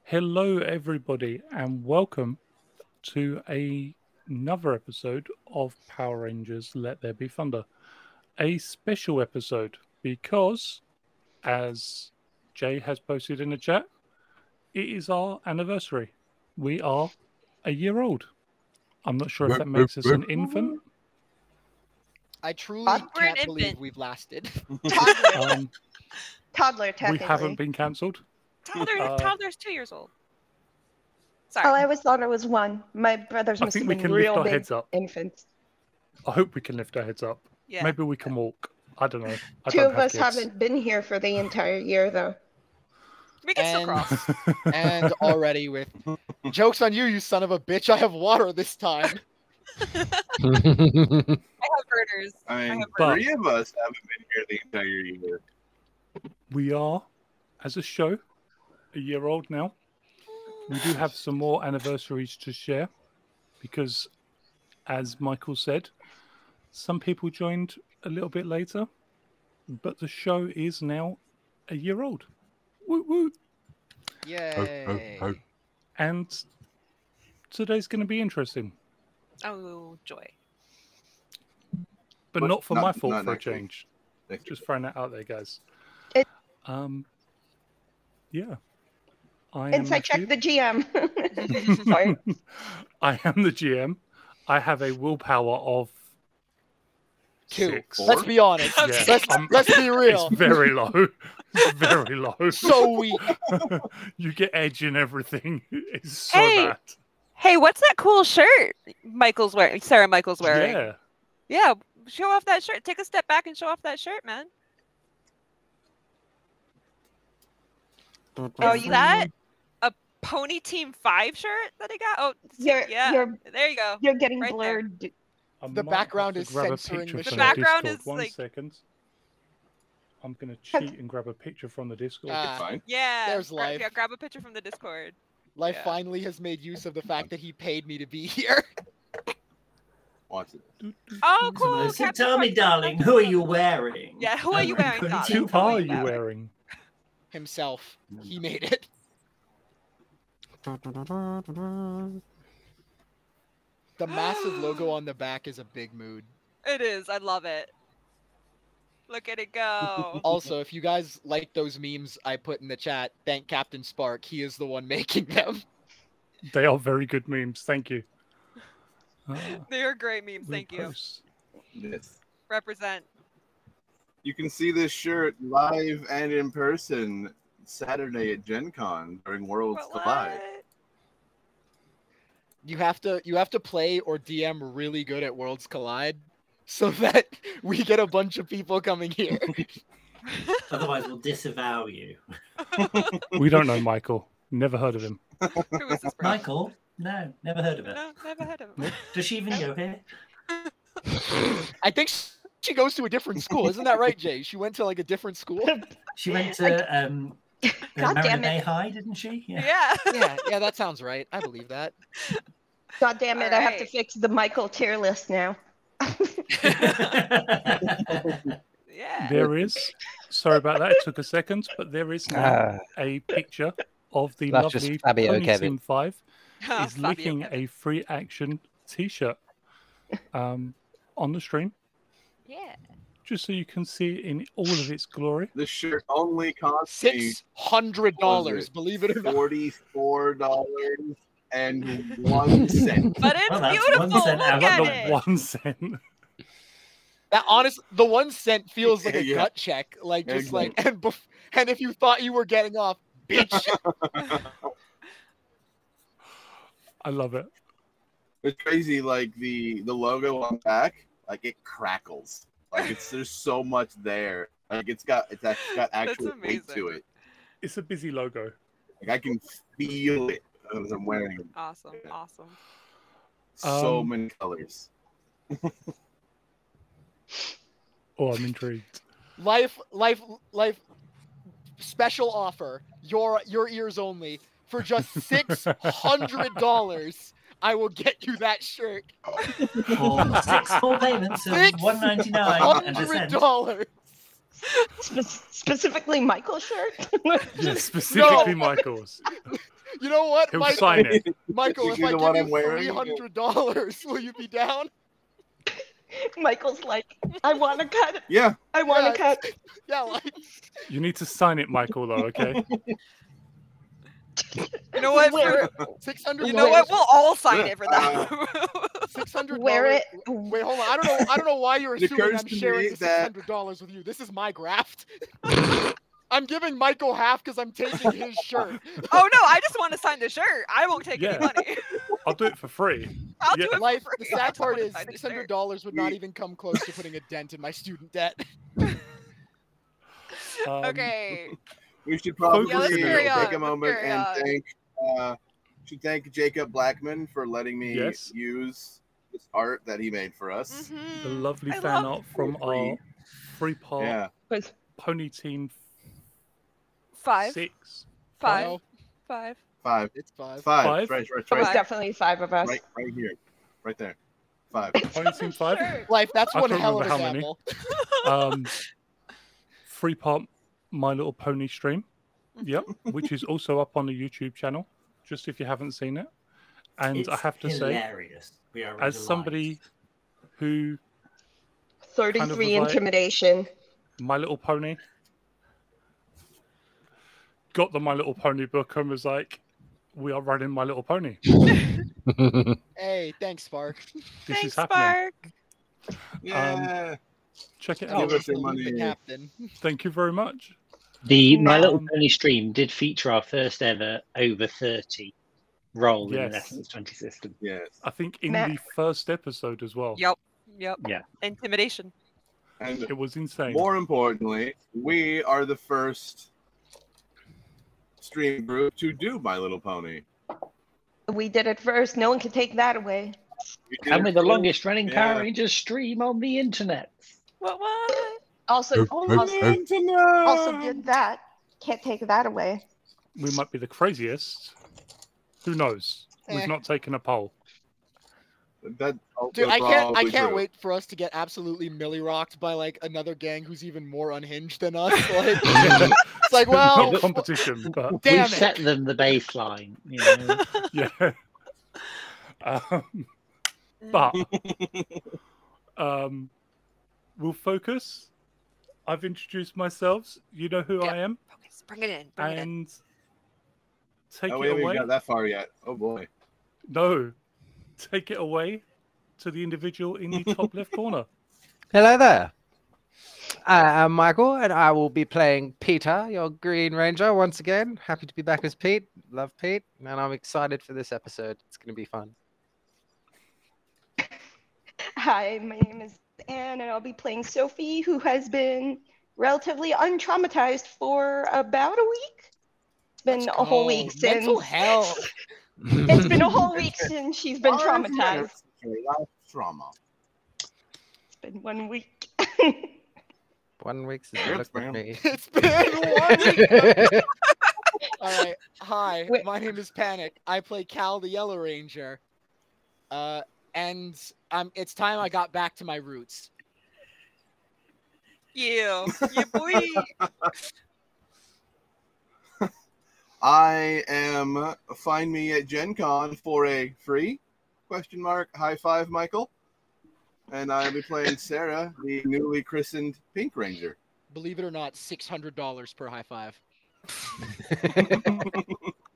Hello, everybody, and welcome to another episode of Power Rangers Let There Be Thunder. A special episode because, as Jay has posted in the chat, it is our anniversary. We are a year old. I'm not sure if that makes us an infant. I truly can't believe we've lasted. Toddler, technically. We haven't been cancelled. Toddler's 2 years old. Sorry. Oh, I always thought it was 1. My brothers must have been real big infants. I hope we can lift our heads up. Yeah. Maybe we can walk. I don't know. Two of us haven't been here for the entire year, though. We can still cross. And already with jokes on you, you son of a bitch! I have water this time. I have burners. I mean, 3 of us haven't been here the entire year. We are, as a show, a year old now. We do have some more anniversaries to share because, as Michael said, some people joined a little bit later, but the show is now a year old. Woo woo! Yay! And today's going to be interesting. Oh, joy. But not for my fault for a change. Just throwing that out there, guys. Yeah. Inside check the GM. Sorry. I am the GM. I have a willpower of 2. 6. Let's be honest. Yeah, let's be real. It's very low. It's very low. So weak. You get edge and everything. It's so bad. Hey, what's that cool shirt Sarah Michael's wearing? Yeah. Yeah, show off that shirt. Take a step back and show off that shirt, man. Oh, is that a Pony Team 5 shirt that I got? Oh, there you go. You're getting right blurred. there. The background is censoring the background is One like... second. I'm going to cheat and grab a picture from the Discord. Fine. Yeah, there's Life. Yeah, grab a picture from the Discord. Life finally has made use of the fact that he paid me to be here. Watch it. Oh, cool. So tell me, darling, who are you wearing? Yeah, who are you wearing, darling? Who are you wearing? Himself. He made it. The massive logo on the back is a big mood. It is. I love it. Look at it go. Also, if you guys like those memes I put in the chat, thank Captain Spark. He is the one making them. They are very good memes. Thank you. They are great memes. Thank you. Yes. Represent. You can see this shirt live and in person Saturday at Gen Con during Worlds Collide. You have to play or DM really good at Worlds Collide so that we get a bunch of people coming here. Otherwise, we'll disavow you. We don't know Michael. Never heard of him. Who is this person? Michael? No, never heard of it. No, never heard of him. Does she even go here? I think she goes to a different school. Isn't that right, Jay? She went to like a different school. She went to Marina Bay High, didn't she? Yeah. Yeah, that sounds right. I believe that. God damn it, I have to fix the Michael tier list now. Yeah. There is. Sorry about that. It took a second, but there is now a picture of the lovely Pony Team 5 is licking a free action t-shirt on the stream. Yeah. Just so you can see it in all of its glory. This shirt only cost $600, believe it or not. $44.01. But it's beautiful. Look at it. 1 cent. That the 1 cent feels like a gut check, like just like, and if you thought you were getting off, bitch. I love it. It's crazy, like the logo on the back, like it crackles. Like there's so much there. Like it's got actual weight to it. It's a busy logo. Like I can feel it as I'm wearing it. Awesome. So many colors. Oh, I'm intrigued. Life. Special offer. Your ears only. For just $600, I will get you that shirt. For 6 full payments of $199 and $100. Specifically Michael's shirt? Yeah, specifically Michael's. You know what, He'll Michael? sign it. Michael, if I give you $300, will you be down? Michael's like, I want to cut. Yeah. I want to cut. Yeah, like. You need to sign it, Michael, though, okay? You know what? $600. You know what? We'll all sign it for that. $600. Wear it. Wait, hold on. I don't know why you're assuming I'm sharing the $600 with you. This is my graft. I'm giving Michael half because I'm taking his shirt. Oh no, I just want to sign the shirt. I won't take any money. I'll do it for free. I'll do it for free. The sad part is $600 would not even come close to putting a dent in my student debt. Okay. We should probably take a moment and thank Jacob Blackman for letting me use this art that he made for us. The lovely fan art from our three-part pony team. 5. 6. 5. 5. 5. It's 5. 5. Right. It was definitely 5 of us. Right here. Right there. 5. Pony team 5? Sure. Life, that's one hell of a gamble. 3-part My Little Pony stream. Yep. Which is also up on the YouTube channel, just if you haven't seen it. And it's I have to hilarious. say, as somebody who 33 kind of intimidation. My Little Pony got the My Little Pony book and was like, we are running My Little Pony. Hey, thanks, Spark. This is happening. Spark. Yeah. Check it Give out. us your money. The captain. Thank you very much. The My Little Pony stream did feature our first ever over 30 roll in the Essence 20 system. Yes. I think in the first episode as well. Yep. Yeah. Intimidation. And it was insane. More importantly, we are the first stream group to do My Little Pony. We did it first. No one can take that away. And we're the longest running Power Rangers stream on the internet. What? Also did that. Can't take that away. We might be the craziest. Who knows? We've not taken a poll. Dude, I can't wait for us to get absolutely milli-rocked by like another gang who's even more unhinged than us. Like, it's like, well, not competition, but we've set them the baseline. You know? Yeah. But we'll focus. I've introduced myself. You know who I am. Focus. Bring it in. Take it we away. haven't got that far yet. Oh boy. No. Take it away to the individual in the top left corner. Hello there. I am Michael, and I will be playing Peter, your Green Ranger, once again. Happy to be back as Pete. Love Pete, and I'm excited for this episode. It's going to be fun. Hi, my name is Anne, and I'll be playing Sophie, who has been relatively untraumatized for about a week. It's been a whole week since. Mental health. It's been a whole week since she's been traumatized. Trauma. It's been 1 week. 1 week since you looked at me. It's been 1 week. All right. Hi, my name is Panic. I play Cal, the Yellow Ranger. And it's time I got back to my roots. Yeah, boy. I am. Find me at Gen Con for a free ? High five, Michael. And I'll be playing Sarah, the newly christened Pink Ranger. Believe it or not, $600 per high five.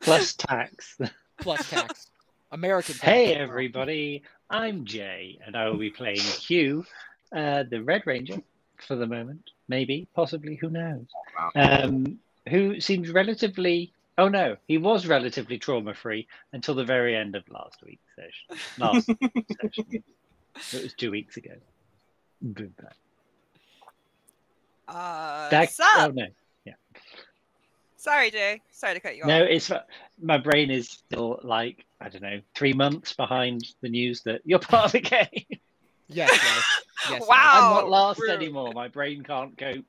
Plus tax. Plus tax. American tax. Hey everybody, I'm Jay, and I will be playing Hugh, the Red Ranger, for the moment. Maybe, possibly, who knows? Wow. Who seems relatively... Oh no, he was relatively trauma-free until the very end of last week's session. Last session. It was 2 weeks ago. Sup? Oh no, yeah. Sorry, Jay. Sorry to cut you off. No, it's my brain is still like, I don't know, 3 months behind the news that you're part of the game. Yes. Wow. I'm not last anymore. My brain can't cope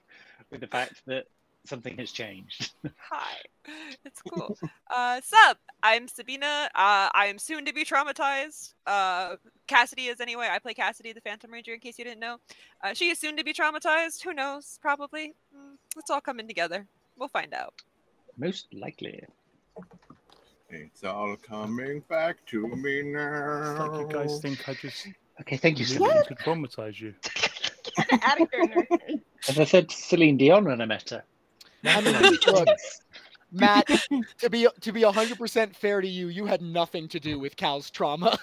with the fact that something has changed. Hi. It's cool. Sup? I'm Sabina. I am soon to be traumatized. Cassidy is anyway. I play Cassidy, the Phantom Ranger, in case you didn't know. She is soon to be traumatized. Who knows? Probably. It's all coming together. We'll find out. Most likely. It's all coming back to me now. It's like you guys think I just Okay, thank you, live Celine. to traumatize you. Get out of here, nerd. As I said to Celine Dion when I met her. I mean, look, Matt, to be 100% fair to you, you had nothing to do with Cal's trauma.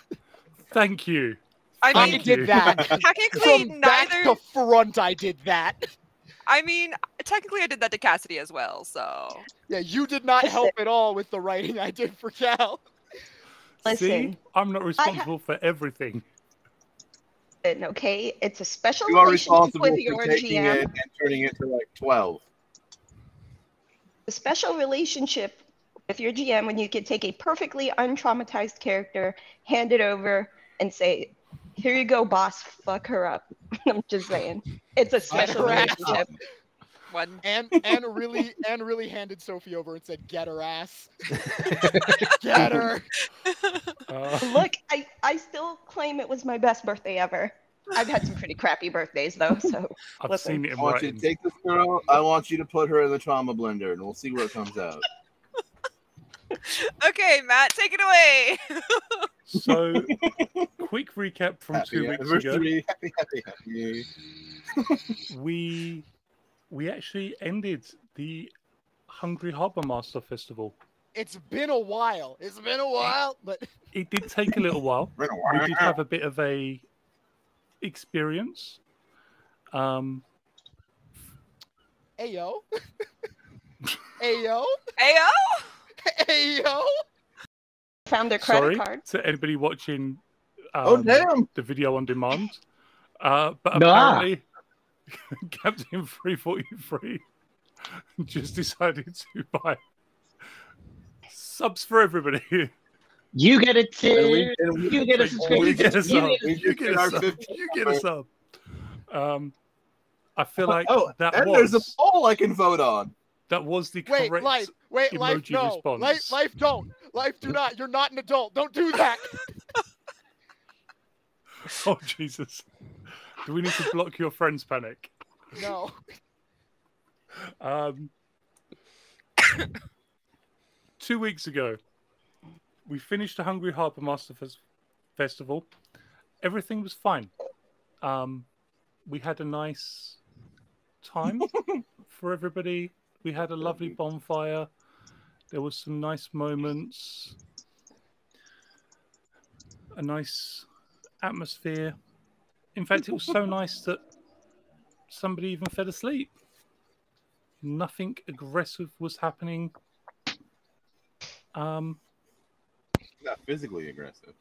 Thank you. I I mean, did that. technically, From back neither. to front, I did that. I mean, technically, I did that to Cassidy as well. So Yeah, you did not Listen. help at all with the writing I did for Cal. Listen, See, I'm not responsible for everything. okay? It's a special You are relationship responsible with your for taking GM. it and turning it to like 12. A special relationship with your GM when you can take a perfectly untraumatized character, hand it over, and say, "Here you go, boss. Fuck her up." I'm just saying, it's a special her ass relationship. one. And really handed Sophie over and said, "Get her ass. Get her." Look, I still claim it was my best birthday ever. I've had some pretty crappy birthdays though, so I've listen. seen it in I want you to writing. take this girl. I want you to put her in the trauma blender, and we'll see what comes out. Okay, Matt, take it away. So, quick recap from Happy 2 weeks ago. anniversary. Happy. We actually ended the Hungry Harbour Master Festival. It's been a while. But It did take a little while. Been a We while. did have a bit of a experience. Ayo. Ayo. Ayo. Ayo. Found their credit Sorry card. to anybody watching Oh, damn. the video on demand. But Nah. apparently, Captain 343 just decided to buy subs for everybody. You get a tip. And we You get a like, subscription. You get a You sub. get we You just get did a our sub. 50. You get a sub. I feel like Oh, that and there's a was poll I can vote on. that was the Wait, correct life, emoji no. response. Life, don't. Life, do not. You're not an adult. Don't do that. Oh Jesus! Do we need to block your friends? Panic. No. 2 weeks ago, we finished the Hungry Harbour Master Festival. Everything was fine. We had a nice time for everybody. We had a lovely bonfire. There was some nice moments. A nice atmosphere. In fact, it was so nice that somebody even fell asleep. Nothing aggressive was happening. Not physically aggressive.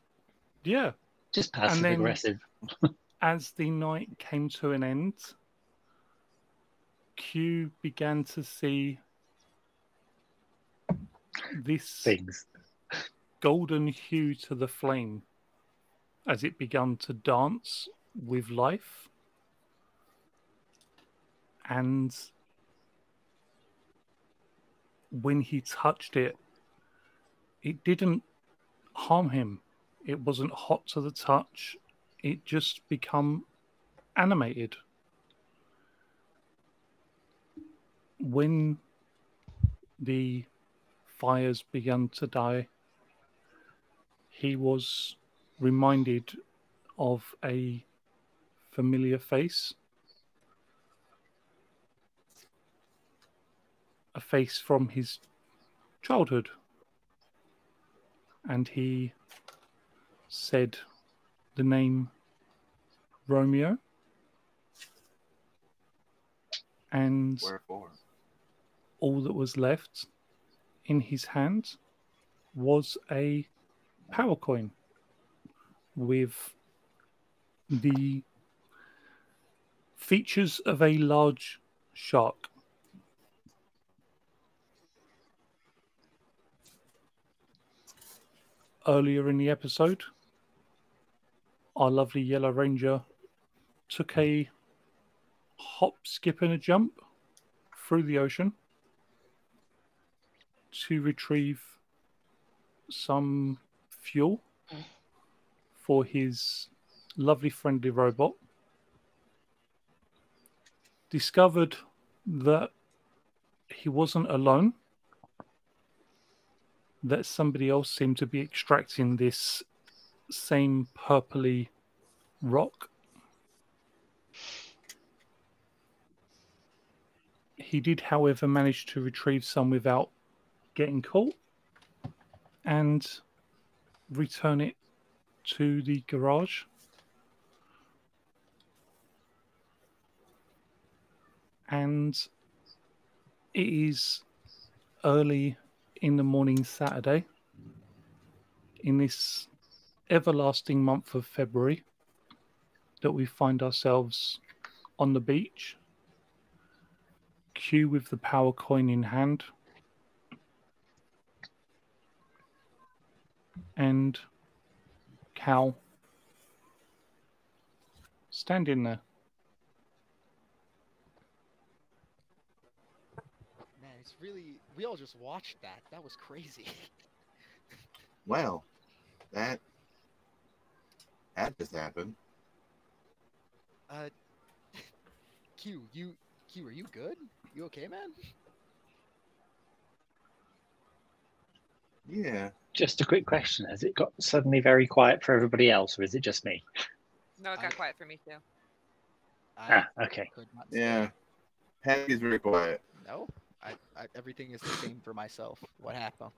Yeah. Just passive then- aggressive. As the night came to an end, Q began to see this Things. golden hue to the flame as it began to dance with life. And when he touched it, it didn't harm him. It wasn't hot to the touch. It just become animated. When the fires began to die, he was reminded of a familiar face. A face from his childhood. And he said the name Romeo. And Wherefore? all that was left in his hand was a power coin with the features of a large shark. Earlier in the episode, our lovely Yellow Ranger took a hop, skip, and a jump through the ocean to retrieve some fuel for his lovely friendly robot. Discovered that he wasn't alone. that somebody else seemed to be extracting this same purpley rock. He did, however, manage to retrieve some without getting caught and return it to the garage. And it is early in the morning Saturday in this everlasting month of February that we find ourselves on the beach, Q with the power coin in hand, and Cal standing there. Man, it's really. We all just watched that. That was crazy. Well, that just happened. Q, are you good? You okay, man? Yeah. Just a quick question: has it got suddenly very quiet for everybody else, or is it just me? No, it got quiet for me too. Okay. Could not say. Yeah. Patty's very quiet. No, everything is the same for myself. What happened?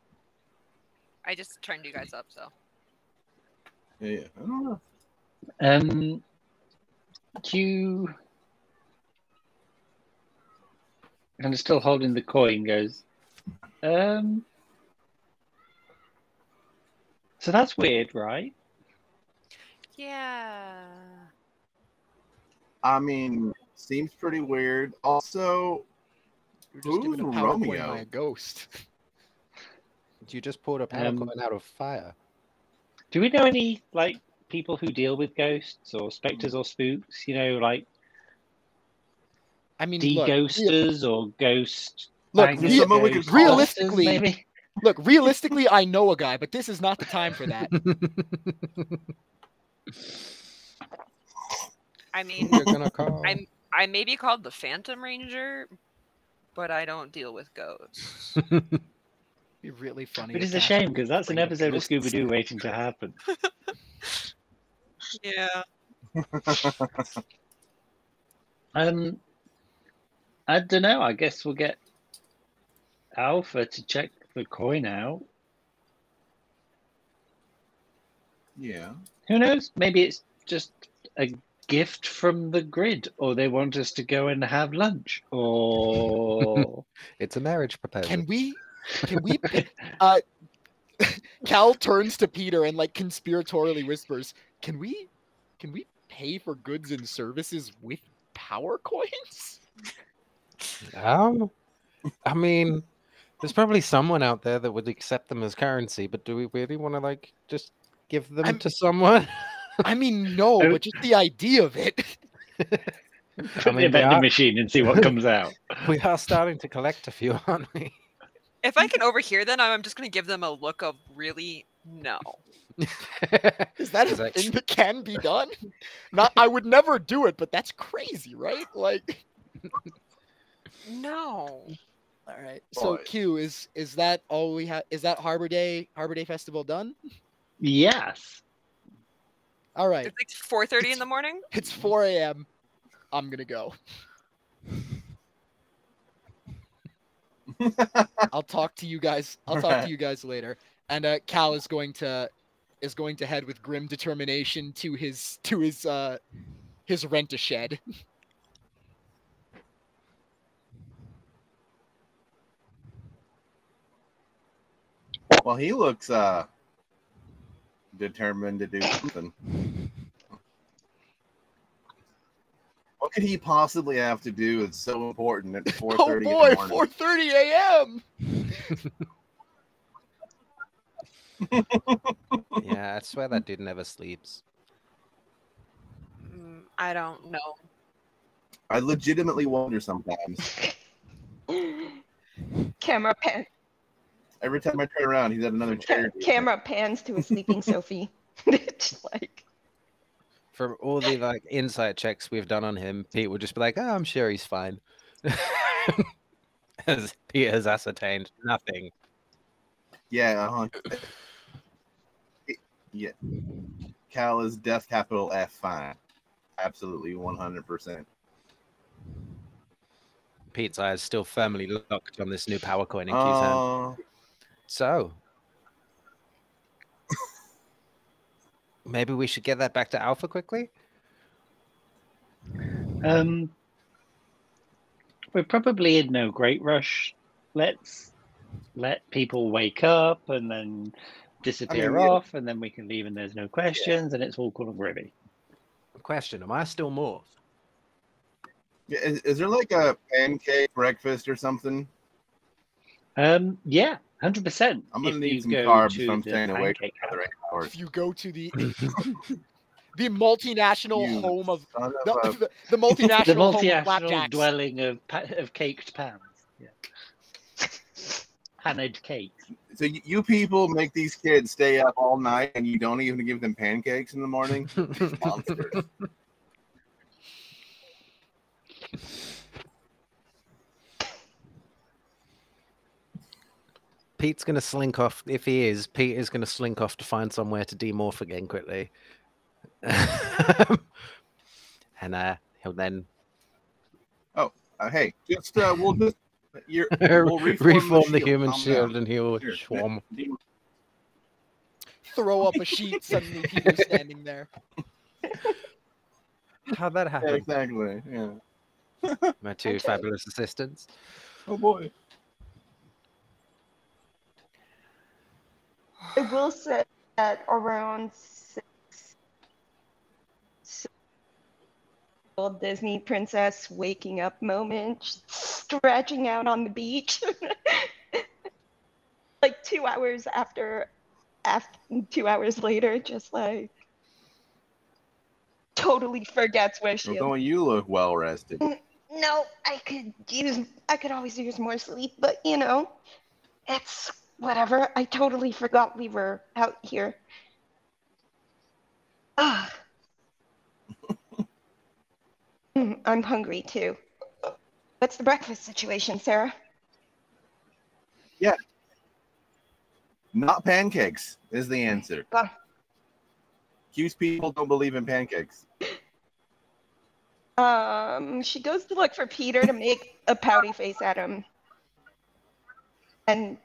I just turned you guys up, so. Yeah. I don't know. Q, and still holding the coin, goes, so that's weird, right? Yeah. I mean, seems pretty weird. Also, You're just who's given a power coin by Romeo? a ghost. You just pulled a power coin out of fire. Do we know any like people who deal with ghosts or specters or spooks? You know, like I mean, de-ghosters or ghost. Look, someone we could call? realistically, maybe. Look, realistically, I know a guy, but this is not the time for that. I mean, You're gonna call. I may be called the Phantom Ranger, but I don't deal with ghosts. Be really funny. It if is a Casper shame was because that's an afraid of episode of ghosts. Scooby Doo waiting to happen. Yeah. I don't know. I guess we'll get Alpha to check the coin out. Yeah. Who knows? Maybe it's just a gift from the grid, or they want us to go and have lunch, or It's a marriage proposal. Can we? Cal turns to Peter and like conspiratorially whispers, "Can we pay for goods and services with power coins?" I mean, there's probably someone out there that would accept them as currency, but do we really want to like just give them to someone? I mean, no, but just the idea of it. put the vending machine and see what comes out. We are starting to collect a few, aren't we? If I can overhear them, I'm just going to give them a look of really no. Is that a thing that can be done? Not, I would never do it, but that's crazy, right? Like, no. All right. So Q, is that all we have? Is that Harbor Day Festival done? Yes. All right. It's like 4:30 in the morning. It's 4 a.m. I'm gonna go. I'll talk to you guys. I'll talk to you guys later. And Cal is going to head with grim determination to his rent-a-shed. Well, he looks determined to do something. What could he possibly have to do that's so important at 4:30 Oh boy, in the morning? 4:30 a.m. Yeah, I swear that dude never sleeps. I don't know. I legitimately wonder sometimes. Camera pan. Every time I turn around, he's at another chair. Camera pans to a sleeping Sophie. Just like. From all the like insight checks we've done on him, Pete would just be like, "Oh, I'm sure he's fine." As Pete has ascertained nothing. Yeah, yeah. Cal is death capital F fine. Absolutely 100%. Pete's eye is still firmly locked on this new power coin in Q's hand. So, maybe we should get that back to Alpha quickly? We're probably in no great rush. Let's let people wake up and then disappear off, and then we can leave and there's no questions, and it's all cool and groovy. Question, am I still morphed? Yeah, is there like a pancake breakfast or something? Yeah, 100%. I'm gonna If need you some go carbs to if I'm the staying awake pancake for another 8 hours. If you go to the the multinational You home of son of the multinational the home of multinational flapjacks. dwelling of caked pans. Yeah. Panned cakes. So you people make these kids stay up all night, and you don't even give them pancakes in the morning? Monsters. Pete's going to slink off. If he is, Pete is going to slink off to find somewhere to demorph again quickly. And he'll then... Oh, hey, just we'll just... we'll reform the shield. human Calm shield down. and he'll Here, swarm. Throw up a sheet, suddenly Peter's standing there. How'd that happen? Yeah, exactly, yeah. My two fabulous assistants. Oh, boy. I will say that around 6, old Disney princess waking up moment, stretching out on the beach. Like 2 hours after 2 hours later, just like totally forgets where she is. Don't you look well rested? No, I could always use more sleep, but you know, it's whatever. I totally forgot we were out here. Ah. I'm hungry too. What's the breakfast situation, Sarah? Yeah. Not pancakes is the answer. Q's people don't believe in pancakes. She goes to look for Peter to make a pouty face at him and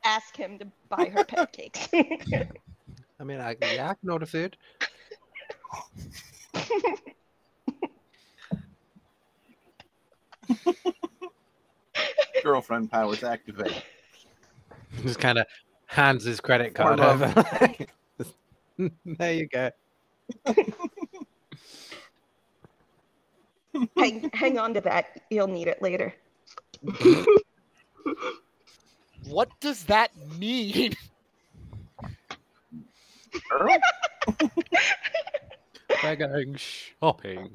ask him to buy her pancakes. I mean, I can order food. Girlfriend powers activate. Just kind of hands his credit card over. There you go. Hang on to that. You'll need it later. What does that mean? We're going shopping.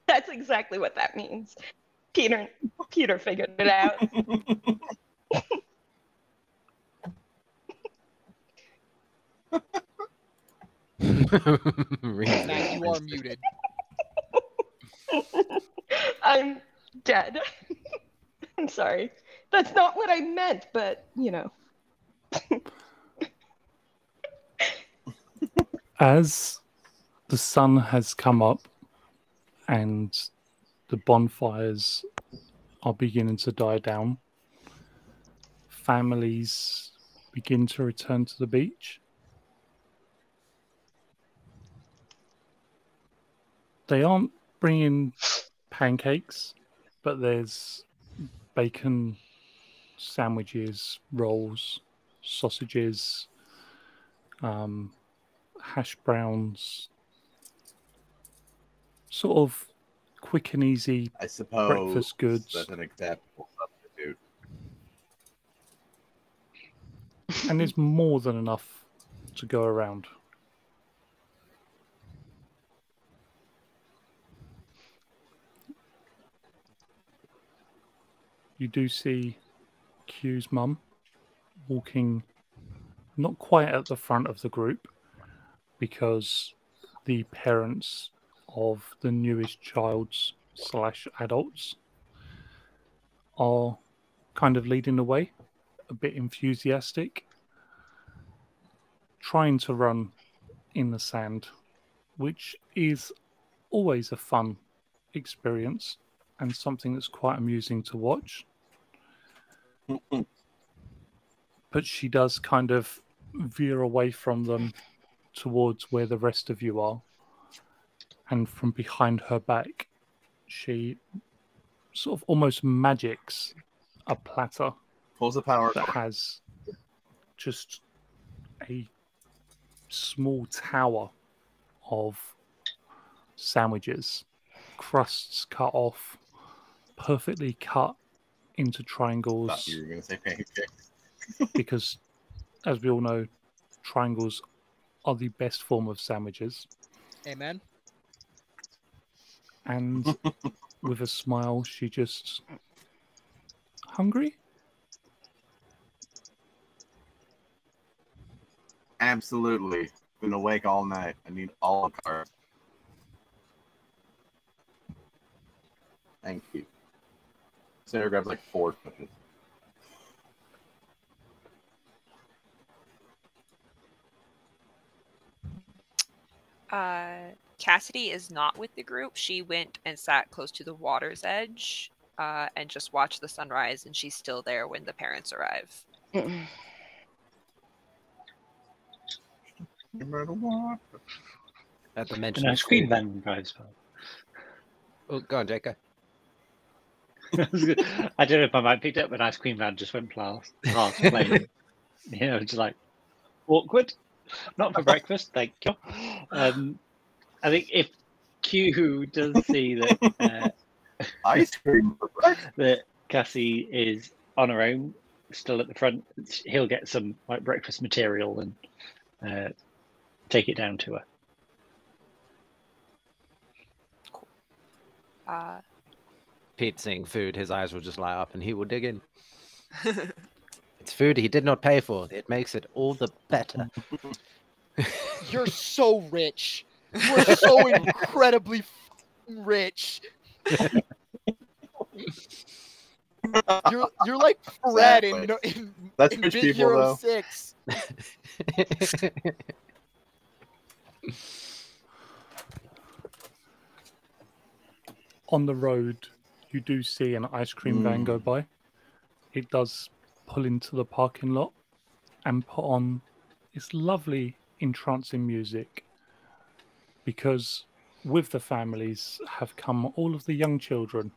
That's exactly what that means. Peter figured it out. Matt, you are muted. I'm dead. I'm sorry. That's not what I meant, but you know. As the sun has come up and the bonfires are beginning to die down, families begin to return to the beach. They aren't bringing pancakes, but there's bacon sandwiches, rolls, sausages, hash browns, sort of quick and easy I suppose breakfast goods. that's an acceptable substitute. And there's more than enough to go around. You do see Q's mum walking not quite at the front of the group because the parents of the newest child's / adults are kind of leading the way, a bit enthusiastic, trying to run in the sand, which is always a fun experience and something that's quite amusing to watch. But she does kind of veer away from them towards where the rest of you are. And from behind her back, she sort of almost magics a platter Pulls the power that cord. has just a small tower of sandwiches, crusts cut off, perfectly cut into Thought triangles, you were going to say pancakes. because, as we all know, triangles are the best form of sandwiches. Amen. And with a smile, she just... Hungry? Absolutely. Been awake all night. I need all the carbs. Thank you. Sarah grabs like 4 cookies. Cassidy is not with the group. She went and sat close to the water's edge and just watched the sunrise, and she's still there when the parents arrive. No matter what. At the mention An of ice cream school. van drives by. Oh, go on, Jacob. I don't know if I might picked up an ice cream van just went past playing. You know, just like awkward. Not for breakfast, thank you. I think if Q does see that Ice cream for breakfast. that Cassie is on her own, still at the front, he'll get some like breakfast material and take it down to her. Pete seeing food, his eyes will just light up and he will dig in. It's food he did not pay for. It makes it all the better. You're so rich. You're so incredibly rich. You're like Fred Exactly. in That's in rich Big people, Hero though. 6. On the road, you do see an ice cream van go by. It does pull into the parking lot and put on this lovely, entrancing music, because with the families have come all of the young children.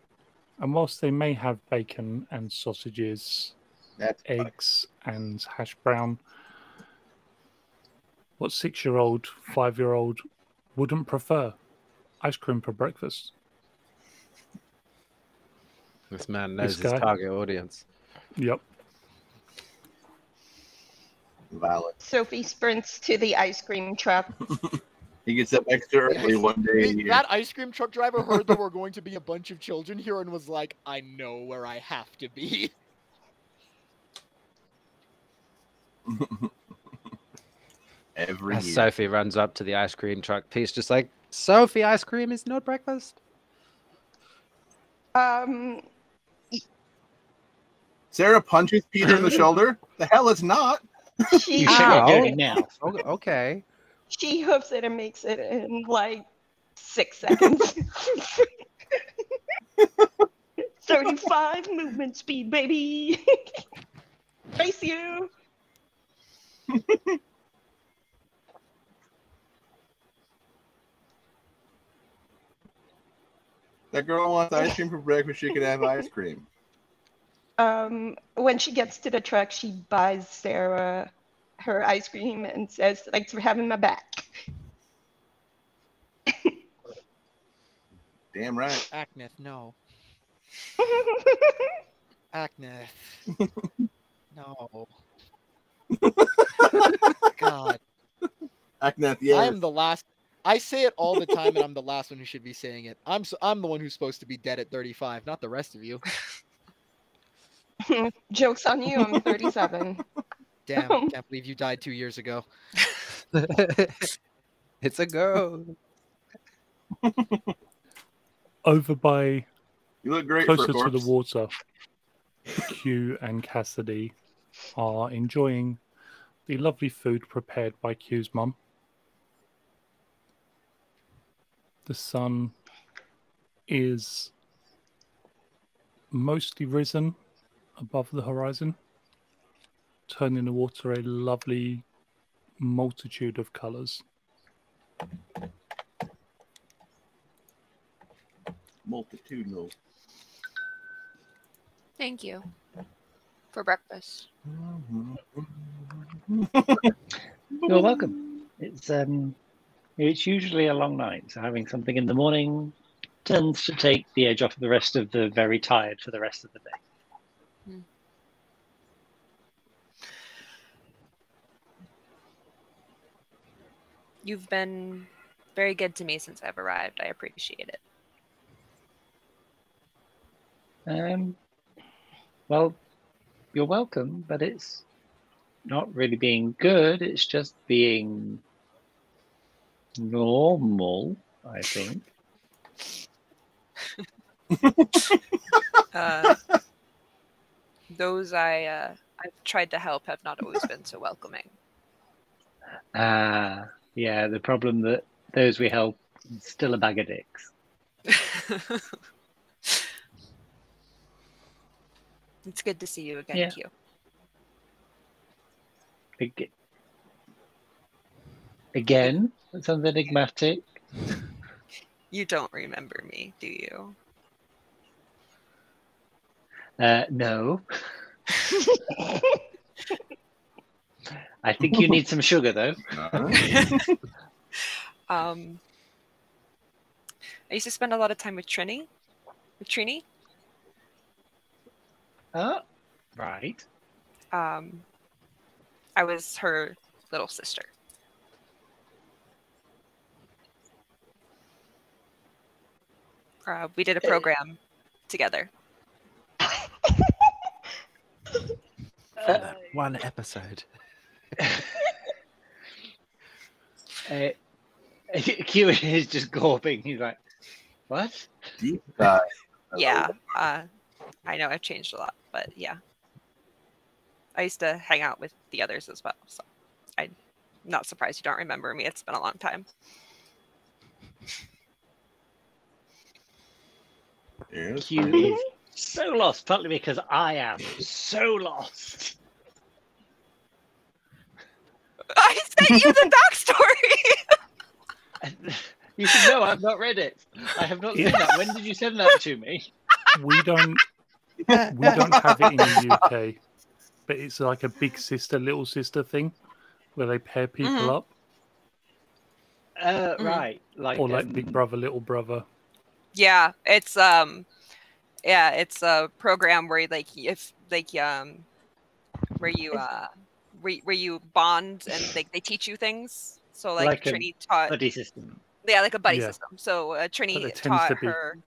And whilst they may have bacon and sausages, That's eggs and hash brown, what 6-year-old, 5-year-old wouldn't prefer ice cream for breakfast? This man knows This his guy. target audience. Yep. valid. Sophie sprints to the ice cream truck. He gets up extra early one day a year. That ice cream truck driver heard there were going to be a bunch of children here and was like, I know where I have to be. Every As year. Sophie runs up to the ice cream truck, Pete's just like, Sophie, ice cream is not breakfast. Sarah punches Peter in the shoulder. The hell it's not. She You should get Ow. going now. Okay. she hoofs it and makes it in like 6 seconds. 35 movement speed, baby. Race you. That girl wants ice cream for breakfast. She can have ice cream. When she gets to the truck, she buys Sarah her ice cream and says, "Thanks for having my back." Damn right. Acneth, no. Acneth. No. God. Aknath, yeah. I am the last. I say it all the time, and I'm the last one who should be saying it. I'm the one who's supposed to be dead at 35, not the rest of you. Joke's on you, I'm 37. Damn, can't believe you died 2 years ago. It's a go. Over by You look great for closer a to the corpse. water, Q and Cassidy are enjoying the lovely food prepared by Q's mum. The sun is mostly risen above the horizon, turning the water a lovely multitude of colours. Multitudinal. Thank you for breakfast. You're welcome. It's usually a long night, so having something in the morning tends to take the edge off the rest of the very tired for the rest of the day. You've been very good to me since I've arrived. I appreciate it. Well, you're welcome, but it's not really being good. It's just being normal, I think. Those I've tried to help have not always been so welcoming. Yeah, the problem that those we help still a bag of dicks. It's good to see you again, Yeah. Q. Again, that sounds enigmatic. You don't remember me, do you? No. I think you need some sugar, though. I used to spend a lot of time with Trini. With Trini. Right. I was her little sister. We did a program together. One episode. Q is just gawping. He's like, what? Deep dive. Yeah, I know I've changed a lot, but yeah. I used to hang out with the others as well, so I'm not surprised you don't remember me. It's been a long time. Q is so lost, partly because I am so lost. I sent you the backstory! You should know I've not read it. I have not seen that. When did you send that to me? We don't have it in the UK, but it's like a big sister, little sister thing where they pair people up. Right. Or like big brother, little brother. Yeah, it's a program where where you bond and they teach you things. So like Trini taught buddy system. Yeah, like a buddy system. So Trini taught her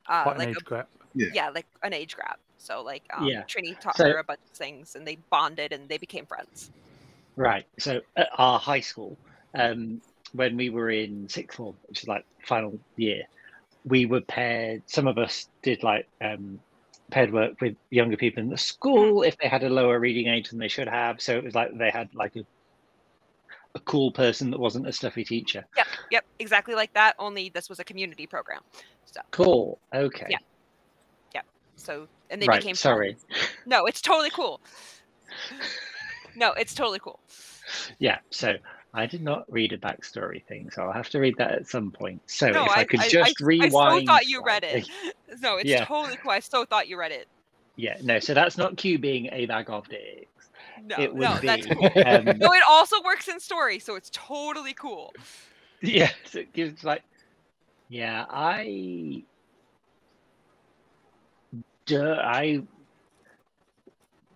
quite like an age grab. Yeah, like an age grab. So like Trini taught So- her a bunch of things and they bonded and they became friends. Right. So at our high school, when we were in sixth form, which is like final year, we were paired. Some of us did like paired work with younger people in the school if they had a lower reading age than they should have. So it was like they had like a cool person that wasn't a stuffy teacher. Yep, exactly like that. Only this was a community program. So Cool. Okay. Yeah. So and they Right. became Sorry. friends. No, it's totally cool. No, it's totally cool. Yeah. So I did not read a backstory thing, so I'll have to read that at some point. So No, if I could just rewind. I so thought you read it. slightly. No, it's Yeah. totally cool. I so thought you read it. Yeah. No. So that's not Q being a bag of dicks. No, It would no, be. that's cool. No, it also works in story, so it's totally cool. Yeah. So it gives like. Yeah.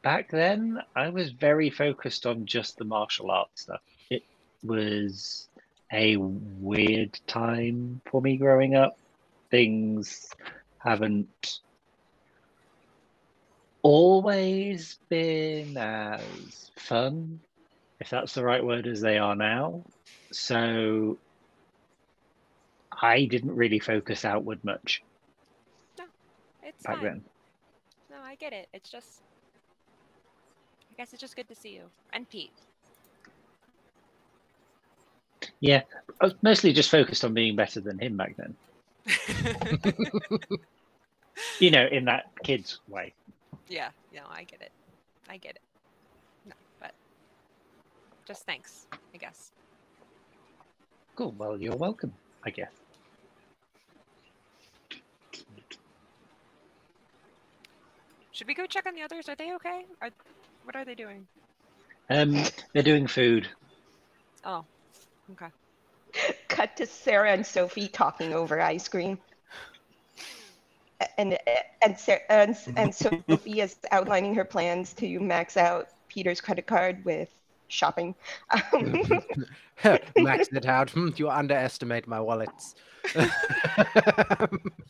Back then, I was very focused on just the martial arts stuff. It was a weird time for me growing up. Things haven't always been as fun, if that's the right word, as they are now. So I didn't really focus outward much It's back fine. then. No, I get it. It's just, I guess it's just good to see you and Pete. Yeah, I was mostly just focused on being better than him back then. You know, in that kid's way. Yeah, I get it. I get it. No, but just thanks, I guess. Cool. Well, you're welcome, I guess. Should we go check on the others? Are they okay? What are they doing? They're doing food. Oh, okay. Cut to Sarah and Sophie talking over ice cream. And Sophie is outlining her plans to max out Peter's credit card with shopping. Max it out. You underestimate my wallets.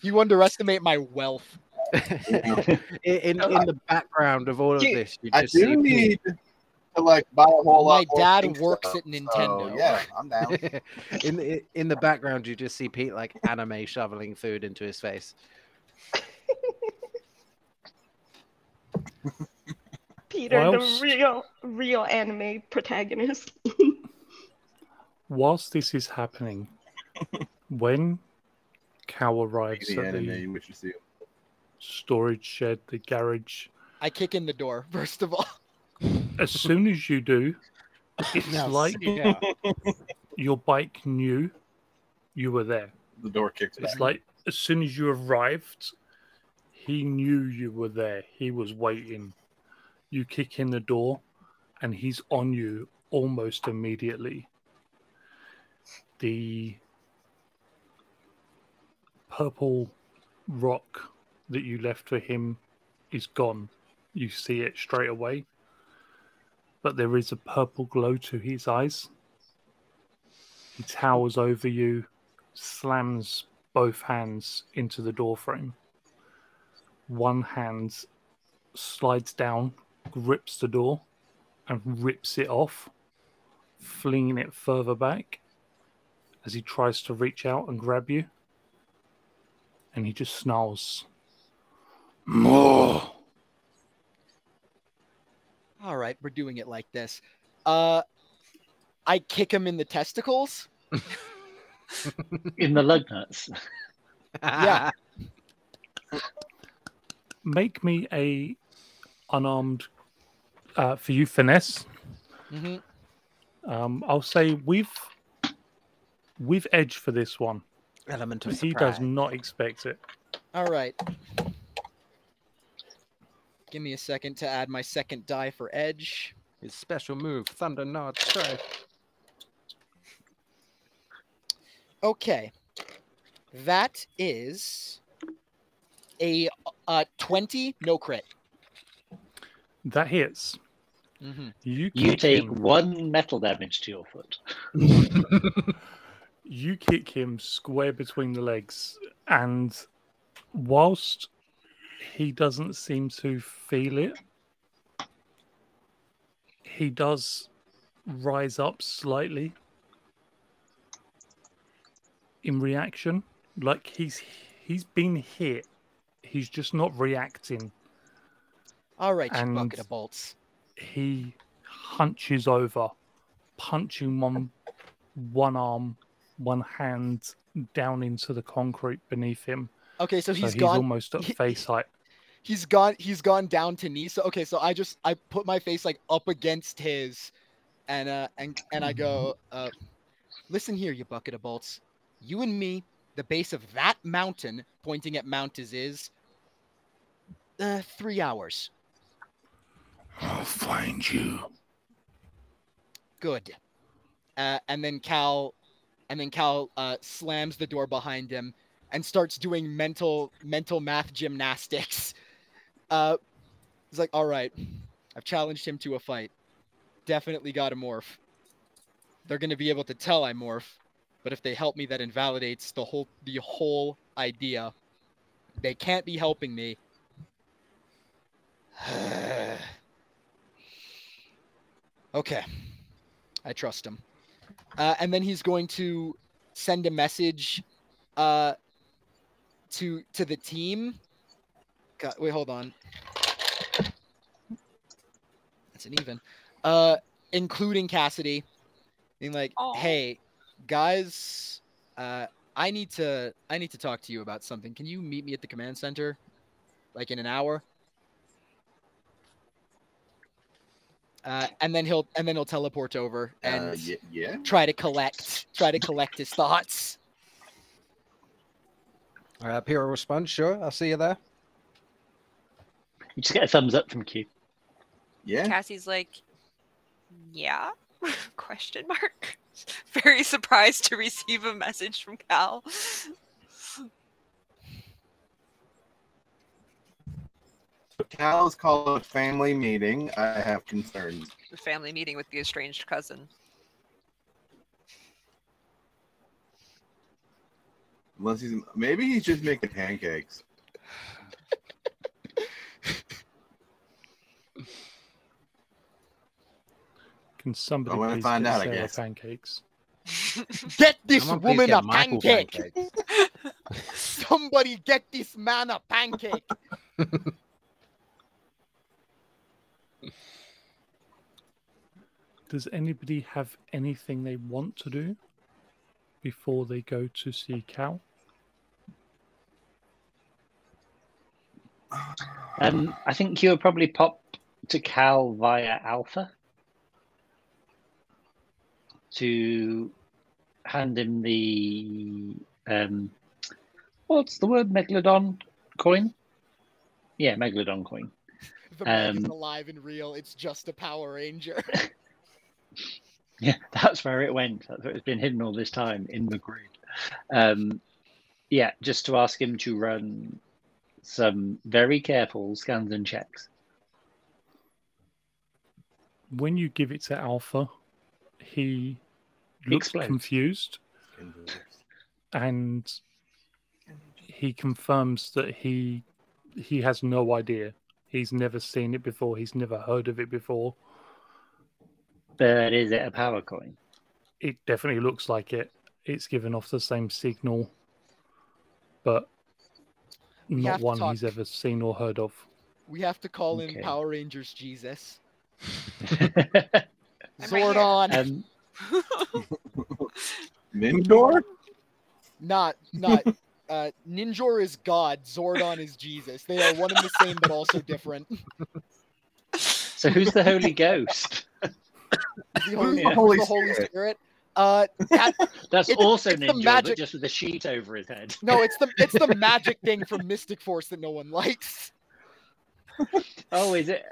You underestimate my wealth. in the background of all of this, you I just do see need to like buy a whole lot. My more dad pink works stuff, at Nintendo. So, yeah, I'm down. in the background, you just see Pete like anime shoveling food into his face. Peter, Whilst- the real anime protagonist. Whilst this is happening, when Cal arrives The at anime, the which you see. storage shed, the garage, I kick in the door, first of all. as soon as you do, it's Now, like Yeah. your bike knew you were there. The door kicks back. It's like as soon as you arrived, he knew you were there. He was waiting. You kick in the door, and he's on you almost immediately. The purple rock that you left for him is gone. You see it straight away. But there is a purple glow to his eyes. He towers over you, slams both hands into the door frame. One hand slides down, grips the door, and rips it off, flinging it further back as he tries to reach out and grab you. And he just snarls. More! All right, we're doing it like this. I kick him in the testicles. In the lug nuts. Yeah. Make me a unarmed for you finesse. Mhm. I'll say with edge for this one. Element of He surprise. does not expect it. All right. Give me a second to add my second die for edge. His special move, Thunder Nod Strike. Okay. That is a 20, no crit. That hits. Mm-hmm. You You kick take him. 1 metal damage to your foot. You kick him square between the legs, and whilst he doesn't seem to feel it, he does rise up slightly in reaction. Like he's been hit. He's just not reacting. All right, you And- bucket of bolts. He hunches over, punching one arm, one hand down into the concrete beneath him. Okay, so So he's he's gone. almost at face height. He's gone down to knee. So okay, so I put my face like up against his, and I go, listen here, you bucket of bolts. You and me, the base of that mountain, pointing at Mount is 3 hours. I'll find you. Good. And then Cal slams the door behind him and starts doing mental math gymnastics. He's like, all right, I've challenged him to a fight. Definitely got to morph. They're gonna be able to tell I morph, but if they help me, that invalidates the whole idea. They can't be helping me. Okay, I trust him. And then he's going to send a message to the team. God, wait, hold on. That's an even. Including Cassidy, being like, Aw. hey, Guys, I need to talk to you about something. Can you meet me at the command center, like in an hour? And then he'll teleport over and yeah. try to collect his thoughts. Pyrrha responds, sure, I'll see you there. You just get a thumbs up from Q. Yeah. Cassie's like, yeah? Question mark. Very surprised to receive a message from Cal. Cal's called a family meeting. I have concerns. The family meeting with the estranged cousin. Unless maybe he's just making pancakes. Can somebody I wanna please find get out, I Sarah guess. pancakes? Get this Someone please woman get a Michael pancake. pancakes. Somebody get this man a pancake. Does anybody have anything they want to do before they go to see Cal? I think you would probably pop to Cal via Alpha to hand him the what's the word? Megalodon coin? Yeah, Megalodon coin. The man is alive and real. It's just a Power Ranger. Yeah, that's where it went. That's where it's been hidden all this time in the grid. Yeah, just to ask him to run some very careful scans and checks. When you give it to Alpha, he looks Explodes. confused, and he confirms that he has no idea. He's never seen it before. He's never heard of it before. But is it a power coin? It definitely looks like it. It's given off the same signal, but have not to one talk. he's ever seen or heard of. We have to call in Okay. Power Rangers Jesus. I'm right Zordon. Mindor? Not Ninjor is God, Zordon is Jesus. They are one and the same but also different. So who's the Holy Ghost? The Holy Holy Spirit? Spirit. That's also it's the Ninja, magic- but just with a sheet over his head. No, it's the magic thing from Mystic Force that no one likes. Oh, is it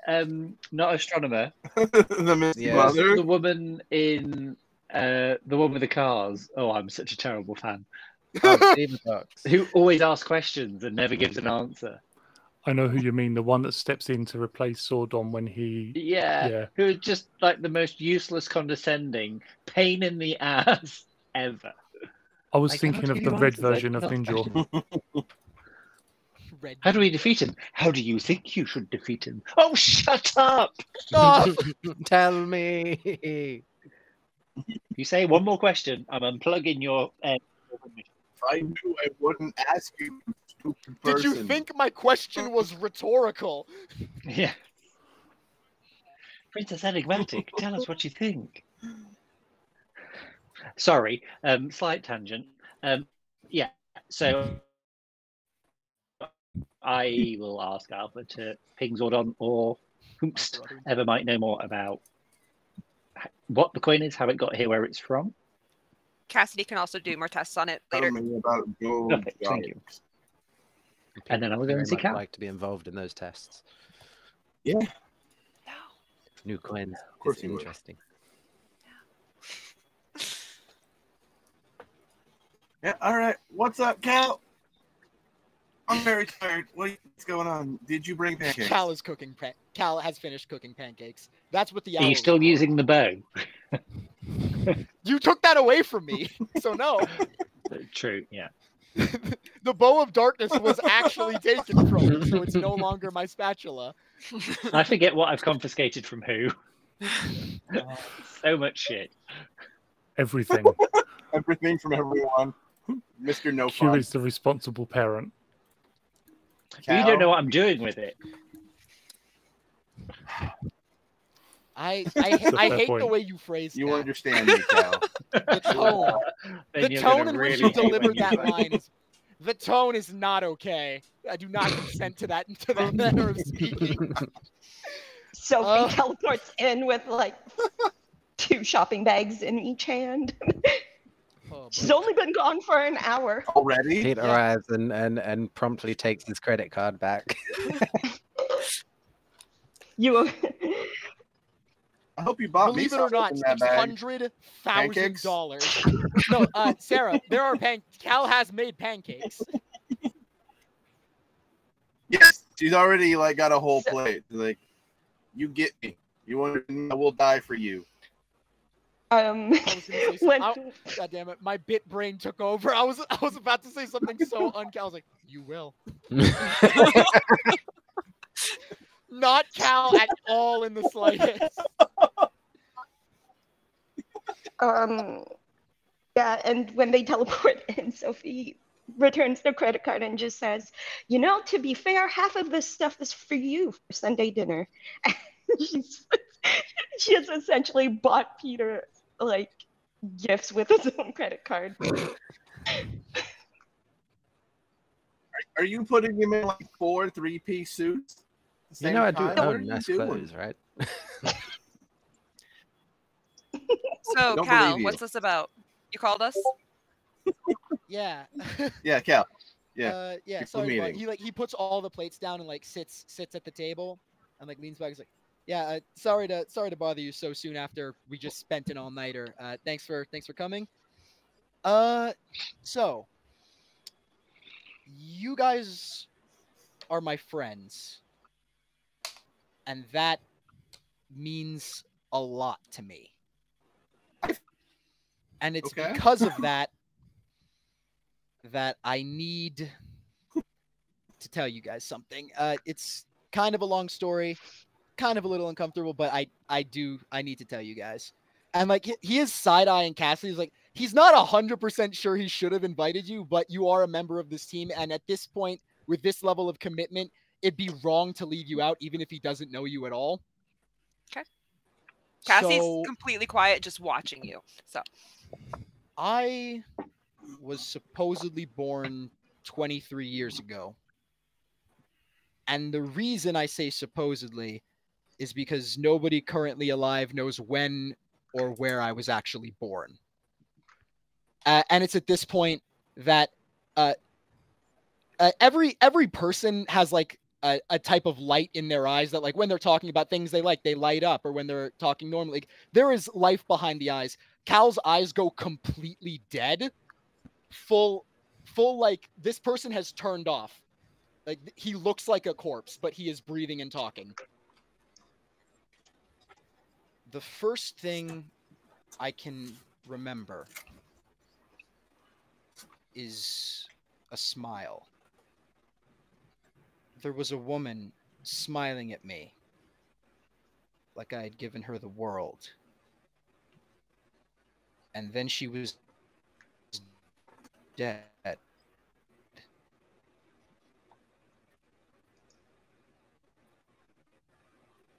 not Astronomer? The Miss Yeah. Mother? The woman in the one with the cars. Oh, I'm such a terrible fan. Oh, Steven Bucks. Who always asks questions and never gives an answer. I know who you mean. The one that steps in to replace Zordon when he... Yeah, Yeah. who is just like the most useless, condescending, pain in the ass ever. I was Like, thinking how of do the you red answer that? version of Not Ninja. Red. How do we defeat him? How do you think you should defeat him? Oh, shut up! Oh, Tell me. You say one more question, I'm unplugging your. If I knew, I wouldn't ask you, stupid did person. you think my question was rhetorical? Yeah. Princess Enigmatic, tell us what you think. Sorry, slight tangent. Yeah, so I will ask Alpha to ping Zordon or whomst ever might know more about what the coin is, how it got here, where it's from. Cassidy can also do more tests on it Tell later. me about gold Perfect, thank you. giants. And then I will go Very and see much Cal. like to be involved in those tests. Yeah, No. New coins. of course It's you would. interesting. Yeah, all right. What's up, Cal? I'm very tired. What's going on? Did you bring pancakes? Cal is cooking. Cal has finished cooking pancakes. That's what the. Are you hour still was for. using the bow? You took that away from me, so no. True, yeah. The bow of darkness was actually taken from me, so it's no longer my spatula. I forget what I've confiscated from who. So much shit. Everything. Everything from everyone. Mr. No Q Fun. is the responsible parent. You don't know what I'm doing with it. I a fair hate the point. way you phrased You that. understand me, Cal. The tone. Then The you're tone gonna in which really you hate when delivered you that do it. line is. The tone is not okay. I do not consent to that manner of speaking. Sophie teleports in with like 2 shopping bags in each hand. Oh, She's boy. only been gone for an hour. Already? Pete Yeah. arrives and promptly takes his credit card back. You I hope you bought me Believe it or something not, in that bag. $600,000. No, Sarah, there are Cal has made pancakes. Yes, she's already like got a whole plate. Like, you get me. You want? I will die for you. I was gonna say when, God damn it, my bit brain took over. I was about to say something so uncal. I was like, you will. Not Cal at all in the slightest. yeah, and when they teleport in, Sophie returns the credit card and just says, "You know, to be fair, half of this stuff is for you for Sunday dinner." She has essentially bought Peter like gifts with his own credit card. Are you putting him in like 4 3-piece suits? at the You know, I same do time? What are own you nice doing? clothes, right? So, Don't Cal, believe you. what's this about? You called us? Yeah. Yeah, Cal. Yeah. Yeah. Before Sorry, but meeting. he puts all the plates down and like sits at the table and like leans back. He's like, "Yeah, sorry to bother you so soon after we just spent an all nighter. Thanks for coming. So you guys are my friends, and that means a lot to me. And it's Okay. because of that that I need to tell you guys something. It's kind of a long story, kind of a little uncomfortable, but I need to tell you guys. And like he is side-eyeing Cassidy. He's like, he's not 100% sure he should have invited you, but you are a member of this team. And at this point, with this level of commitment, it'd be wrong to leave you out, even if he doesn't know you at all. Okay. Cassie's So completely quiet, just watching you. So I was supposedly born 23 years ago. And the reason I say supposedly is because nobody currently alive knows when or where I was actually born. And it's at this point that every person has like a type of light in their eyes that like when they're talking about things they like, they light up, or when they're talking normally, like, there is life behind the eyes. Cal's eyes go completely dead, full like this person has turned off. Like he looks like a corpse, but he is breathing and talking. The first thing I can remember is a smile. There was a woman smiling at me like I had given her the world. And then she was dead.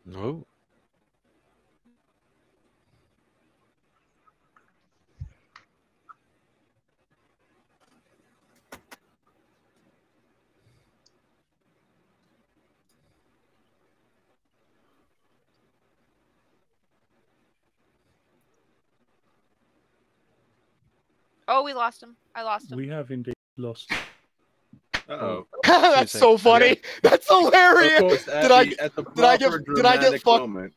No. oh, we lost him. I lost him. We have indeed lost. Uh-oh. That's so funny. Okay. That's hilarious. Did I get fucked? Moment.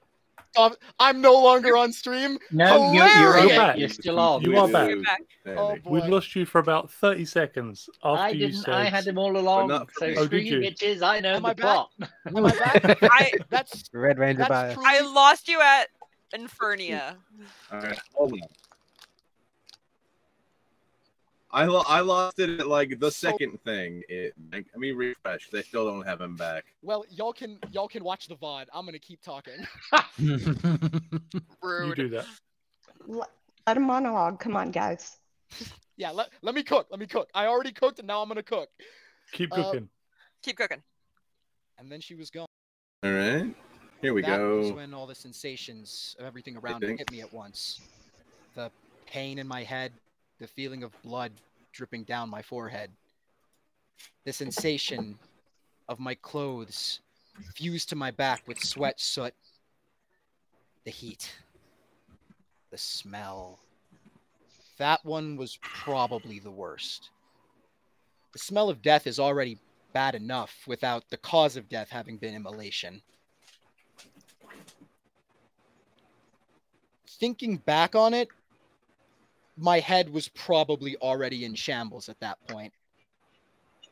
I'm no longer on stream. No, you're Hilarious. back. you're still on. You are back. You're back. Oh, We boy. lost you for about 30 seconds after I you didn't. said. I had him all along. not for So me. Oh, screw did you, you? bitches. I know Am the I back? plot. Am I back? That's Red Ranger that's bias. true. I lost you at Infernia. All right, hold on. I lost it at like the second thing. Let me refresh. They still don't have him back. Well, y'all can watch the VOD. I'm gonna keep talking. You Rude. do that. Let a monologue. Come on, guys. Yeah, let me cook. Let me cook. I already cooked, and now I'm gonna cook. Keep cooking. Keep cooking. And then she was gone. All right, here we That was go. when all the sensations of everything around me hit me at once. The pain in my head, the feeling of blood dripping down my forehead, the sensation of my clothes fused to my back with sweat, soot, the heat, the smell. That one was probably the worst. The smell of death is already bad enough without the cause of death having been immolation. Thinking back on it, my head was probably already in shambles at that point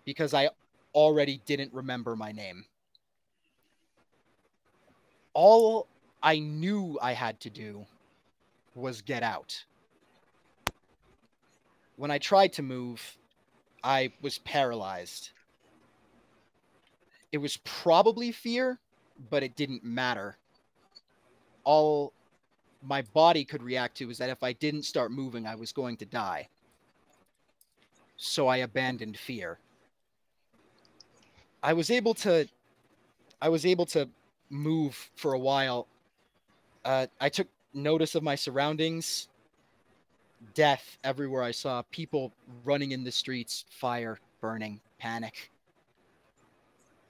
because I already didn't remember my name. All I knew I had to do was get out. When I tried to move, I was paralyzed. It was probably fear, but it didn't matter. All my body could react to was that if I didn't start moving, I was going to die. So I abandoned fear. I was able to move for a while. I took notice of my surroundings. Death everywhere I saw. People running in the streets, fire, burning, panic.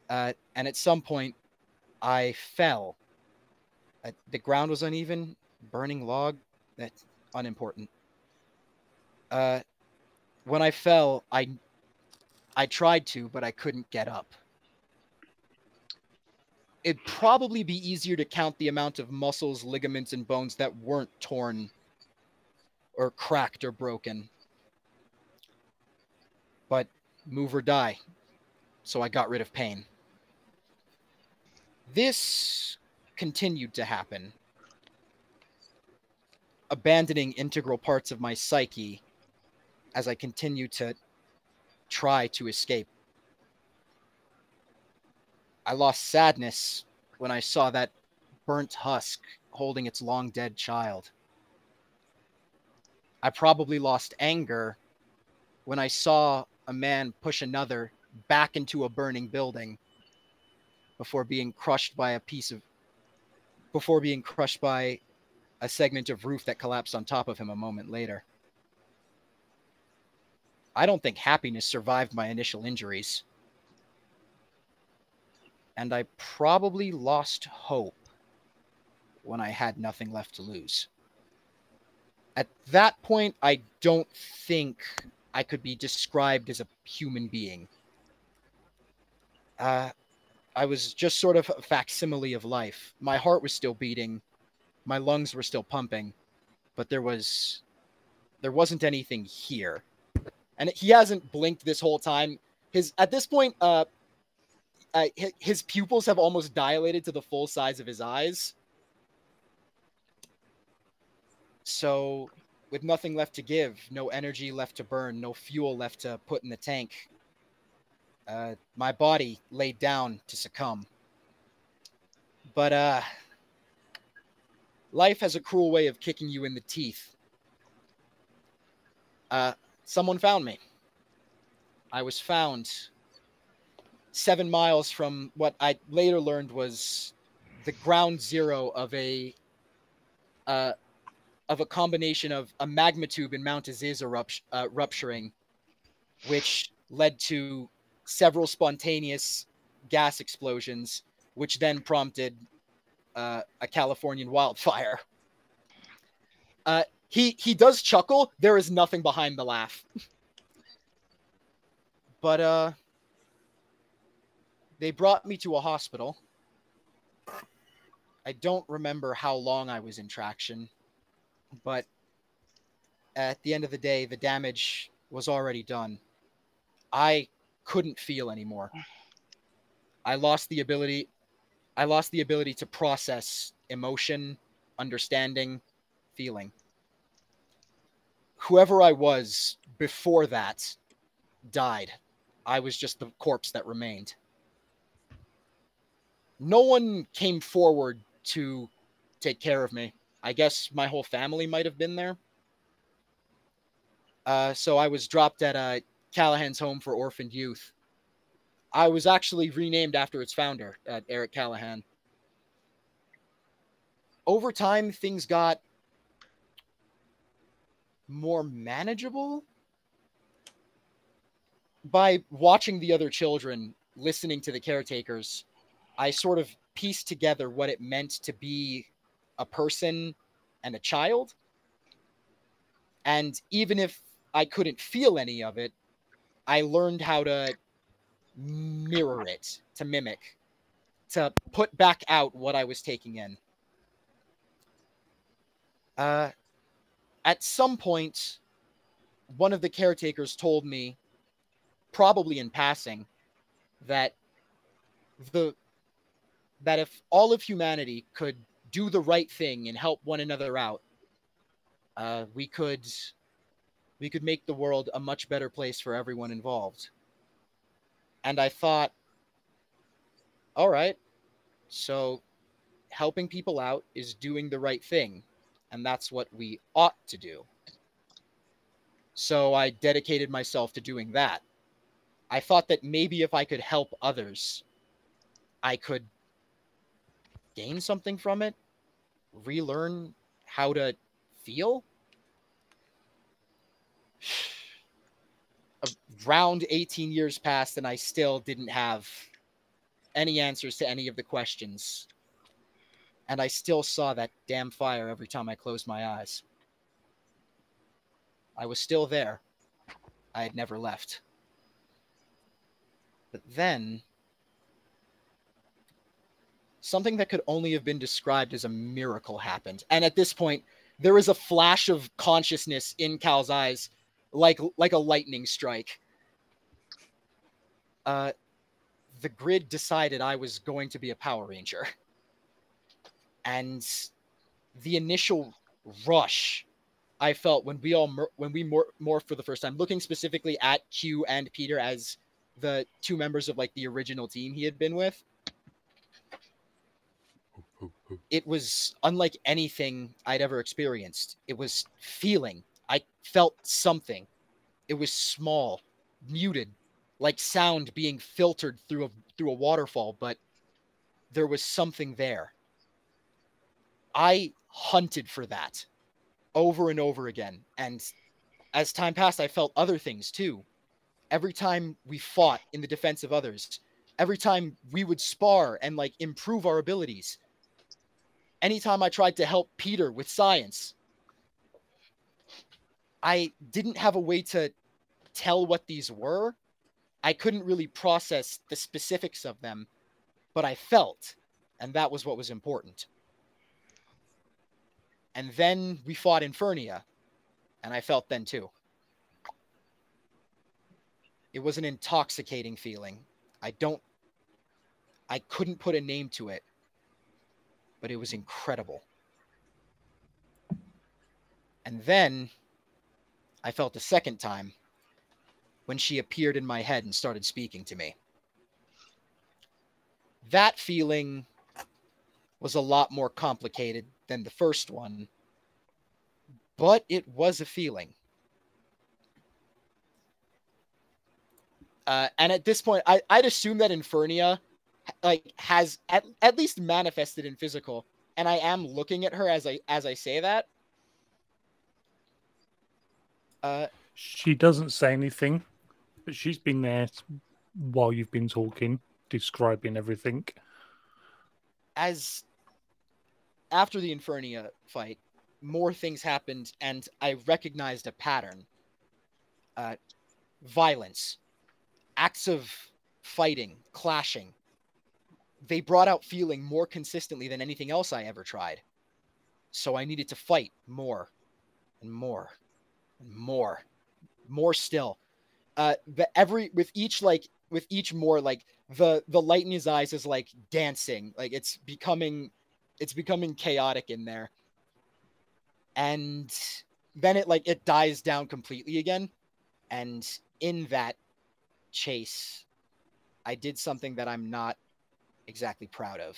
And at some point, I fell. The ground was uneven, burning log. That's unimportant. When I fell, I tried to, but I couldn't get up. It'd probably be easier to count the amount of muscles, ligaments, and bones that weren't torn or cracked or broken. But move or die. So I got rid of pain. This continued to happen, abandoning integral parts of my psyche as I continued to try to escape. I lost sadness when I saw that burnt husk holding its long dead child. I probably lost anger when I saw a man push another back into a burning building before being crushed by a segment of roof that collapsed on top of him a moment later. I don't think happiness survived my initial injuries. And I probably lost hope when I had nothing left to lose. At that point, I don't think I could be described as a human being. I was just sort of a facsimile of life. My heart was still beating. My lungs were still pumping. But there wasn't anything here. And he hasn't blinked this whole time. At this point, his pupils have almost dilated to the full size of his eyes. So, with nothing left to give, no energy left to burn, no fuel left to put in the tank, my body laid down to succumb. But life has a cruel way of kicking you in the teeth. Someone found me. I was found 7 miles from what I later learned was the ground zero of a combination of a magma tube in Mount Aziz rupturing, which led to several spontaneous gas explosions, which then prompted a Californian wildfire. He does chuckle. There is nothing behind the laugh. But they brought me to a hospital. I don't remember how long I was in traction, but at the end of the day, the damage was already done. I couldn't feel anymore. I lost the ability to process emotion, understanding, feeling. Whoever I was before that died. I was just the corpse that remained. No one came forward to take care of me. I guess my whole family might have been there. So I was dropped at Callahan's Home for Orphaned Youth. I was actually renamed after its founder, Eric Callahan. Over time, things got more manageable by watching the other children, listening to the caretakers. I sort of pieced together what it meant to be a person and a child. And even if I couldn't feel any of it, I learned how to mirror it, to mimic, to put back out what I was taking in. At some point, one of the caretakers told me, probably in passing, that if all of humanity could do the right thing and help one another out, we could make the world a much better place for everyone involved. And I thought, all right, so helping people out is doing the right thing, and that's what we ought to do. So I dedicated myself to doing that. I thought that maybe if I could help others, I could gain something from it, relearn how to feel. Around 18 years passed, and I still didn't have any answers to any of the questions. And I still saw that damn fire every time I closed my eyes. I was still there. I had never left. But then, something that could only have been described as a miracle happened. And at this point, there was a flash of consciousness in Cal's eyes, like a lightning strike. The grid decided I was going to be a Power Ranger. And the initial rush I felt when we morphed for the first time, looking specifically at Q and Peter as the two members of like the original team he had been with, it was unlike anything I'd ever experienced. It was feeling. I felt something. It was small, muted, like sound being filtered through a waterfall, but there was something there. I hunted for that over and over again. And as time passed, I felt other things too. Every time we fought in the defense of others, every time we would spar and like improve our abilities, anytime I tried to help Peter with science, I didn't have a way to tell what these were. I couldn't really process the specifics of them, but I felt, and that was what was important. And then we fought Infernia, and I felt then too. It was an intoxicating feeling. I couldn't put a name to it, but it was incredible. And then I felt a second time when she appeared in my head and started speaking to me. That feeling was a lot more complicated than the first one, but it was a feeling. And at this point, I'd assume that Infernia has at least manifested in physical, and I am looking at her as I say that. She doesn't say anything, but she's been there while you've been talking, describing everything. As after the Infernia fight, more things happened, and I recognized a pattern. Violence, acts of fighting, clashing. They brought out feeling more consistently than anything else I ever tried. So I needed to fight more and more and more still. With each more, like the light in his eyes is like dancing, like it's becoming chaotic in there. And then it dies down completely again. And in that chase, I did something that I'm not exactly proud of.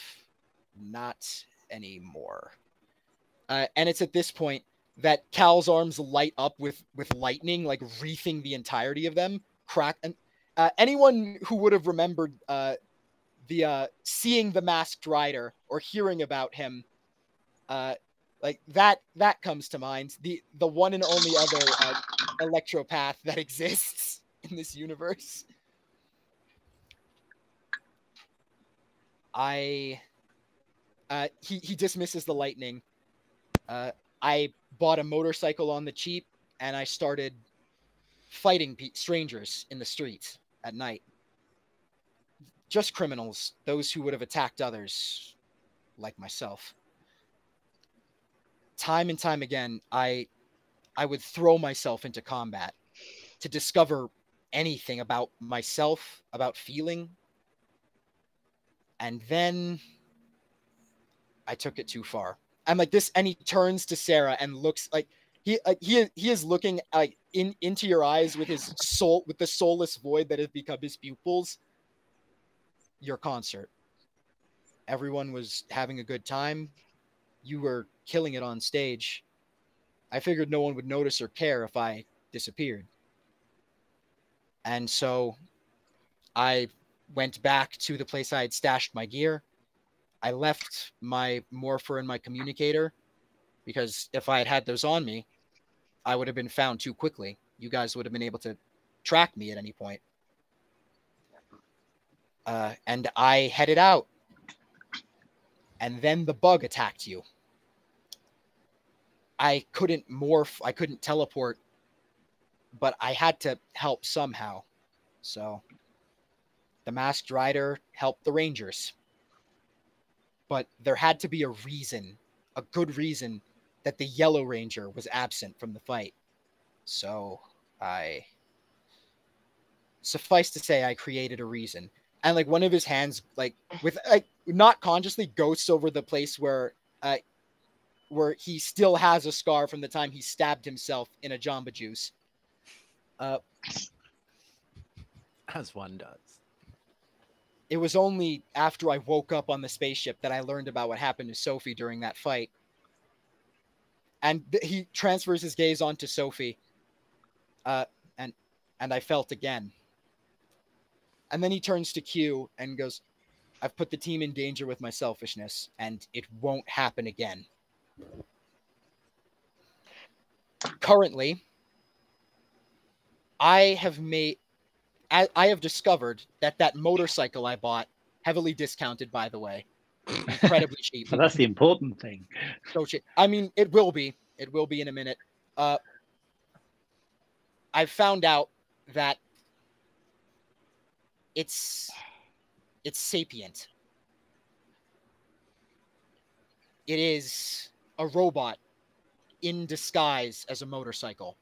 Not anymore. And it's at this point that Cal's arms light up with lightning, like wreathing the entirety of them. And anyone who would have remembered seeing the Masked Rider or hearing about him Like that comes to mind. The one and only other electropath that exists in this universe. He dismisses the lightning. I bought a motorcycle on the cheap, and I started fighting strangers in the streets at night. Just criminals, those who would have attacked others, like myself. Time and time again, I would throw myself into combat to discover anything about myself, about feeling. And then I took it too far. I'm like this, and he turns to Sarah and looks like he is looking like into your eyes with his soul, with the soulless void that has become his pupils. Your concert. Everyone was having a good time. You were killing it on stage. I figured no one would notice or care if I disappeared. And so I went back to the place I had stashed my gear. I left my morpher and my communicator because if I had had those on me, I would have been found too quickly. You guys would have been able to track me at any point. And I headed out. And then the bug attacked you. I couldn't morph, I couldn't teleport, but I had to help somehow. So the Masked Rider helped the Rangers. But there had to be a reason, a good reason, that the Yellow Ranger was absent from the fight. So suffice to say, I created a reason. And like one of his hands, like with like not consciously, ghosts over the place where he still has a scar from the time he stabbed himself in a Jamba Juice. As one does. It was only after I woke up on the spaceship that I learned about what happened to Sophie during that fight. And he transfers his gaze onto Sophie. And I felt again. And then he turns to Q and goes, I've put the team in danger with my selfishness, and it won't happen again. Currently, I have discovered that motorcycle I bought, heavily discounted, by the way, incredibly cheap. So that's the important thing. So cheap. I mean, it will be in a minute. I found out that it's sapient. It is a robot in disguise as a motorcycle.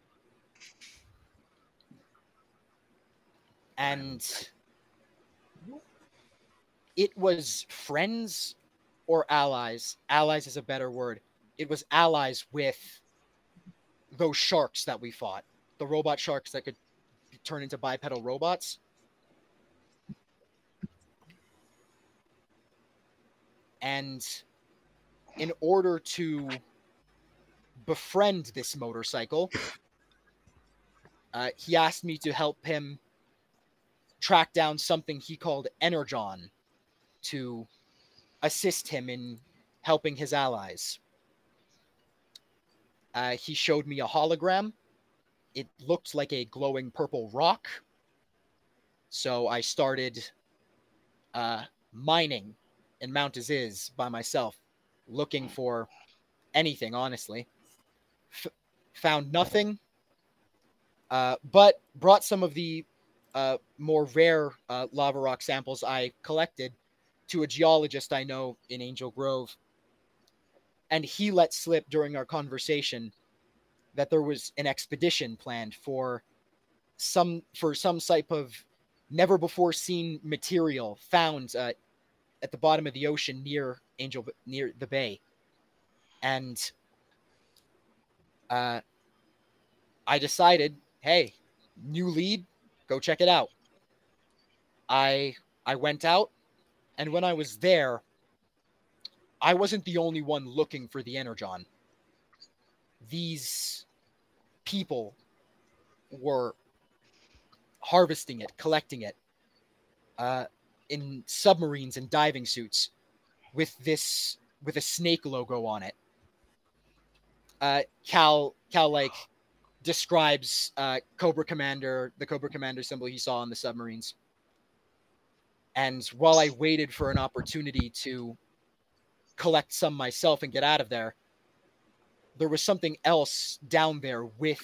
And it was friends or allies. Allies is a better word. It was allies with those sharks that we fought. The robot sharks that could turn into bipedal robots. And in order to befriend this motorcycle, he asked me to help him track down something he called Energon to assist him in helping his allies. He showed me a hologram. It looked like a glowing purple rock. So I started mining in Mount Aziz by myself, looking for anything, honestly. Found nothing, but brought some of the more rare lava rock samples I collected to a geologist I know in Angel Grove. And he let slip during our conversation that there was an expedition planned for some type of never before seen material found at the bottom of the ocean near the bay. And I decided, hey, new lead, go check it out. I went out, and when I was there, I wasn't the only one looking for the Energon. These people were harvesting it, collecting it, in submarines and diving suits with a snake logo on it. Cal like describes the Cobra Commander symbol he saw on the submarines. And while I waited for an opportunity to collect some myself and get out of there, there was something else down there with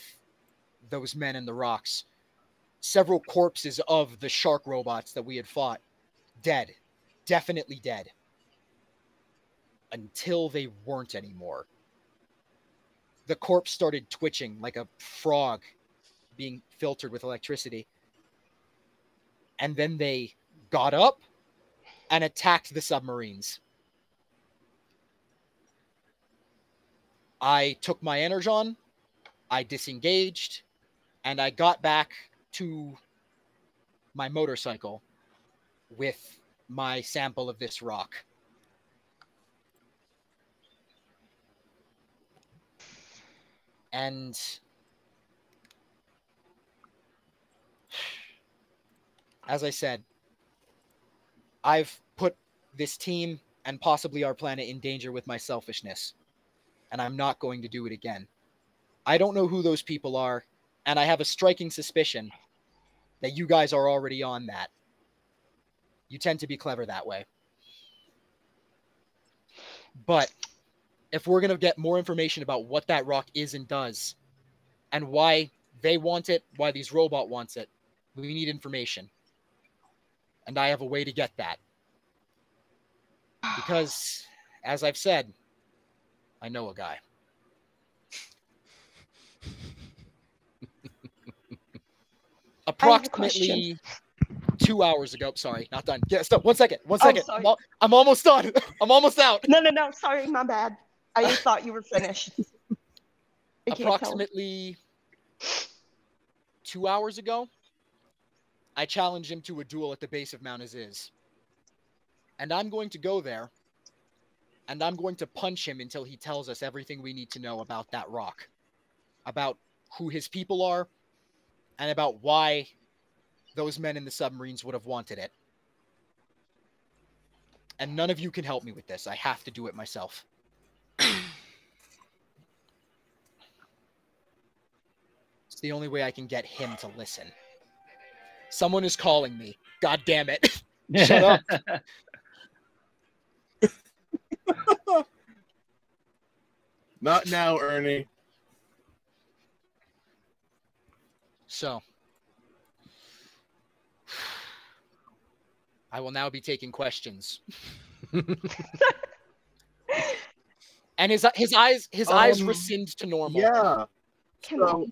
those men in the rocks. Several corpses of the shark robots that we had fought. Dead. Definitely dead. Until they weren't anymore. The corpse started twitching like a frog being filtered with electricity. And then they got up and attacked the submarines. I took my energon, I disengaged, and I got back to my motorcycle with my sample of this rock. And as I said, I've put this team and possibly our planet in danger with my selfishness, and I'm not going to do it again. I don't know who those people are, and I have a striking suspicion that you guys are already on that. You tend to be clever that way. But if we're going to get more information about what that rock is and does, and why they want it, why these robot wants it, we need information. And I have a way to get that. Because, as I've said, I know a guy. Approximately 2 hours ago. Sorry, not done. Yeah, stop. 1 second. 1 second. I'm almost done. I'm almost out. No. Sorry, my bad. I just thought you were finished. Approximately 2 hours ago, I challenged him to a duel at the base of Mount Aziz. And I'm going to go there, and I'm going to punch him until he tells us everything we need to know about that rock. About who his people are, and about why those men in the submarines would have wanted it. And none of you can help me with this. I have to do it myself. It's the only way I can get him to listen. Someone is calling me. God damn it. Shut up. Not now, Ernie. So, I will now be taking questions. And his eyes rescind to normal. Yeah. So,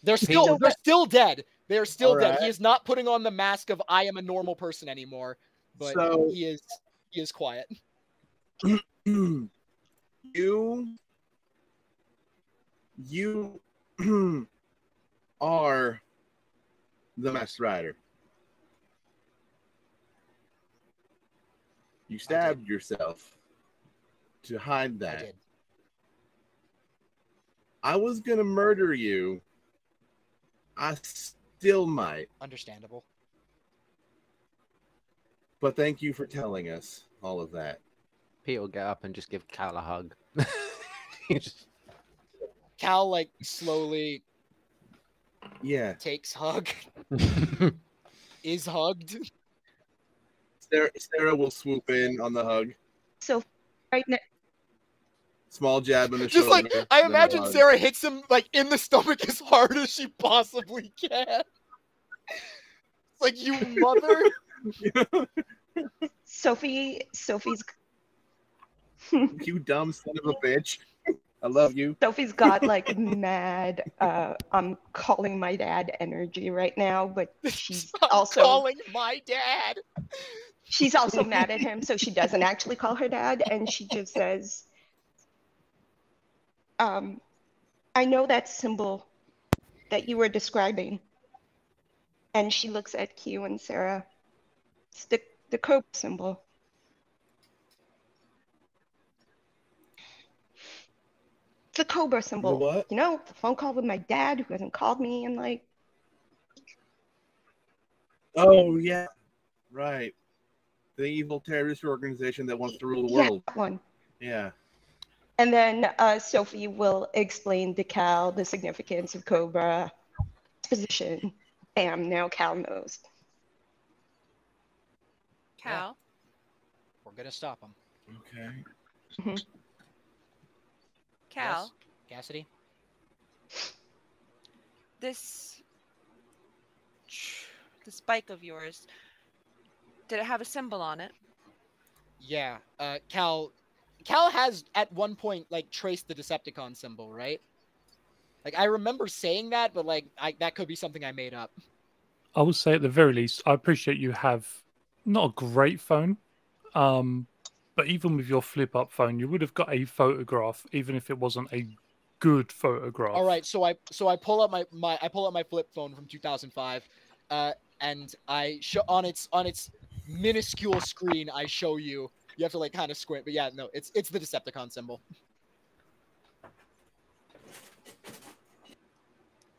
they're still dead. They're still dead. Right. He is not putting on the mask of I am a normal person anymore, but So, he is quiet. You are the Masked Rider. You stabbed yourself to hide that. I did. I was gonna murder you. I still might. Understandable. But thank you for telling us all of that. Pete will get up and just give Cal a hug. Cal, like, slowly takes hug. Is hugged. Sarah will swoop in on the hug. So, right now, small jab in the just shoulder. Like, I imagine Sarah hits him, like, in the stomach as hard as she possibly can. It's like, you mother. Sophie's You dumb son of a bitch. I love you. Sophie's got like mad I'm calling my dad energy right now, but she's also calling my dad. She's also mad at him, so she doesn't actually call her dad, and she just says, I know that symbol that you were describing. And she looks at Q and Sarah. It's the Cobra symbol. It's the Cobra symbol. The what? You know, the phone call with my dad who hasn't called me in like... Oh, yeah. Right. The evil terrorist organization that wants to rule the world. Yeah, that one. Yeah. And then Sophie will explain to Cal the significance of Cobra position. Bam, now Cal knows. Cal. We're gonna stop him. Okay. Cal. Yes? Cassidy? This bike of yours, did it have a symbol on it? Yeah. Cal has at one point like traced the Decepticon symbol, right? Like I remember saying that, but like that could be something I made up. I would say at the very least, I appreciate you have not a great phone, but even with your flip-up phone, you would have got a photograph, even if it wasn't a good photograph. All right, so I pull up my flip phone from 2005, and I show on its minuscule screen. I show you. You have to like kind of squint, but yeah, no, it's the Decepticon symbol.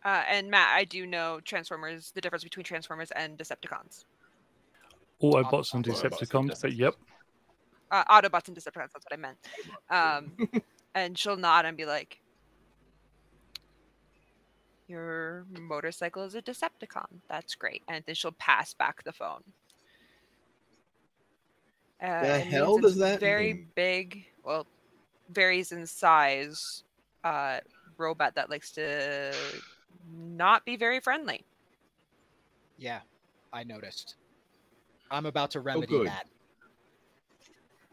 And Matt, I do know Transformers, the difference between Transformers and Decepticons. Autobots and Decepticons, but yep. Autobots and Decepticons, that's what I meant. And she'll nod and be like, your motorcycle is a Decepticon. That's great. And then she'll pass back the phone. The it hell means it's does that very mean? big, well, varies in size, robot that likes to not be very friendly. Yeah, I noticed. I'm about to remedy good. that.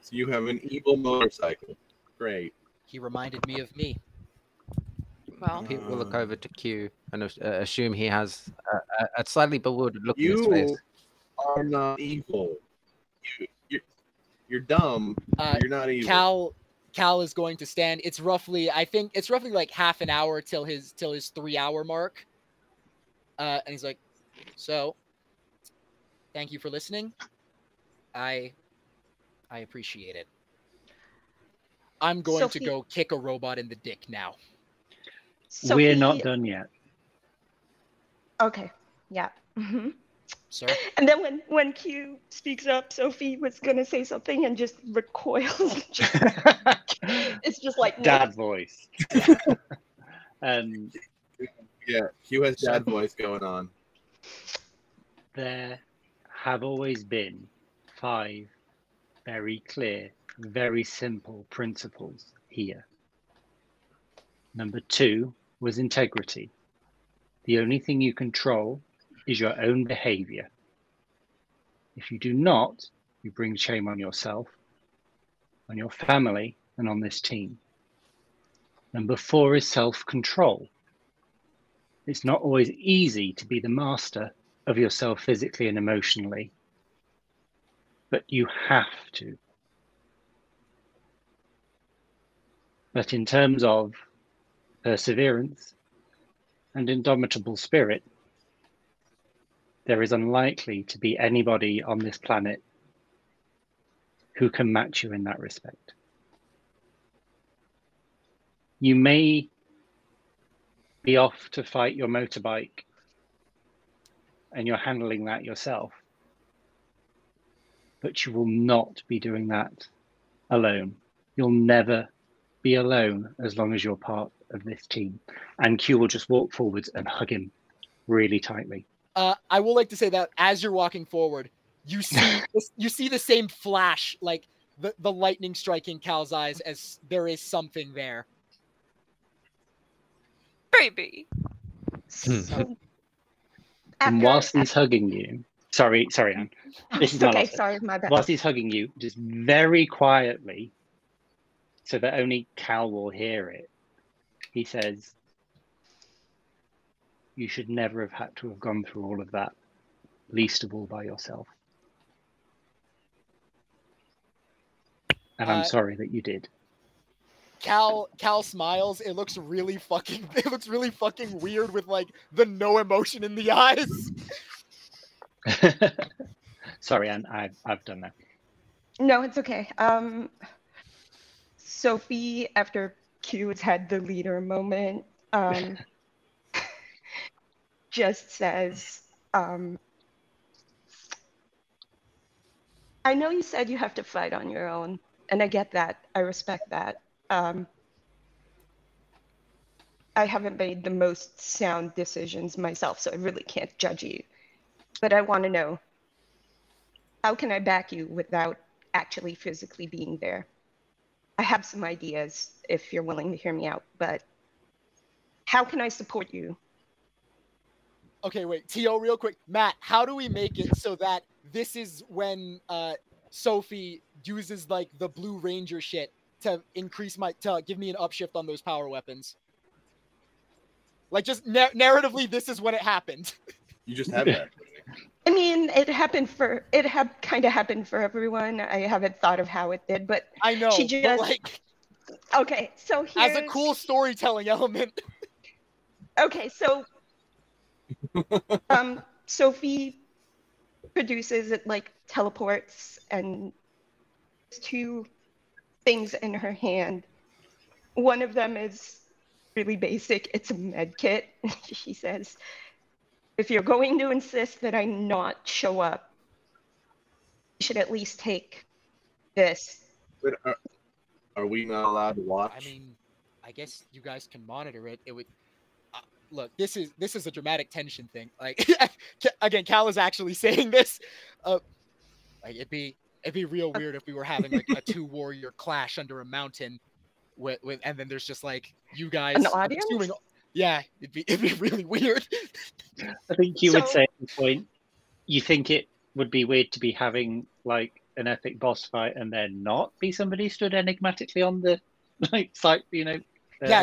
So you have an evil motorcycle. Great. He reminded me of me. Well, Pete will look over to Q and assume he has a slightly bewildered look in his face. You are not evil. You're dumb. You're not evil. Cal is going to stand. It's roughly like half an hour till his 3 hour mark. And he's like, so thank you for listening. I appreciate it. I'm going to go kick a robot in the dick now. Sophie... We're not done yet. Okay. Yeah. Mm-hmm. Sir? And then when Q speaks up, Sophie was going to say something and just recoils. It's just like... Dad voice. Yeah, Q has dad voice going on. There have always been 5 very clear, very simple principles here. Number 2 was integrity. The only thing you control is your own behavior. If you do not, you bring shame on yourself, on your family, and on this team. Number 4 is self-control. It's not always easy to be the master of yourself physically and emotionally, but you have to. But in terms of perseverance and indomitable spirit, there is unlikely to be anybody on this planet who can match you in that respect. You may be off to fight your motorbike and you're handling that yourself, but you will not be doing that alone. You'll never be alone as long as you're part of this team. And Q will just walk forwards and hug him really tightly. I will like to say that as you're walking forward, you see the same flash, like the lightning striking Cal's eyes, as there is something there. Baby. And whilst he's hugging you, sorry, Anne. This is not okay. Sorry, my bad. Whilst he's hugging you, just very quietly, so that only Cal will hear it, he says, you should never have had to have gone through all of that, least of all by yourself. And I'm sorry that you did. Cal smiles. It looks really fucking weird with like the no emotion in the eyes. Sorry, Anne, I've done that. No, it's okay. Sophie, after Q has had the leader moment, just says, I know you said you have to fight on your own, and I get that. I respect that. I haven't made the most sound decisions myself, so I really can't judge you. But I want to know, how can I back you without actually physically being there? I have some ideas if you're willing to hear me out, but how can I support you? Okay, wait, T.O. real quick. Matt, how do we make it so that this is when Sophie uses like the Blue Ranger shit to give me an upshift on those power weapons? Like, just narratively, this is when it happened. You just have that. I mean, it kind of happened for everyone. I haven't thought of how it did, but I know, she just but like, okay. So here's as a cool storytelling element. Okay, so Sophie produces it like teleports and there's two things in her hand. One of them is really basic. It's a med kit. She says, if you're going to insist that I not show up, you should at least take this. But are we not allowed to watch? I mean, I guess you guys can monitor it. It would look. This is a dramatic tension thing. Like again, Cal is actually saying this. Like it'd be real weird if we were having like a 2-warrior clash under a mountain, with and then there's just like you guys. An audience? Yeah, it'd be really weird. I think you would say at the point, you think it would be weird to be having like an epic boss fight and then not be somebody stood enigmatically on the like site, Yeah,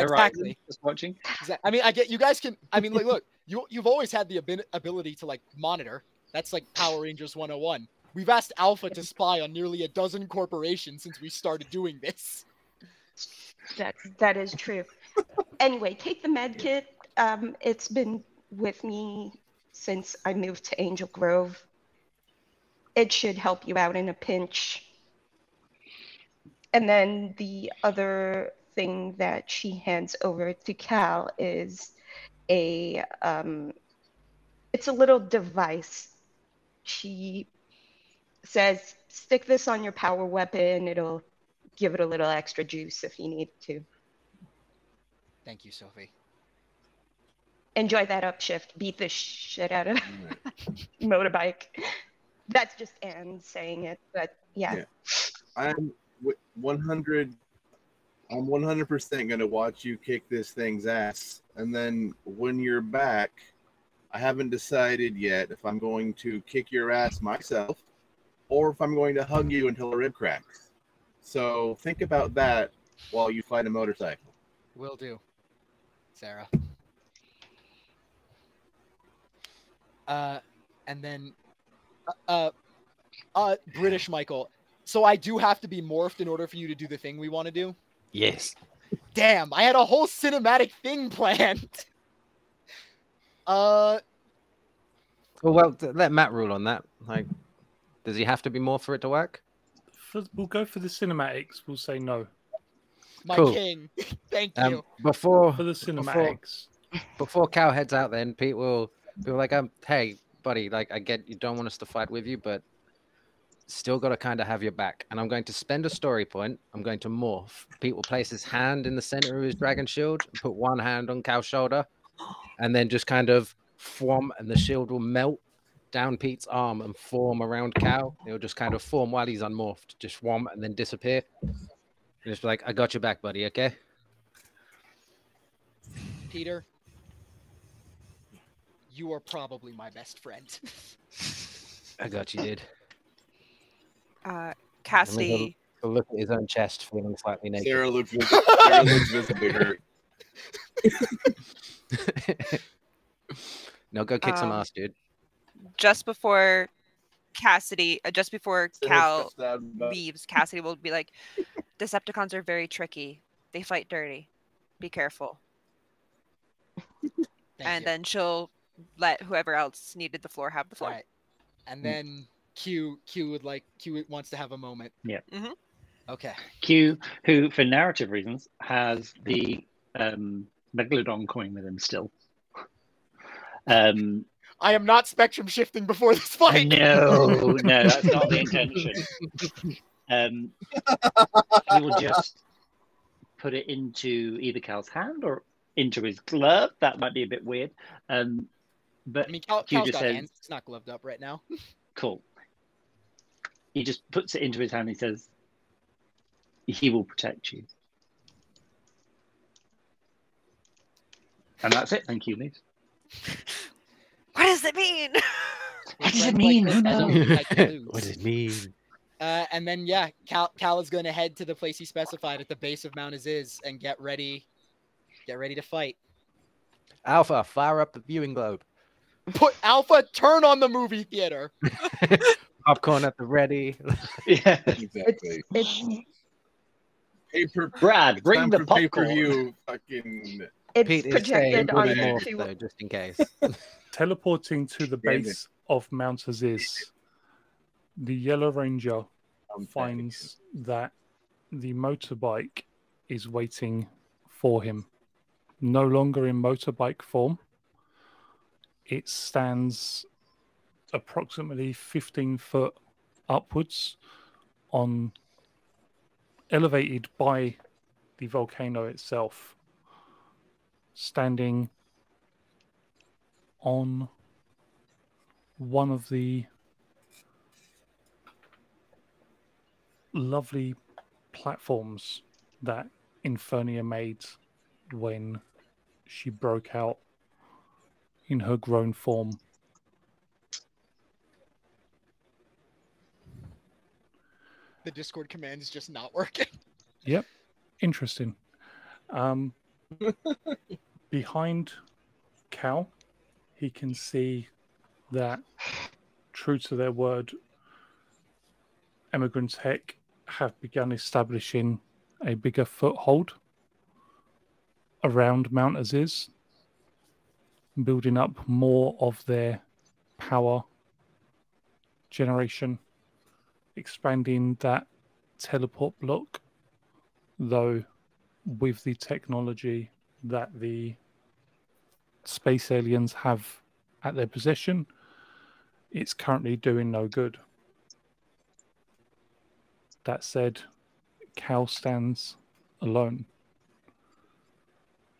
horizon, exactly. just watching. I mean, I get you guys can. I mean, like, look, you've always had the ability to like monitor. That's like Power Rangers 101. We've asked Alpha to spy on nearly a dozen corporations since we started doing this. That is true. Anyway, take the med kit. It's been with me since I moved to Angel Grove. It should help you out in a pinch. And then the other thing that she hands over to Cal is it's a little device. She says, stick this on your power weapon. It'll give it a little extra juice if you need to. Thank you, Sophie. Enjoy that upshift. Beat the shit out of motorbike. That's just Anne saying it, but yeah. I'm 100% going to watch you kick this thing's ass. And then when you're back, I haven't decided yet if I'm going to kick your ass myself or if I'm going to hug you until a rib cracks. So think about that while you fight a motorcycle. Will do, Sarah. And then, British Michael. So I do have to be morphed in order for you to do the thing we want to do? Yes. Damn, I had a whole cinematic thing planned. Well, let Matt rule on that. Like, does he have to be more for it to work? We'll go for the cinematics. We'll say no. My Cool. king. Thank you. Before For the cinematics. before Cal heads out, then Pete will be like, hey, buddy, like I get you don't want us to fight with you, but still got to kind of have your back. And I'm going to spend a story point. I'm going to morph. Pete will place his hand in the center of his dragon shield, and put one hand on Cal's shoulder, and then just kind of form, and the shield will melt down Pete's arm and form around Cal. It'll just kind of form while he's unmorphed, just form and then disappear. And just be like, I got your back, buddy, okay? Peter, you are probably my best friend. I got you, dude. Cassidy. He'll look at his own chest, feeling slightly naked. Sarah looks visibly hurt. No, go kick some ass, dude. Just before Cal Sad, but- leaves, Cassidy will be like, Decepticons are very tricky. They fight dirty. Be careful. Thank you. Then she'll let whoever else needed the floor have the floor. All right. And then Q wants to have a moment. Yeah. Mhm. Okay. Q, who for narrative reasons has the Megalodon coin with him still. I am not spectrum shifting before this fight. No, that's not the intention. He will just put it into either Cal's hand or into his glove. That might be a bit weird. But I mean, Q Cal's just got says, hands. It's not gloved up right now. cool. He just puts it into his hand and he says, he will protect you. And that's it. Thank you, Liz. What does it mean? What does it Friends mean? Like Who this, I don't knows? mean like colludes. What does it mean? And then yeah, Cal is going to head to the place he specified at the base of Mount Aziz and get ready to fight. Alpha, fire up the viewing globe. Put Alpha, turn on the movie theater. Popcorn at the ready. Yeah. Exactly. It's Brad, bring time the for popcorn. pay-per-view fucking it's Pete is projected saying on Woody Morph, two. though, just in case. Teleporting to the Damn it. base of Mount Aziz, the Yellow Ranger finds that the motorbike is waiting for him. No longer in motorbike form. It stands approximately 15 foot upwards, elevated by the volcano itself, standing on one of the lovely platforms that Infernia made when she broke out in her grown form. The Discord command is just not working. Yep, interesting. Behind Cal, he can see that, true to their word, Emigrant Tech have begun establishing a bigger foothold around Mount Aziz, building up more of their power generation, expanding that teleport block, though with the technology that the space aliens have at their possession, it's currently doing no good. That said, Cal stands alone,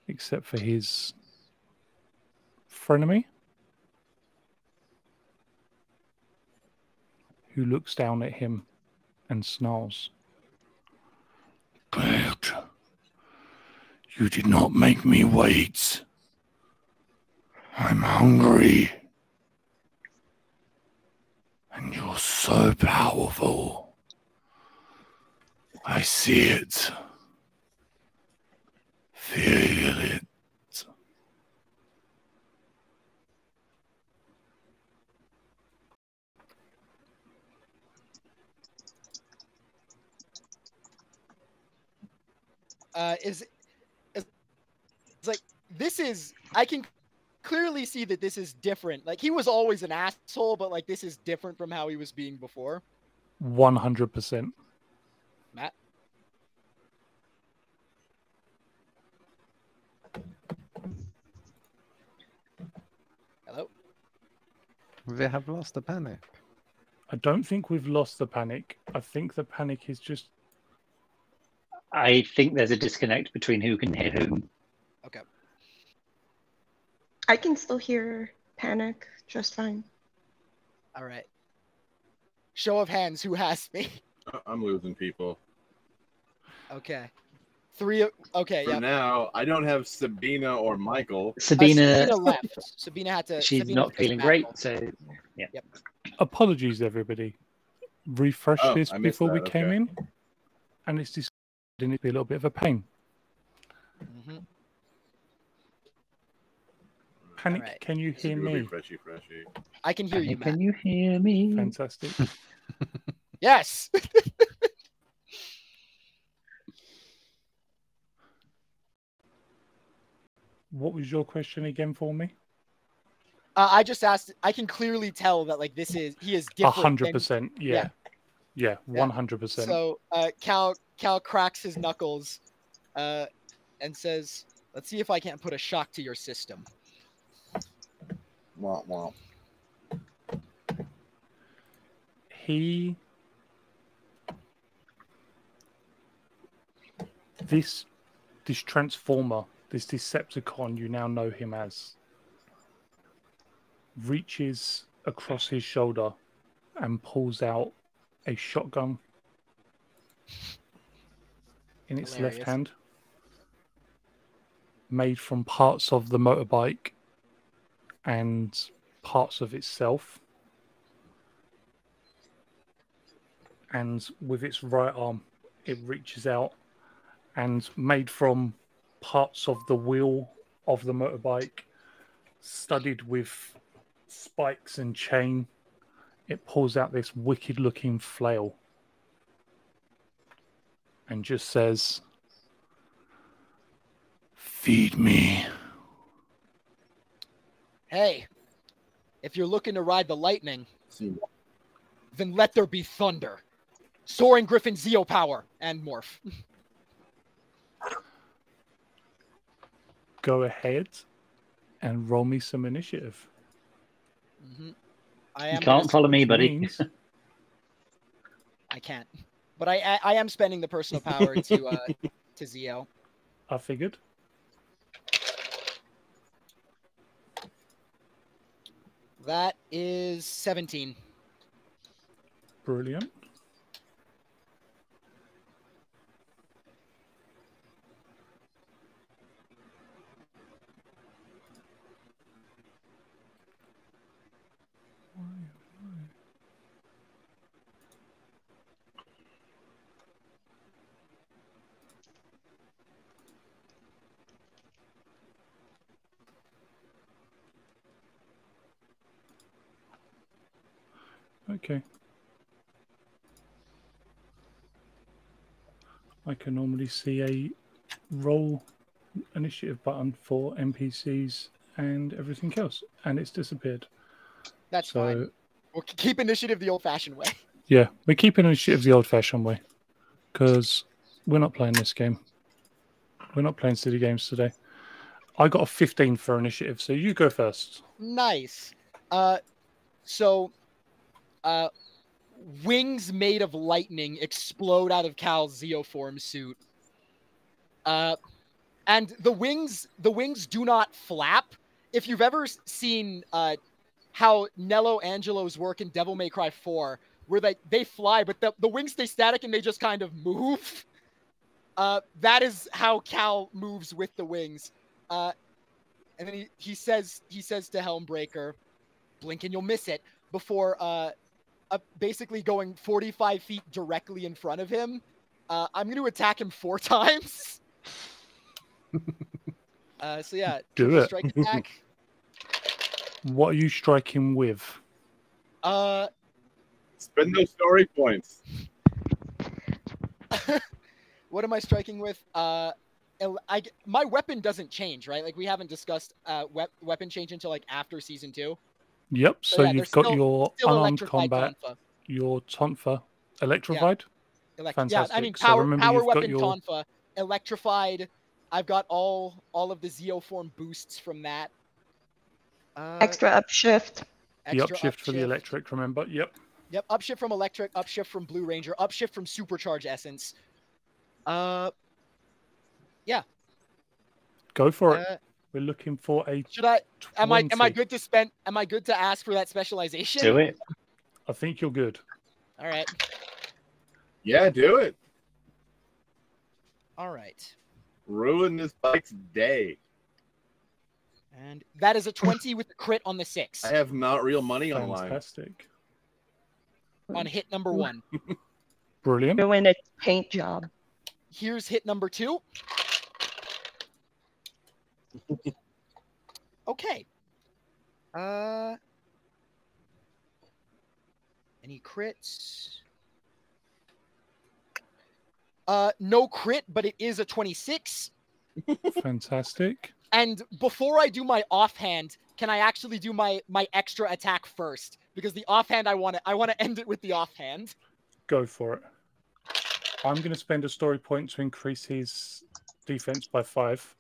except for his frenemy, who looks down at him and snarls. Good. You did not make me wait. I'm hungry. And you're so powerful. I see it. Feel it. It's like, this is, I can clearly see that this is different. Like, he was always an asshole, but like, this is different from how he was being before. 100%. Matt? Hello? We have lost the panic. I don't think we've lost the panic. I think the panic is just... I think there's a disconnect between who can hear whom. Okay. I can still hear Panic just fine. All right. Show of hands, who has me? I'm losing people. Okay. Three. Okay, For yeah. now, I don't have Sabina or Michael. Sabina, Sabina left. Sabina had to. she's Sabina not had to feeling great, battle. so yeah. Yep. Apologies, everybody. Refresh Oh, this I missed before we that, came okay. in, and it's decided to be a little bit of a pain. Mm-hmm. Panic, Alright. can you hear me? Refreshy. I can hear you, Matt. Can you hear me? Fantastic. Yes. What was your question again for me? I just asked. I can clearly tell that like he is different. 100%. Yeah. Yeah, 100%. So Cal cracks his knuckles, and says, "Let's see if I can't put a shock to your system." Womp womp. This transformer this Decepticon, you now know him as, reaches across his shoulder and pulls out a shotgun in its left Hilarious. hand, made from parts of the motorbike and parts of itself. And with its right arm, it reaches out and, made from parts of the wheel of the motorbike, studded with spikes and chain, it pulls out this wicked looking flail and just says, "Feed me." Hey, if you're looking to ride the lightning, See, then let there be thunder. Soaring Griffin Zeo power and morph. Go ahead and roll me some initiative. I You am can't follow me, Which buddy. means I can't. But I am spending the personal power to Zeo. I figured. That is 17. Brilliant. Okay. I can normally see a roll initiative button for NPCs and everything else, and it's disappeared. That's So, fine. We'll keep initiative the old-fashioned way. yeah, we're keeping initiative the old-fashioned way because we're not playing this game. We're not playing city games today. I got a 15 for initiative, so you go first. Nice. So, wings made of lightning explode out of Cal's Zeoform suit. And the wings do not flap. If you've ever seen how Nello Angelo's work in Devil May Cry 4, where they fly, but the wings stay static and they just kind of move. That is how Cal moves with the wings. And then he says to Helmbreaker, "Blink and you'll miss it," before basically going 45 feet directly in front of him. I'm going to attack him 4 times. So yeah, Do triple it. strike attack. What are you striking with? spend those story points. What am I striking with? My weapon doesn't change, right? Like we haven't discussed weapon change until like after season 2. Yep, so yeah, you've there's got still your unarmed electrified combat, tonfa. your tonfa, electrified. Yeah, Fantastic. I mean So power remember power you've got weapon your- tonfa, electrified. I've got all of the Zeoform boosts from that. Extra upshift. The upshift for the electric, remember? Yep. Yep, upshift from electric, upshift from Blue Ranger, upshift from supercharge essence. Yeah. Go for it. We're looking for a Should I? 20. Am I good to spend? Am I good to ask for that specialization? Do it. I think you're good. All right. Yeah, do it. All right. Ruin this bike's day. And that is a 20 with the crit on the 6. I have not real money on the line. Fantastic. On hit number 1. Brilliant. Doing a paint job. Here's hit number 2. Okay. Any crits? No crit, but it is a 26. Fantastic. And before I do my offhand, can I actually do my extra attack first? Because the offhand, I want to end it with the offhand. Go for it. I'm going to spend a story point to increase his defense by 5.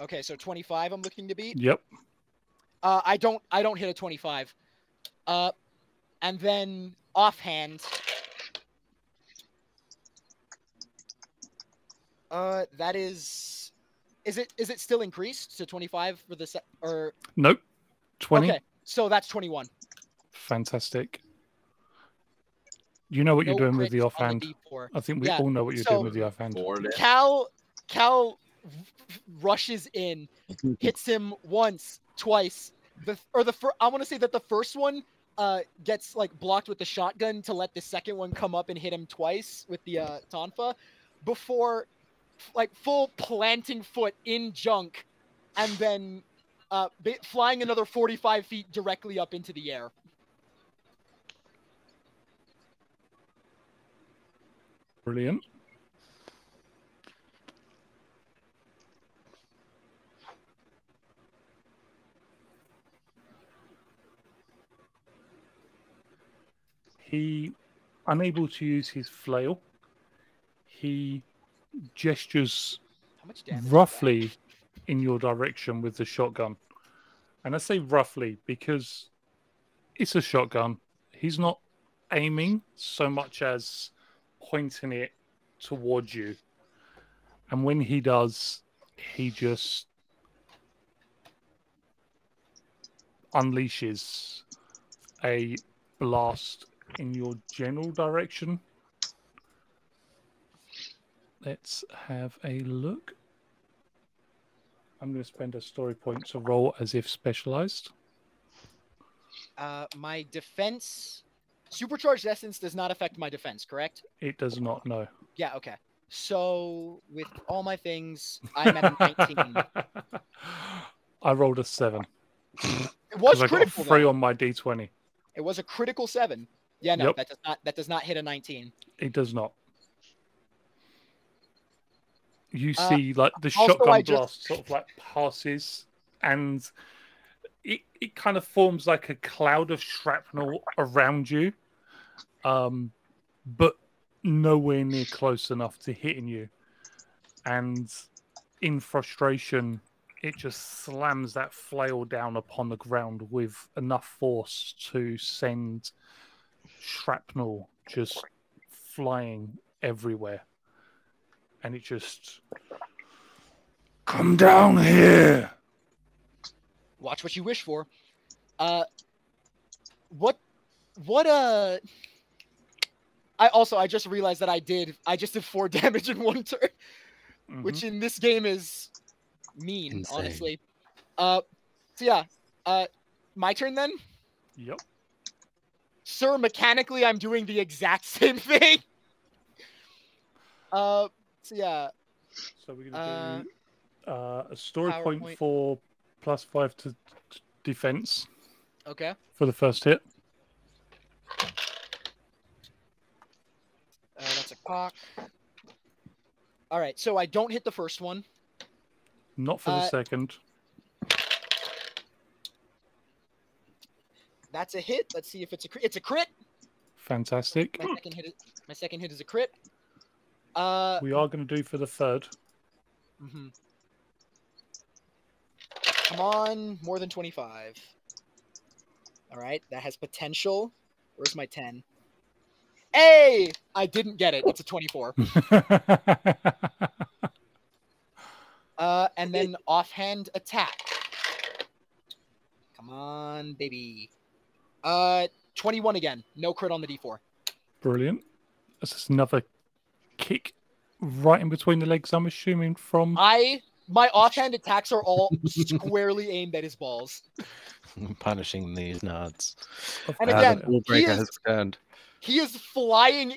Okay, so 25 I'm looking to beat. Yep. I don't hit a 25. And then offhand. That is Is it still increased to 25 for the set or? Nope. 20. Okay, so that's 21. Fantastic. You know what you're doing with the crits on offhand. D4. I think we Yeah, all know what you're doing with the offhand. Cal rushes in, hits him once, twice. I want to say that the first one gets like blocked with the shotgun to let the second one come up and hit him twice with the tonfa before like full planting foot in junk and then flying another 45 feet directly up into the air. Brilliant. He, unable to use his flail, he gestures roughly in your direction with the shotgun. And I say roughly because it's a shotgun. He's not aiming so much as pointing it towards you. And when he does, he just unleashes a blast in your general direction. Let's have a look. I'm going to spend a story point to roll as if specialized. My defense... Supercharged Essence does not affect my defense, correct? It does not, no. Yeah, okay. So, with all my things, I'm at a 19. I rolled a 7. It was critical, I got a 3 on my D20. It was a critical 7. Yeah, no, Yep. that does not hit a 19. It does not. You see, like, the shotgun blast sort of, like, passes, and it kind of forms like a cloud of shrapnel around you, but nowhere near close enough to hitting you. And in frustration, it just slams that flail down upon the ground with enough force to send shrapnel just flying everywhere. And it just... Come down here! Watch what you wish for. I just realized that I just did 4 damage in one turn, which in this game is mean, insane. Honestly. So yeah, my turn then? Yep. Sir, mechanically I'm doing the exact same thing. So yeah. So we're gonna do a story point for +5 to defense. Okay. For the first hit. That's a cock. All right, so I don't hit the first one. Not for the second. That's a hit. Let's see if it's a crit. It's a crit. Fantastic. My second hit is a crit. We are going to do for the third. Mm-hmm. Come on, more than 25. All right, that has potential. Where's my 10? Hey! I didn't get it. It's a 24. And then offhand attack. Come on, baby. 21 again. No crit on the D4. Brilliant. That's just another kick right in between the legs, I'm assuming, from... My offhand attacks are all squarely aimed at his balls. Punishing these nerds. And again, the Wallbreaker has returned. He is flying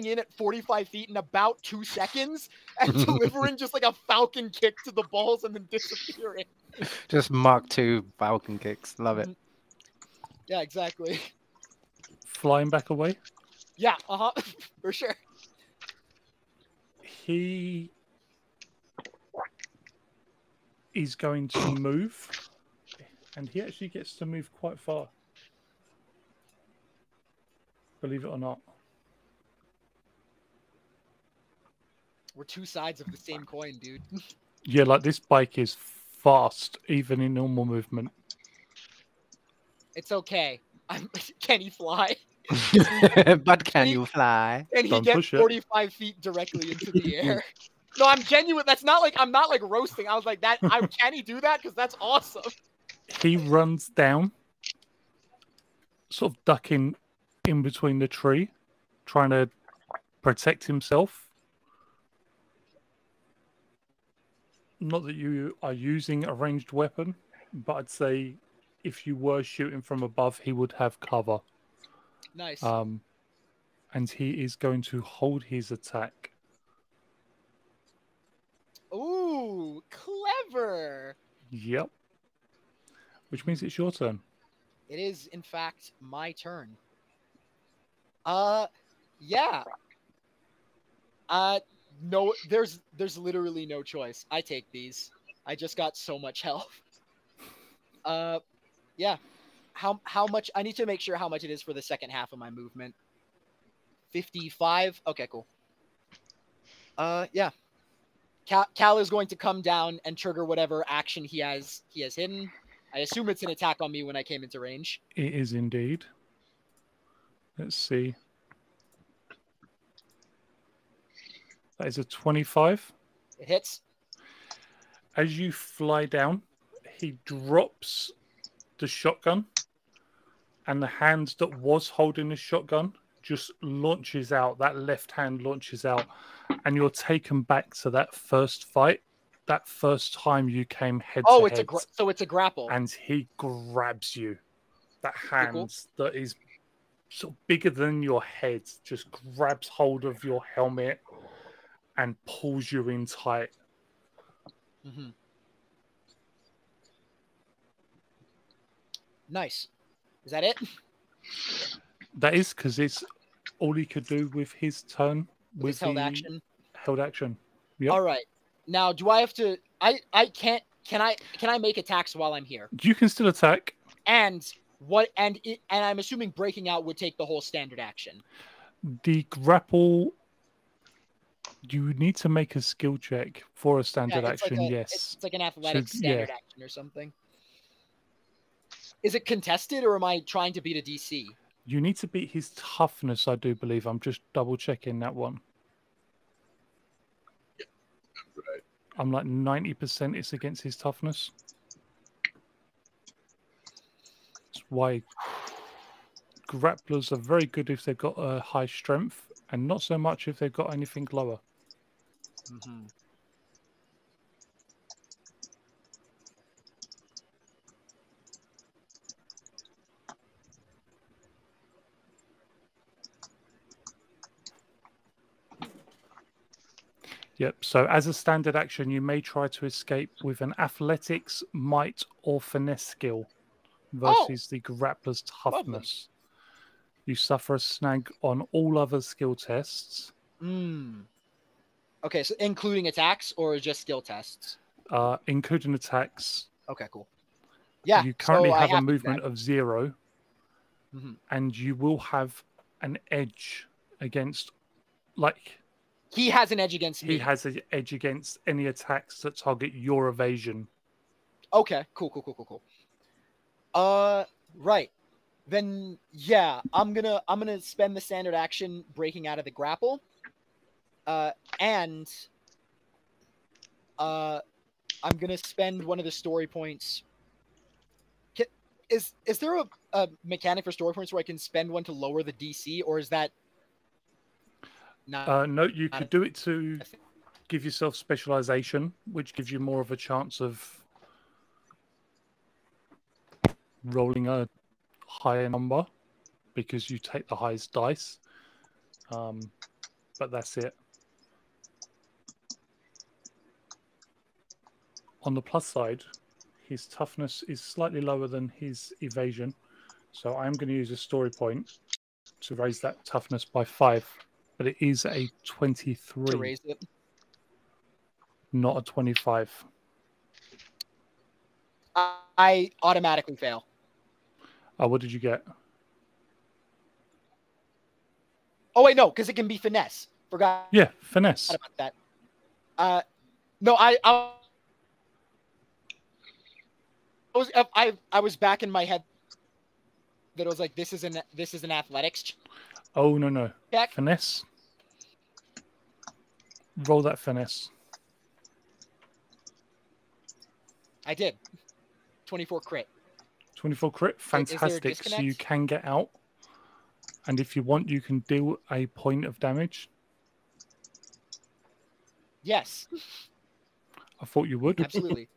in at 45 feet in about 2 seconds and delivering just like a falcon kick to the balls and then disappearing. Just Mark II falcon kicks. Love it. Yeah, exactly. Flying back away? Yeah, for sure. He is going to move, and he actually gets to move quite far. Believe it or not. We're 2 sides of the same coin, dude. Yeah, like this bike is fast, even in normal movement. It's okay. Can he fly? But can you fly? And he gets 45 feet directly into the air. No, I'm genuine. That's not like I'm not like roasting. I was like that. Can he do that? Because that's awesome. He runs down, sort of ducking in between the tree, trying to protect himself. Not that you are using a ranged weapon, but I'd say if you were shooting from above, he would have cover. Nice. And he is going to hold his attack. Ooh, clever. Yep. Which means it's your turn. It is, in fact, my turn. Yeah. No, there's literally no choice. I take these. I just got so much health. Yeah. How much? I need to make sure how much it is for the second half of my movement. 55. Okay, cool. Yeah. Cal is going to come down and trigger whatever action he has hidden. I assume it's an attack on me when I came into range. It is indeed. Let's see. That is a 25. It hits. As you fly down, he drops the shotgun, and the hand that was holding the shotgun just launches out. That left hand launches out, and you're taken back to that first fight, that first time you came head to head. So it's a grapple. And he grabs you. That hand cool. that is sort of bigger than your head just grabs hold of your helmet and pulls you in tight. Mm-hmm. Nice. Is that it? That is because it's all he could do with his turn. With his held action. Held action. Yep. All right. Now, do I have to? I can't. Can I make attacks while I'm here? You can still attack. And what? And I'm assuming breaking out would take the whole standard action. The grapple. You need to make a skill check for a standard action. Yes. It's like an athletics standard action or something. Is it contested, or am I trying to beat a DC? You need to beat his toughness, I do believe. I'm just double checking that one. Yeah, that's right. I'm like 90% it's against his toughness. That's why grapplers are very good if they've got a high strength, and not so much if they've got anything lower. Mm-hmm. Yep, so as a standard action, you may try to escape with an athletics, might, or finesse skill versus the grappler's toughness. Lovely. You suffer a snag on all other skill tests. Okay, so including attacks or just skill tests? Including attacks. Okay, cool. Yeah. You currently have a movement of 0, and you will have an edge against, like... He has an edge against me. He has an edge against any attacks that target your evasion. Okay, cool. Right. Then yeah, I'm gonna spend the standard action breaking out of the grapple. And I'm gonna spend one of the story points. Is there a mechanic for story points where I can spend one to lower the DC, or is that not? No, you could do it to give yourself specialization, which gives you more of a chance of rolling a higher number because you take the highest dice. But that's it. On the plus side, his toughness is slightly lower than his evasion. So I'm going to use a story point to raise that toughness by 5. But it is a 23. To raise it. Not a 25. I automatically fail. What did you get? Oh, wait, no, because it can be finesse. Forgot. Yeah, finesse. About that. No, I was back in my head that it was like this is an athletics. Oh no. Check. Finesse. Roll that finesse. I did. 24 crit. 24 crit. Wait, is there a Fantastic. So you disconnect? can get out. And if you want, you can deal a point of damage. Yes, I thought you would. absolutely.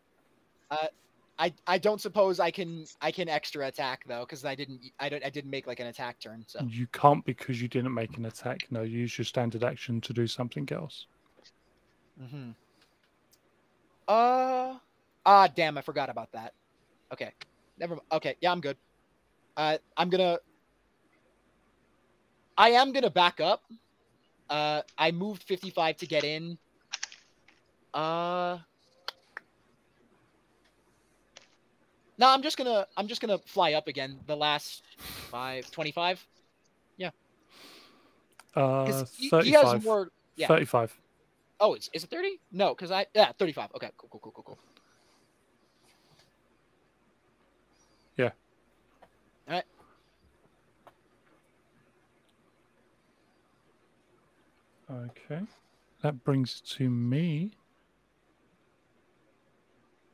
I don't suppose I can extra attack though, because I didn't make like an attack turn. So You can't because you didn't make an attack. No, use your standard action to do something else. Mm-hmm. Damn, I forgot about that. Okay. Okay, yeah, I'm good. I am gonna back up. I moved 55 to get in. No, I'm just gonna fly up again. The last 25. Yeah. Because he has 35. more. Yeah. 35. Oh, is it 30? No, because 35. Okay, cool. Yeah. All right. Okay. That brings it to me.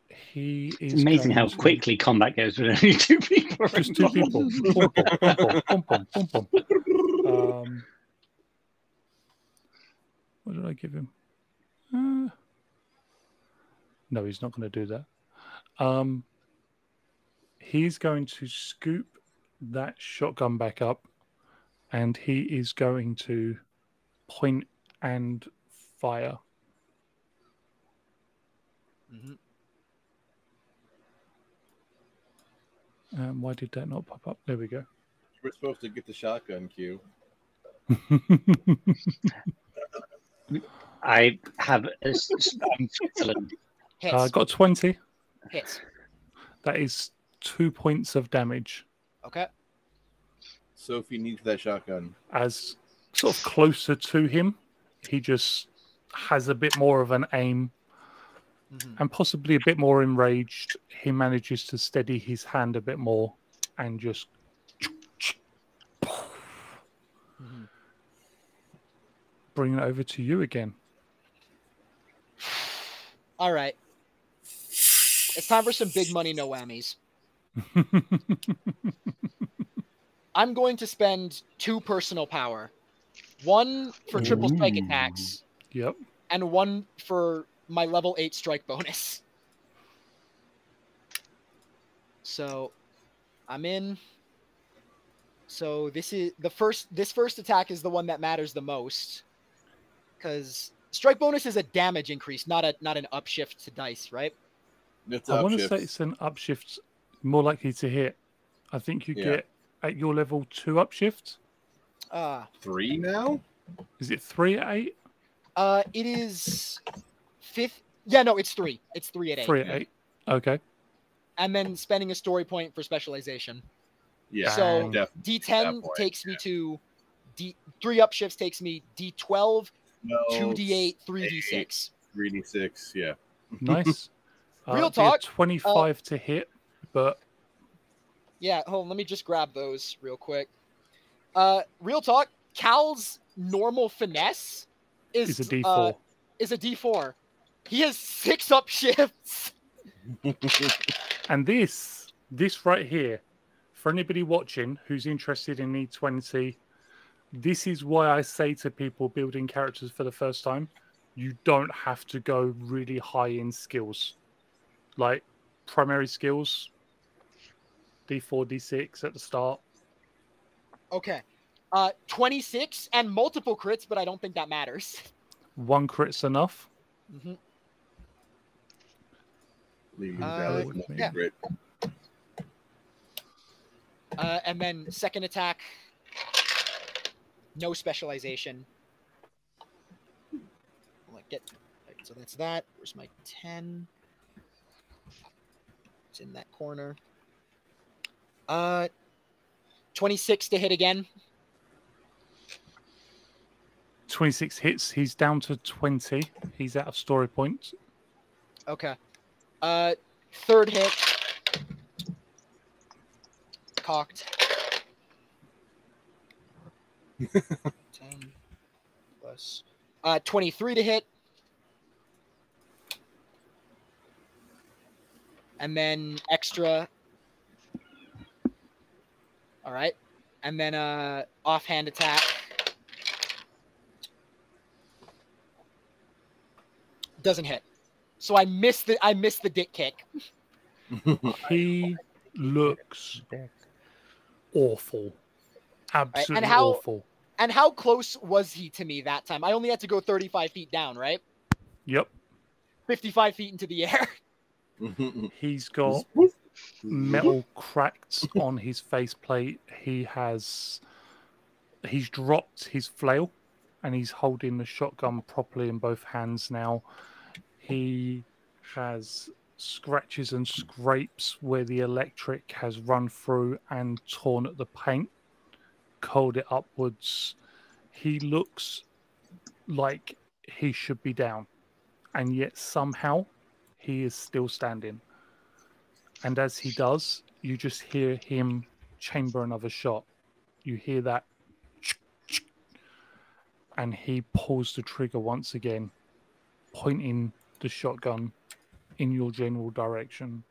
He is It's amazing how going to- quickly combat goes with only 2 people. Just 2 people. Boom, boom, boom, boom. What did I give him? No, he's not going to do that. He's going to scoop that shotgun back up, and he is going to point and fire. Mm-hmm. Why did that not pop up? There we go. You were supposed to get the shotgun cue. I have Switzerland. Hits. Got 20. Hits. That is 2 points of damage. Okay. Sophie needs that shotgun. As sort of closer to him, he just has a bit more of an aim. Mm-hmm. And possibly a bit more enraged, he manages to steady his hand a bit more and just bring it over to you again. All right. It's time for some big money, no whammies. I'm going to spend 2 personal power. 1 for triple strike attacks. Yep. And 1 for my level 8 strike bonus. So I'm in. So this first attack is the one that matters the most. Because strike bonus is a damage increase, not an upshift to dice, right? I want to say it's an upshift, more likely to hit. I think you get at your level 2 upshift. 3 now? Is it 3 at 8? It is 5th. Yeah, no, it's 3. It's 3 at 8. 3 at 8. Okay. And then spending a story point for specialization. Yeah. So definitely D10 takes me to 3 upshifts takes me D12, 2D8, 3D6. 3D6, yeah. Nice. Real talk. 25 to hit, but yeah, hold on, let me just grab those real quick. Real talk, Cal's normal finesse is a D4. Is a D4. He has 6 upshifts. And this right here, for anybody watching who's interested in E20, this is why I say to people building characters for the first time, you don't have to go really high in skills. Like primary skills, D4, D6 at the start. Okay. 26 and multiple crits, but I don't think that matters. 1 crit's enough. Mm-hmm. Yeah. Great. And then second attack, no specialization. So that's that. Where's my 10? It's in that corner. 26 to hit again. 26 hits. He's down to 20. He's out of story points. Okay. Third hit. Cocked. 10 plus 23 to hit. and then extra. All right, and then offhand attack. Doesn't hit. So I missed the dick kick. He looks awful. Absolutely awful. And how close was he to me that time? I only had to go 35 feet down, right? Yep. 55 feet into the air. He's got metal cracks on his faceplate. He's dropped his flail and he's holding the shotgun properly in both hands now. He has scratches and scrapes where the electric has run through and torn at the paint, curled it upwards. He looks like he should be down, and yet somehow he is still standing. And as he does, you just hear him chamber another shot. You hear that, and he pulls the trigger once again, pointing the shotgun in your general direction.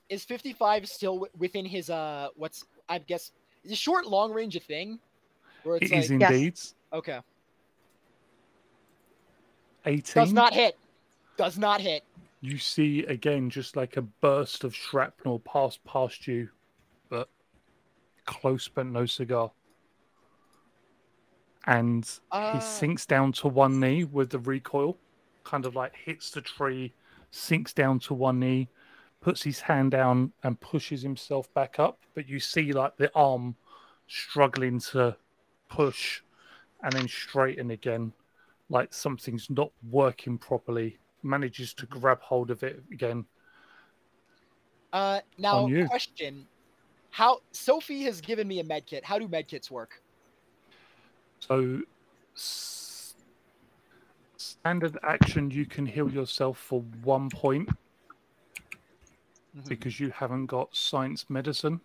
Is 55 still within his what's, I guess, is short long range a thing? Where it's It is indeed. Yes. Okay. 18. Does not hit. Does not hit. You see again just like a burst of shrapnel pass past you, but close but no cigar. And he sinks down to one knee with the recoil, kind of like hits the tree, sinks down to one knee, puts his hand down and pushes himself back up. But you see like the arm struggling to push and then straighten again, like something's not working properly. Manages to grab hold of it again. Now, question. How Sophie has given me a med kit. How do med kits work? So, standard action, you can heal yourself for 1 point because you haven't got science medicine.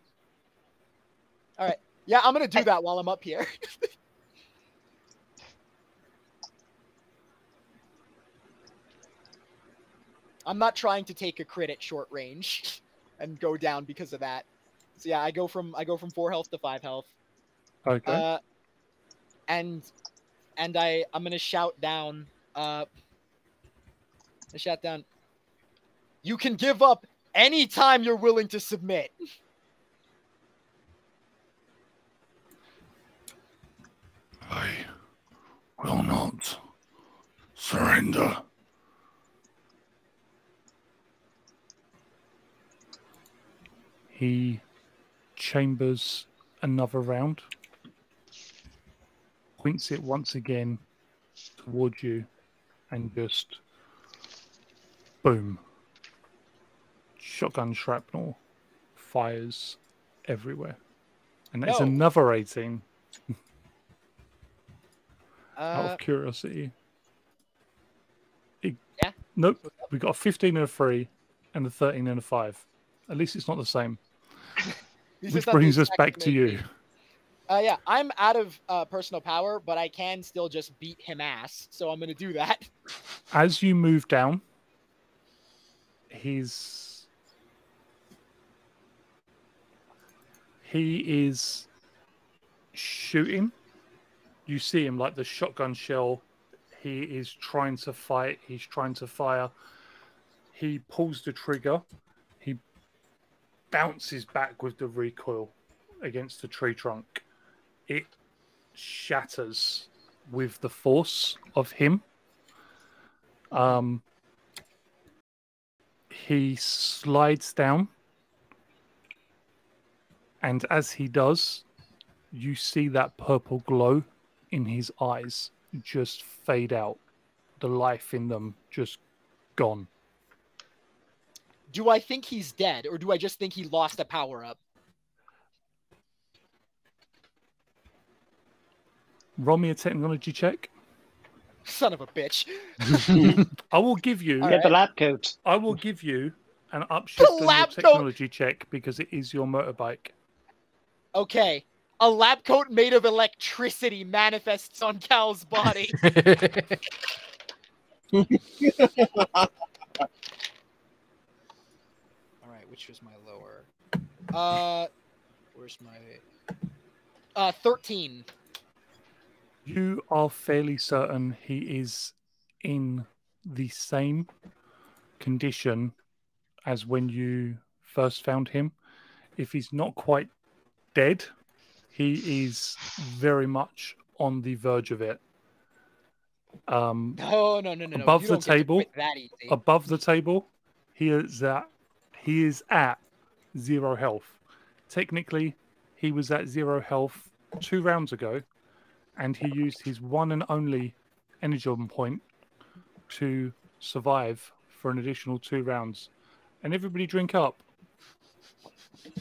All right. Yeah, I'm going to do that while I'm up here. I'm not trying to take a crit at short range and go down because of that. So yeah, I go from 4 health to 5 health. Okay. And I'm gonna shout down. You can give up anytime you're willing to submit. I will not surrender. He chambers another round, points it once again towards you, and just boom. Shotgun shrapnel fires everywhere. And that's another 18. Out of curiosity. Yeah? Nope. We got a 15 and a 3 and a 13 and a 5. At least it's not the same. Which brings us back to you. Yeah, I'm out of personal power, but I can still just beat him ass. So I'm going to do that. As you move down, he is shooting. You see him like the shotgun shell. He is trying to fight. He's trying to fire. He pulls the trigger. He bounces back with the recoil against the tree trunk. It shatters with the force of him. He slides down, and as he does, you see that purple glow in his eyes just fade out. The life in them just gone. Do I think he's dead, or do I just think he lost a power-up? Roll me a technology check. Son of a bitch. I will give you... Get the lab coat. I will give you an upshift on your technology check because it is your motorbike. Okay. A lab coat made of electricity manifests on Cal's body. All right, which was my lower. Where's my 13. You are fairly certain he is in the same condition as when you first found him. If he's not quite dead, he is very much on the verge of it. No. Above You the don't get to table, quit that easy. above the table, he is at 0 health. Technically, he was at 0 health 2 rounds ago, and he used his one and only energy point to survive for an additional 2 rounds. And everybody drink up.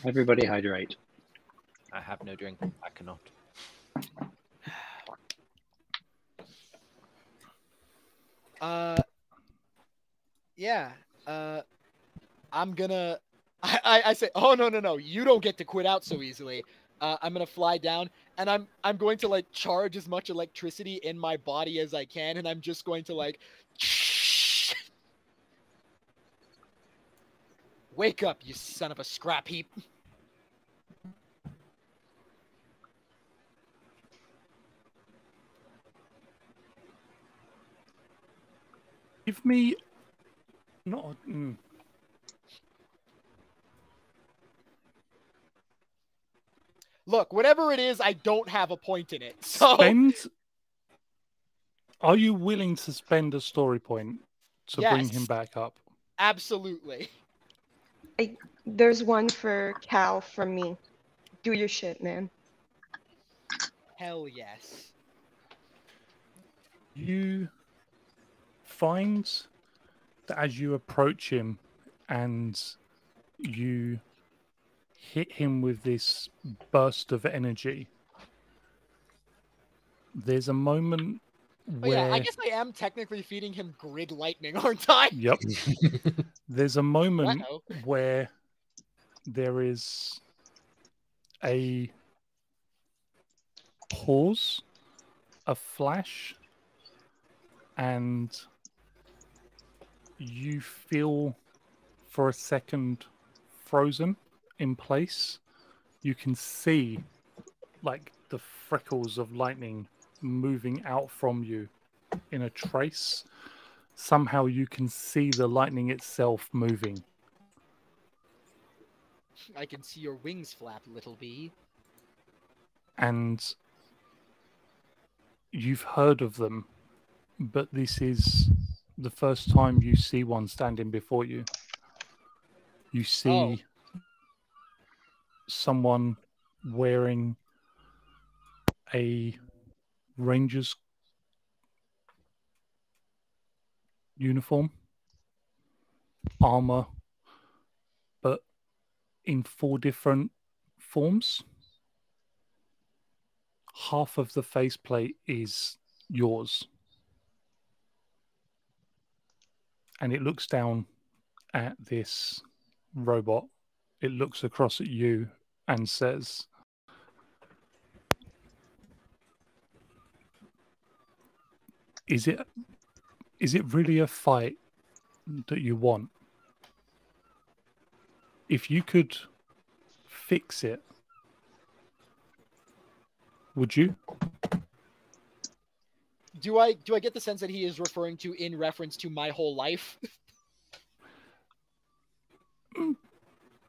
Everybody hydrate. I have no drink. I cannot. Yeah. I'm gonna. I say, oh no! You don't get to quit out so easily. I'm gonna fly down, and I'm going to like charge as much electricity in my body as I can, and I'm just going to like. Wake up, you son of a scrap heap! Give me not. Look, whatever it is, I don't have a point in it. So Are you willing to spend a story point to bring him Yes. back up? absolutely. There's one for Cal from me. Do your shit, man. Hell yes. You find that as you approach him and you hit him with this burst of energy, there's a moment Oh where... yeah, I guess I am technically feeding him grid lightning, aren't I? Yep. There's a moment Wow. where there is a pause, a flash, and you feel for a second frozen in place. You can see like the freckles of lightning moving out from you in a trace. Somehow you can see the lightning itself moving. I can see your wings flap, little bee. And you've heard of them, but this is the first time you see one standing before you. You see someone wearing a ranger's uniform, armor, but in 4 different forms. Half of the faceplate is yours. And it looks down at this robot. It looks across at you and says, Is it really a fight that you want? If you could fix it, would you? Do I get the sense that he is referring to in reference to my whole life?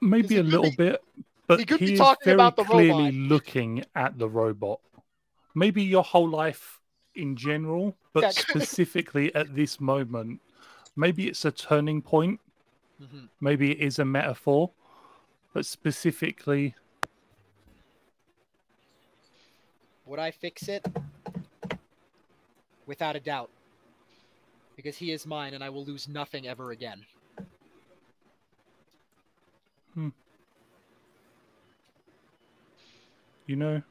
Maybe a little bit, but he could be is talking very about the clearly robot. looking at the robot. Maybe your whole life in general, but Yeah. specifically at this moment. Maybe it's a turning point. Mhm. Maybe it is a metaphor, but specifically... Would I fix it? Without a doubt. Because he is mine and I will lose nothing ever again. You know,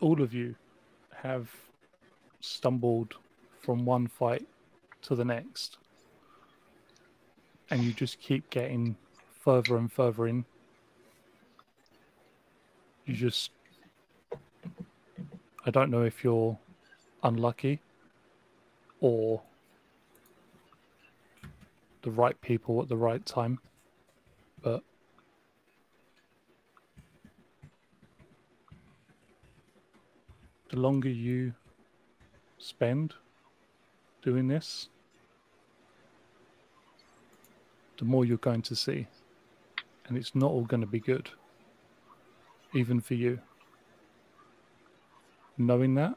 all of you have stumbled from one fight to the next. And you just keep getting further and further in. I don't know if you're unlucky or the right people at the right time. But the longer you spend doing this, the more you're going to see. And it's not all going to be good, even for you. Knowing that,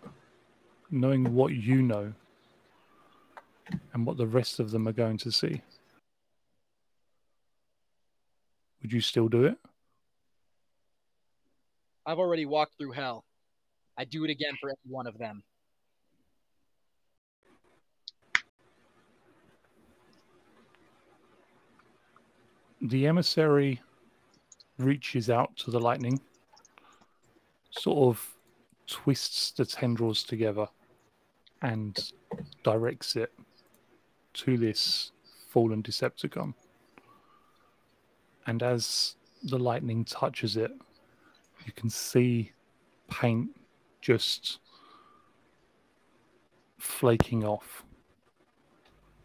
knowing what you know, and what the rest of them are going to see. Would you still do it? I've already walked through hell. I'd do it again for every one of them. The emissary reaches out to the lightning, sort of twists the tendrils together and directs it to this fallen Decepticon. And as the lightning touches it, you can see paint just flaking off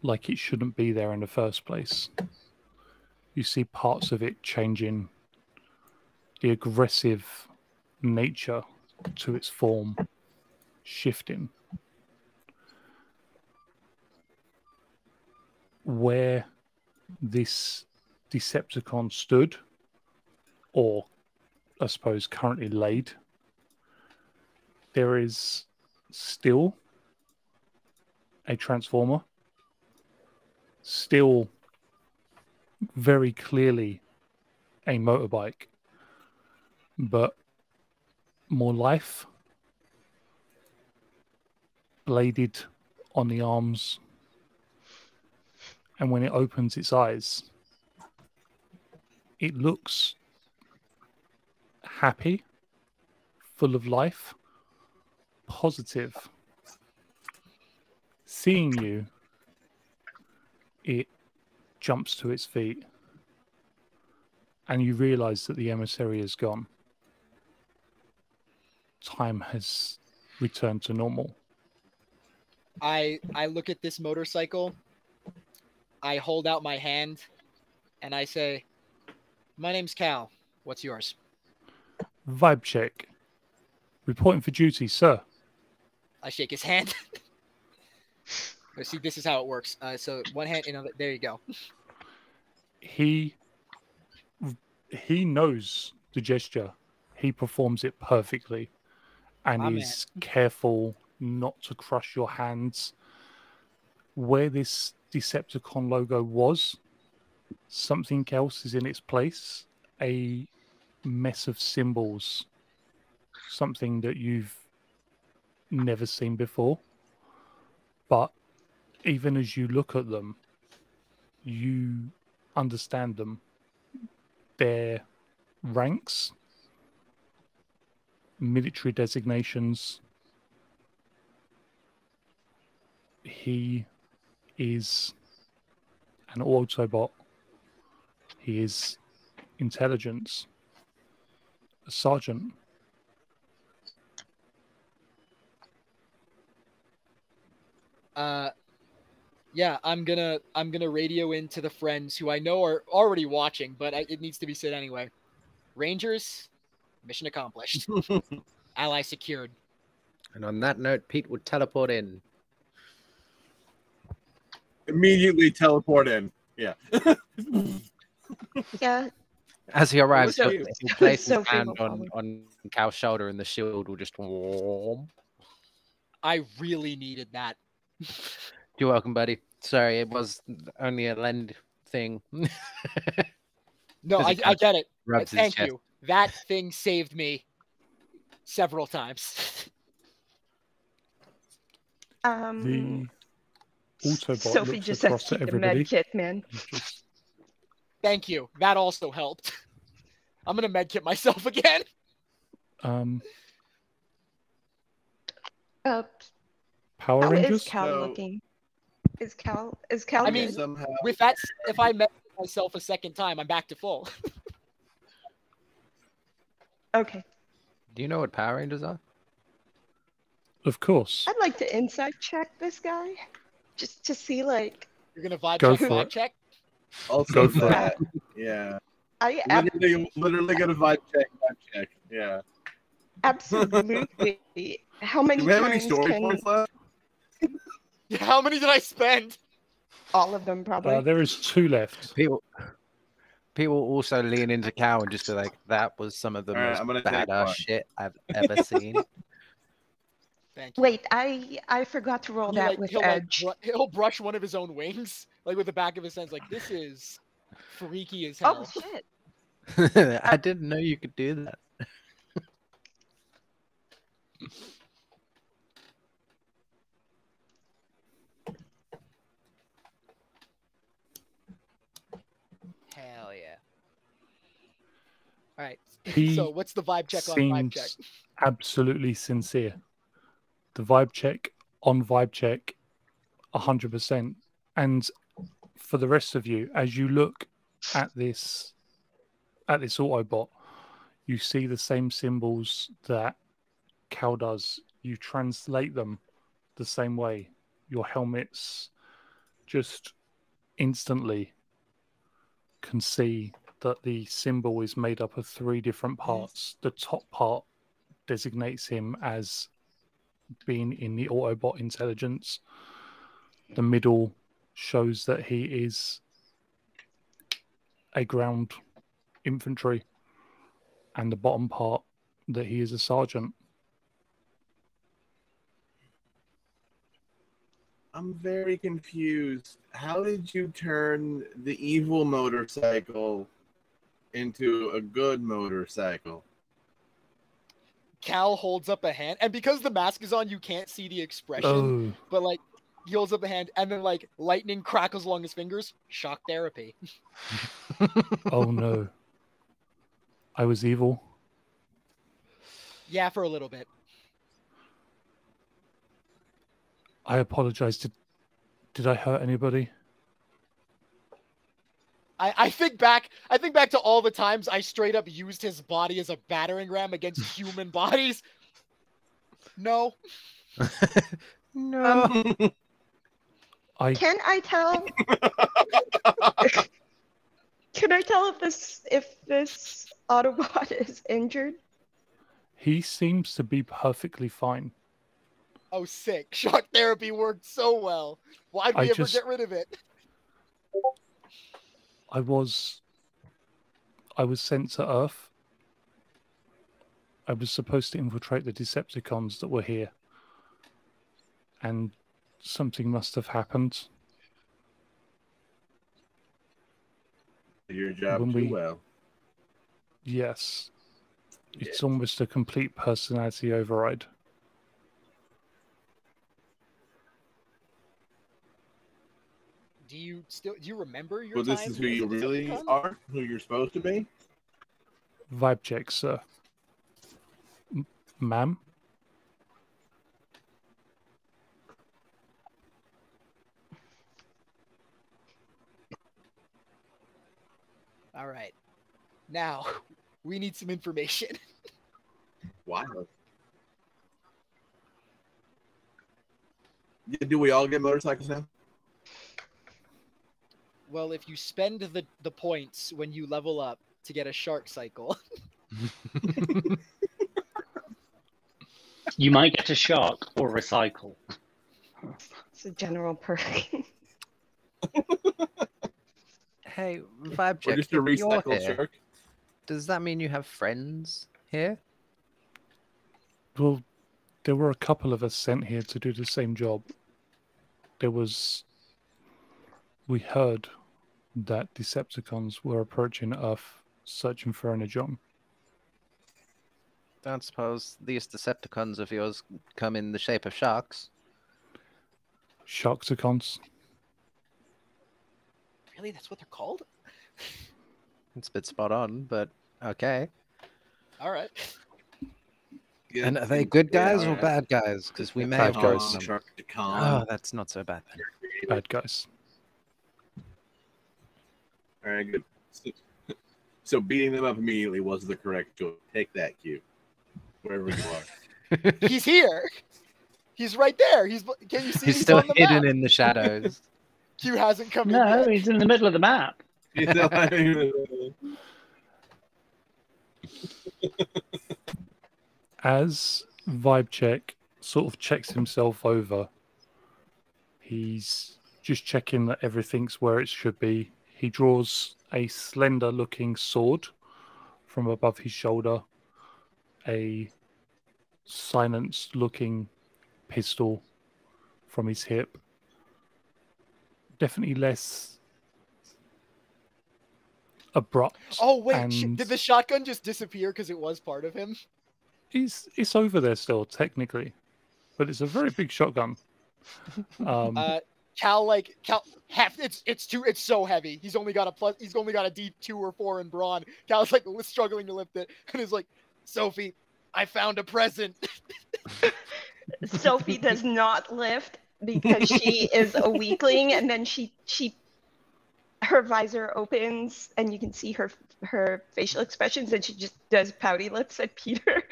like it shouldn't be there in the first place. You see parts of it changing, the aggressive nature to its form shifting. Where this Decepticon stood, or I suppose currently laid, there is still a transformer, still very clearly a motorbike, but more life, bladed on the arms, and when it opens its eyes, it looks happy, full of life, positive. Seeing you, it jumps to its feet, and you realize that the emissary is gone. Time has returned to normal. I look at this motorcycle, I hold out my hand, and I say, "My name's Cal. What's yours?" Vibe check. Reporting for duty, sir. I shake his hand. See, this is how it works. So one hand, there you go. He knows the gesture. He performs it perfectly, and is careful not to crush your hands. Where this Decepticon logo was, something else is in its place. A mess of symbols. Something that you've never seen before. But even as you look at them, you understand them. Their ranks, military designations. He is an Autobot. He is intelligence. A sergeant. Yeah, I'm gonna radio into the friends who I know are already watching, but it needs to be said anyway. Rangers, mission accomplished. Ally secured. And on that note, Pete would teleport in. Immediately teleport in. Yeah. Yeah. As he arrives, Look at he'll you. place his Sophie hand will follow. on Cal's shoulder, and the shield will just warm. I really needed that. You're welcome, buddy. Sorry, it was only a lend thing. No, As I he get it. rubs his Thank chest. you. That thing saved me several times. The Autobot Sophie looks just across says at keep the med everybody. kit, man. Just, Thank you. That also helped. I'm gonna medkit myself again. Uh, Power how is Rangers? Cal So- looking? Is Cal I mean, good? somehow With that, if I med myself a second time, I'm back to full. Okay. Do you know what Power Rangers are? Of course. I'd like to insight check this guy. Just to see, like, You're gonna vibe Go check, for vibe it. check. Also Go for that. Yeah. I Literally got a vibe check. Yeah. absolutely. How many Do we have any turns story can points left? How many did I spend? all of them probably? There is 2 left. People also lean into Cow and just be like, "That was some of the All right, most I'm gonna take badass one. shit I've ever seen." Thank you. Wait, I forgot to roll He, that like, with he'll, Edge. he'll brush one of his own wings, like with the back of his hands, like this is freaky as Oh hell. shit! I didn't know you could do that. Hell yeah! All right. He So what's the vibe check on vibe check? seems absolutely sincere. The vibe check on vibe check, 100%. And for the rest of you, as you look at this Autobot, you see the same symbols that Cal does. You translate them the same way. Your helmets just instantly can see that the symbol is made up of 3 different parts. The top part designates him as being in the Autobot intelligence. The middle shows that he is a ground infantry, and the bottom part that he is a sergeant. I'm very confused. How did you turn the evil motorcycle into a good motorcycle? Cal holds up a hand, and because the mask is on, you can't see the expression. Oh, But like, he holds up a hand, and then like lightning crackles along his fingers. Shock therapy. oh no. I was evil. Yeah, for a little bit. I apologize. Did I hurt anybody? I think back to all the times I straight up used his body as a battering ram against human bodies. No. No. Can I tell? Can I tell if this Autobot is injured? He seems to be perfectly fine. Oh, sick. Shock therapy worked so well. Why'd we ever get rid of it? I was sent to Earth. I was supposed to infiltrate the Decepticons that were here. And something must have happened. Your job When too well. Yes. It's almost a complete personality override. Do you remember your Well, this time is who you as a really Decepticon? are? Who you're supposed to be? Vibe check, sir. Ma'am? All right. Now, we need some information. Wild. Yeah, do we all get motorcycles now? Well, if you spend the points when you level up to get a shark cycle, You might get a shark or recycle. It's a general perk. Hey, vibe Or check. just a if you're recycled here, shark? does that mean you have friends here? Well, there were a couple of us sent here to do the same job. We heard that Decepticons were approaching Earth searching for Energon. Don't suppose these Decepticons of yours come in the shape of sharks? Sharkticons. really, that's what they're called? It's a bit spot on, but okay. All right. Yeah. And are they good guys Yeah, or right. bad guys? Because we may Bad have got guys. some. Sharkticon. Oh, that's not so bad then. Bad guys. All right, good. So beating them up immediately was the correct choice. Take that, Q. Wherever you are. He's here. He's right there. Can you see? He's still on the hidden map. in the shadows. Q hasn't come in No, yet. he's in the middle of the map. You know, I mean, As Vibe Check sort of checks himself over, he's just checking that everything's where it should be. He draws a slender looking sword from above his shoulder, a silenced looking pistol from his hip. Definitely less abrupt. Oh wait, and did the shotgun just disappear because it was part of him? it's over there still, technically, but it's a very big shotgun. Cal it's so heavy. He's only got a D2 or 4 in brawn. Cal's like struggling to lift it, and is like, Sophie, I found a present. Sophie does not lift because she is a weakling, and then her visor opens and you can see her facial expressions, and she just does pouty lips at Peter.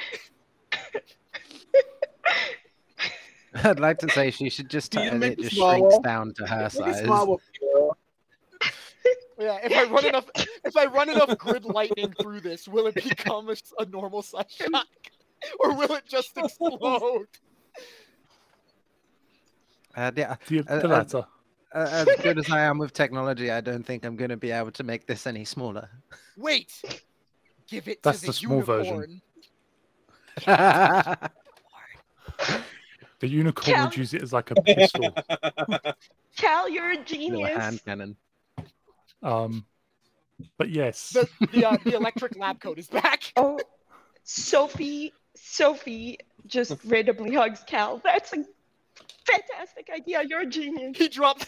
I'd like to say she should just You it make just it smaller. shrinks down to her size. Yeah, if I run enough grid lightning through this, will it become a normal size shot, or will it just explode? Yeah, The latter. as good as I am with technology, I don't think I'm going to be able to make this any smaller. Wait, give it That's to the the small unicorn. version. The unicorn Cal- would use it as like a pistol. Cal, you're a Little genius. hand cannon. But yes, The electric lab coat is back. Oh, Sophie just randomly hugs Cal. That's a fantastic idea. You're a genius. He drops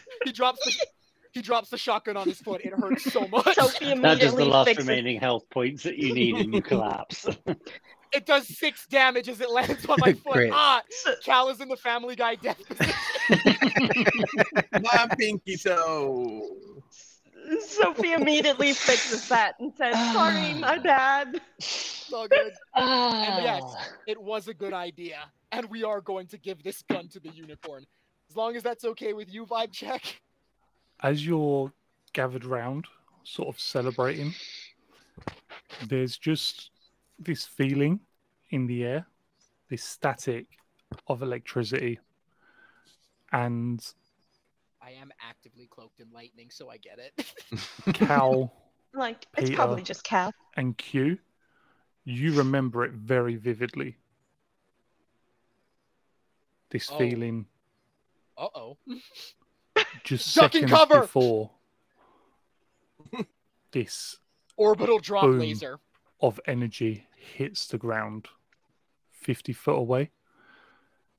the shotgun on his foot. It hurts so much. Sophie That is the immediately last fixes. remaining health points that you need and you collapse. It does 6 damage as it lands on my foot. Great. Cal is in the Family Guy death position. my pinky toe. Sophie immediately fixes that and says, "Sorry, my bad." It's all good. And yes, it was a good idea. And we are going to give this gun to the unicorn. As long as that's okay with you, Vibe Check. as you're gathered round, sort of celebrating, there's just this feeling in the air, this static of electricity, and I am actively cloaked in lightning, so I get it. Cal Like, it's Peter. probably just Cal. and Q, you remember it very vividly. This Oh. feeling Uh-oh. just Duck and seconds cover! before this Orbital drop Boom. laser. of energy hits the ground 50 foot away,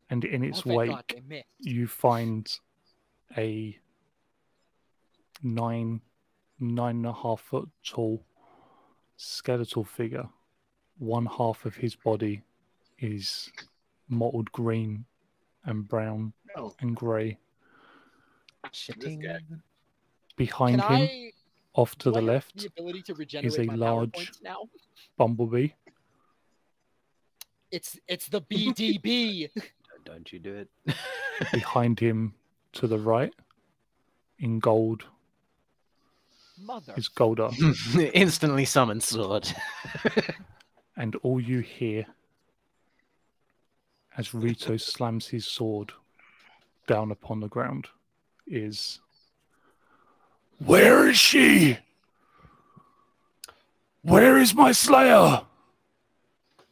and in its Oh, thank wake God, they missed. you find a 9.5 foot tall skeletal figure. One half of his body is mottled green and brown No, and grey. Shitting. guy. Behind Can him, I off to do I the have left, the ability to regenerate a my large- PowerPoints now? bumblebee. It's the BDB. Don't you do it. Behind him, to the right, in gold, Mother. is Golda. Instantly summoned sword. And all you hear as Rito slams his sword down upon the ground is, "Where is she? Where is my slayer?"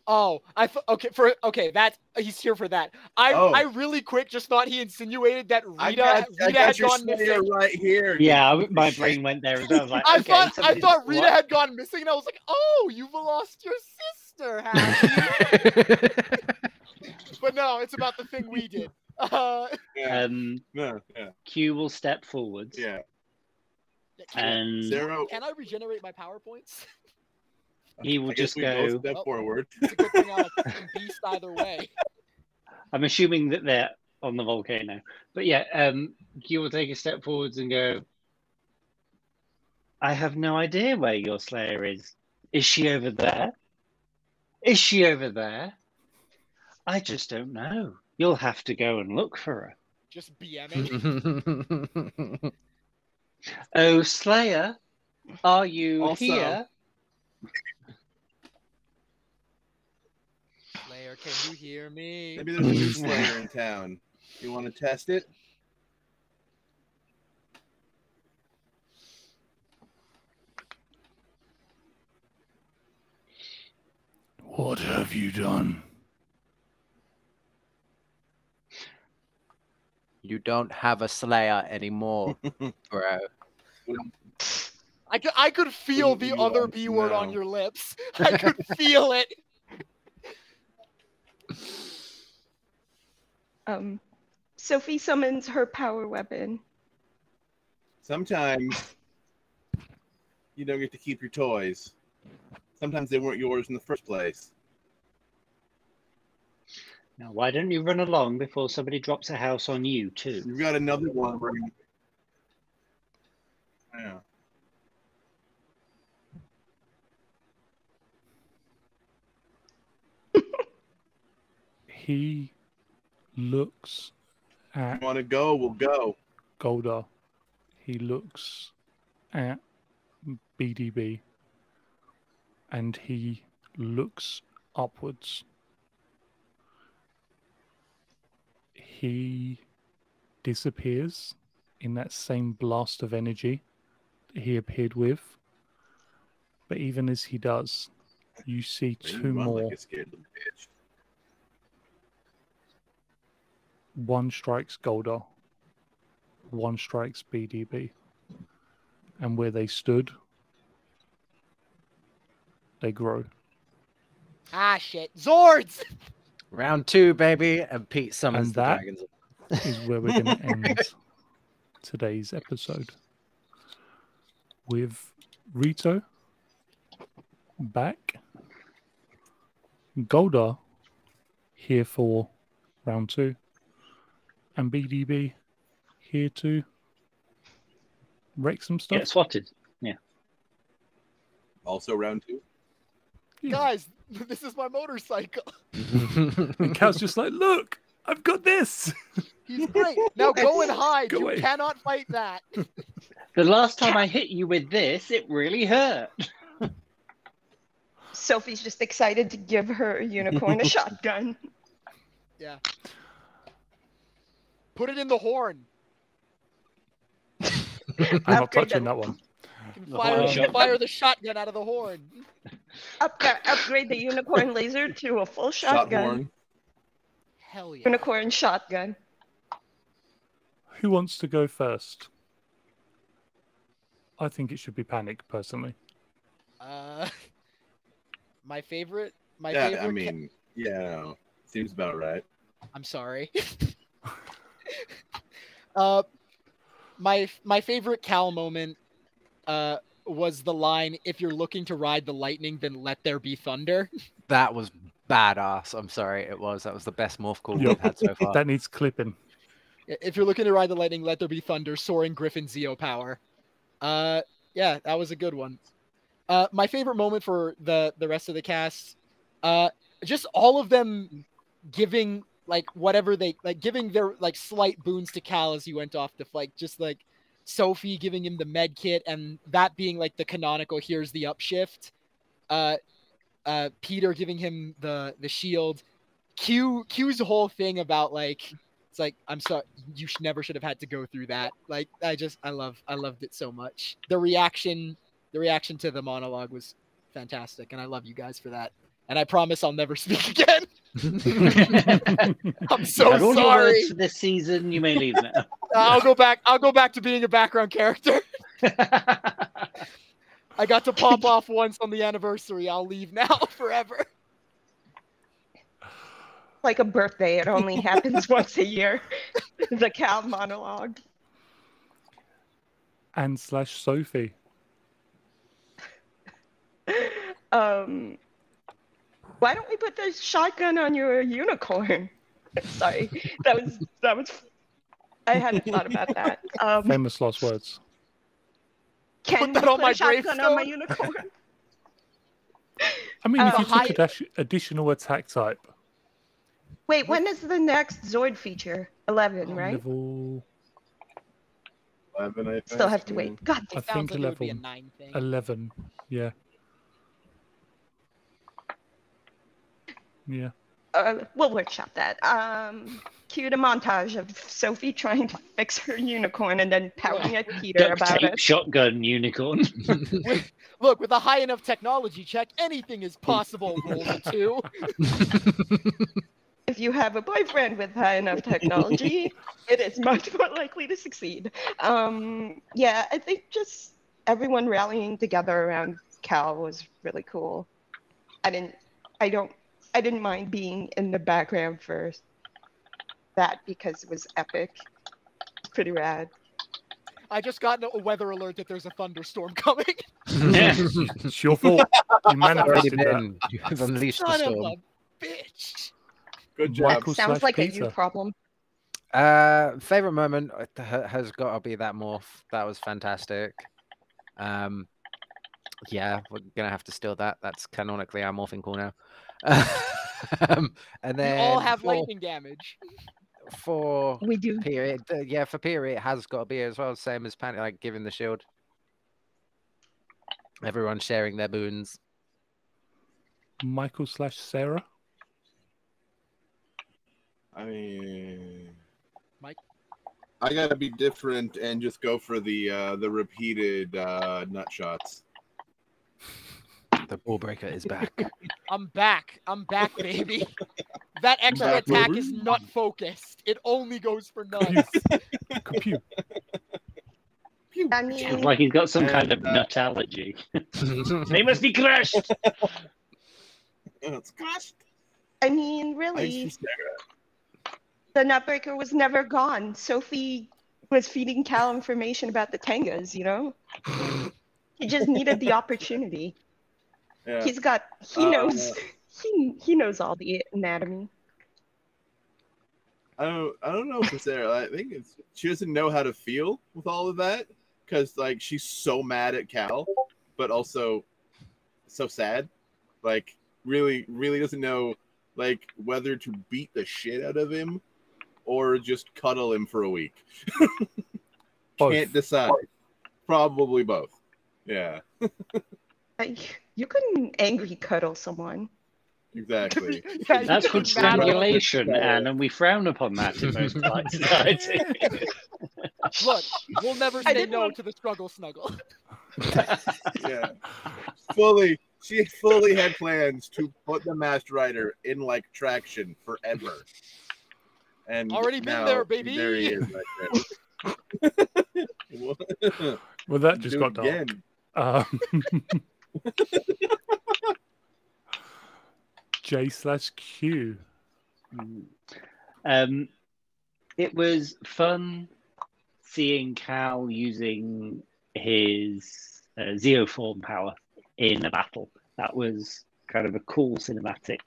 Oh, that he's here for that. I really quick just thought he insinuated that I Rita got had your gone slayer missing. right here. Yeah, my brain went there as well. I was like, I okay, thought somebody's- Rita what? had gone missing, and I was like, oh, you've lost your sister, have you? But no, it's about the thing we did. Yeah. No, yeah. Q will step forwards. Yeah. And Zero. Can I regenerate my PowerPoints? he will I guess just we both go. step forward. It's a good thing I'm a fucking beast either way. I'm assuming that they're on the volcano. But yeah, Q will take a step forwards and go, I have no idea where your slayer is. Is she over there? Is she over there? I just don't know. You'll have to go and look for her. Just BMing. Oh, Slayer, Are you Also- here? Slayer, can you hear me? Maybe there's a new Slayer in town. You want to test it? What have you done? You don't have a Slayer anymore, bro. I could feel Wouldn't the you other want B to word on know? your lips. I could feel it. Sophie summons her power weapon. Sometimes you don't get to keep your toys. Sometimes they weren't yours in the first place. Now, why don't you run along before somebody drops a house on you, too? You've got another one. Yeah. He looks at You want to go? We'll go. Goldar. He looks at BDB. And he looks upwards. He disappears in that same blast of energy that he appeared with. But even as he does, you see You two run more. like a scared little bitch. One strikes Goldar. One strikes BDB. And where they stood, they grow. Ah, shit. Zords! Round 2, baby, and Pete summons And the that- dragons. Is where we're going to end today's episode. With Rito back, Goldar here for round 2, and BDB here to wreck some stuff. Get swatted. Also round 2. Yeah. Guys, this is my motorcycle. And Cal's just like, look, I've got this. He's great. Now go and hide. Go You away. cannot fight that. The last time I hit you with this, it really hurt. Sophie's just excited to give her unicorn a shotgun. Yeah. Put it in the horn. I'm not Upgrade touching the- that one. You can The fire, horn you shot. can fire the shotgun out of the horn. Upgrade the unicorn laser to a full Shot shotgun. horn. Hell yeah. Unicorn shotgun. Who wants to go first? I think it should be Panic, personally. My favorite. Yeah, favorite. I mean, yeah, no, seems about right. I'm sorry. My favorite Cal moment was the line, "If you're looking to ride the lightning, then let there be thunder." That was badass. I'm sorry, it was. That was the best morph call Yep. we've had so far. That needs clipping. If you're looking to ride the lightning, let there be thunder. Soaring Griffin Zeo power. Yeah, that was a good one. My favorite moment for the rest of the cast, just all of them giving like whatever they like, giving their like slight boons to Cal as he went off to fight. Just like Sophie giving him the med kit, and that being like the canonical "here's the upshift." Peter giving him the shield. Q's whole thing about like, it's like, I'm sorry, you never should have had to go through that. Like, I loved it so much. The reaction to the monologue was fantastic, and I love you guys for that. And I promise I'll never speak again. I'm so Had all your sorry. words for this season. You may leave now. I'll go back to being a background character. I got to pop off once on the anniversary. I'll leave now forever. Like a birthday, it only happens once a year. The Cal monologue. And / Sophie. Why don't we put the shotgun on your unicorn? Sorry, that was. I hadn't thought about that. Famous last words. Can Put that we on put my a shotgun on my gravestone? unicorn? I mean, if you High- took additional attack type. Wait, when is the next Zord feature? 11, right? Level... 11, I think. Still have to wait. God I Sounds think like it would be a 11. 9 thing. 11. Yeah. Yeah. We'll workshop that. Cue the montage of Sophie trying to fix her unicorn and then pouting at Peter Duct about tape it. shotgun unicorn. Look, with a high enough technology check, anything is possible. Rolls a 2. If you have a boyfriend with high enough technology, it is much more likely to succeed. Yeah, I think just everyone rallying together around Cal was really cool. I didn't mind being in the background for that because it was epic. It's pretty rad. I just got a weather alert that there's a thunderstorm coming. It's your fault. You manifested that. You've unleashed the Son of storm. a bitch. Good job. Michael Sounds slash like a Peter. you problem. Favorite moment has got to be that morph. That was fantastic. Yeah, we're gonna have to steal that. That's canonically our morphing call now. And We then all have lightning damage. for We do. period. Yeah, for period, it has got to be as well. Same as Panic, like giving the shield. Everyone sharing their boons. Michael slash Sarah. I mean, Mike? I gotta be different and just go for the repeated nut shots. The ball breaker is back. I'm back. I'm back, baby. That extra Back, attack baby. is nut focused. It only goes for nuts. Pew. I Sounds mean, like he's got some kind of And, nut allergy. They must be crushed. It's crushed. I mean, really, the Nutbreaker was never gone. Sophie was feeding Cal information about the Tengas, you know? He just needed the opportunity. Yeah. He knows he knows all the anatomy. I don't know for Sarah. I think she doesn't know how to feel with all of that because like she's so mad at Cal, but also so sad. Like really doesn't know like whether to beat the shit out of him or just cuddle him for a week. Can't decide. Probably both. Yeah. You couldn't angry cuddle someone. Exactly. Yeah, That's you called can battle. strangulation, and we frown upon that in most polite society. Look, we'll never I say didn't no want- to the struggle snuggle. Yeah. She fully had plans to put the Masked Rider in like traction forever. And Already been now, there, baby. There he is right there. Well, that just Do got it dark. again. J slash Q. It was fun seeing Cal using his Zeoform power in a battle. That was kind of a cool cinematic.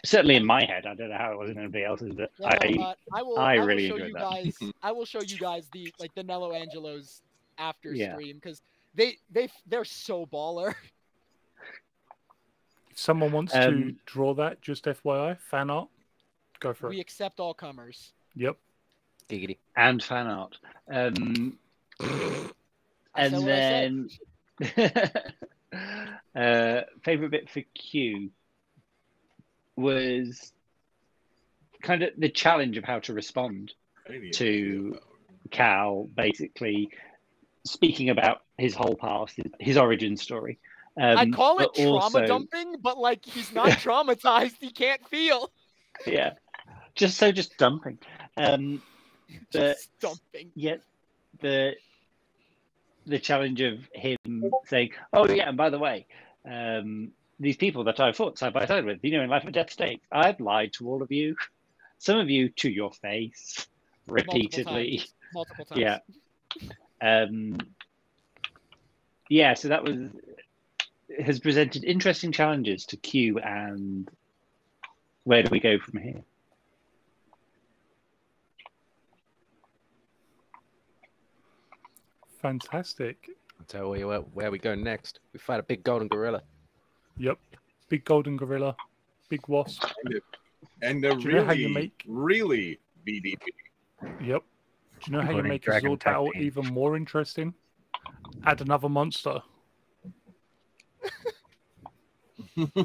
Certainly in my head, I don't know how it was in anybody else's, but I really show enjoyed you that. guys. I will show you guys the Nello Angelos after Yeah. stream because they're so baller. If someone wants to draw that, just FYI, fan art, go for We it. accept all comers. Yep. Giggity. And fan art. I And said what I then favorite bit for Q was kind of the challenge of how to respond to Cal, basically speaking about his whole past, his origin story. I call it but trauma also- dumping, but like he's not traumatized. He can't feel. Yeah, just dumping. But Just dumping. yet the challenge of him saying, "Oh yeah, and by the way, these people that I fought side by side with, in life and death stakes, I've lied to all of you, some of you to your face, repeatedly." Multiple times. Yeah. Yeah, so that has presented interesting challenges to Q, and where do we go from here? Fantastic. I'll tell you where we go next. We fight a big golden gorilla. Yep. Big golden gorilla, big wasp. And a Do you know how you really, make- really BDP. Yep. Do you know how you Calling make a Dragon Zord Tag battle Team. even more interesting? Add another monster.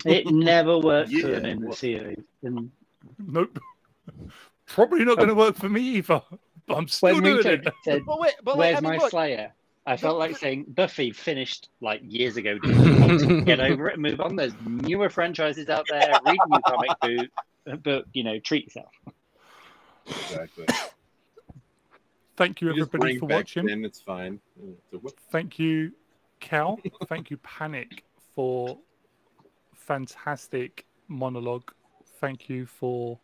It never worked for Yeah, them in the well- series. And Nope. Probably not going to work for me either. But I'm still when doing Rito it. said, But wait, but "Where's I mean, my look, Slayer?" I felt like saying Buffy finished like years ago. Dude. Get over it and move on. There's newer franchises out there. Read new comic book, but treat yourself. Exactly. Thank you, You just everybody, bring for back watching. Finn, it's fine. It's a whip. Thank you, Cal. Thank you, Panic, for fantastic monologue. Thank you for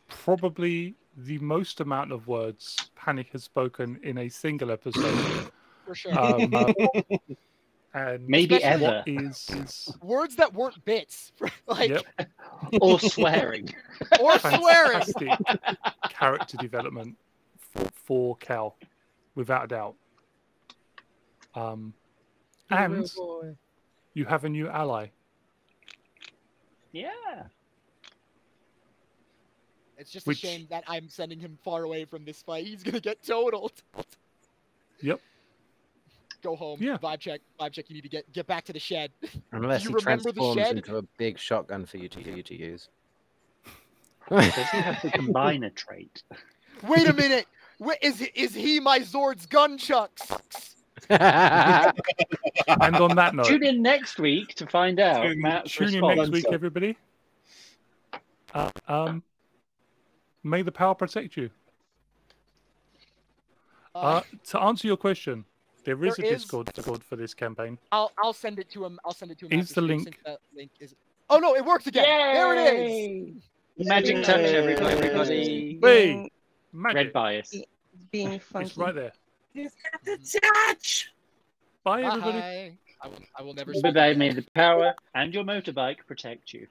probably the most amount of words Panic has spoken in a single episode. for sure. And Maybe Especially- ever. what is Words that weren't bits, like yep, Or swearing. or swearing. fantastic character development for Cal, without a doubt. And you have a new ally. Yeah. It's just Which- a shame that I'm sending him far away from this fight. He's gonna get totaled. Yep. Go home. Yeah. Vibe check. Vibe check. You need to get back to the shed. Unless you he remember the transforms shed? into a big shotgun for you to use. Does he have to combine a trait? Wait a minute. Is he my Zord's gunchucks? And on that note, Tune in next week to find out Matt's tune in response. next week, everybody. May the power protect you. To answer your question, there is a There is- Discord for this campaign. I'll send it to him. I'll send it to him. Is after the stream, link- since the link is. Oh no! It worked again. There it is. Magic touch, everybody. Hey, magic. Red bias. Being funky. It's right there. You've got the touch. Bye, everybody. Bye. I will never. But they may the power and your motorbike protect you.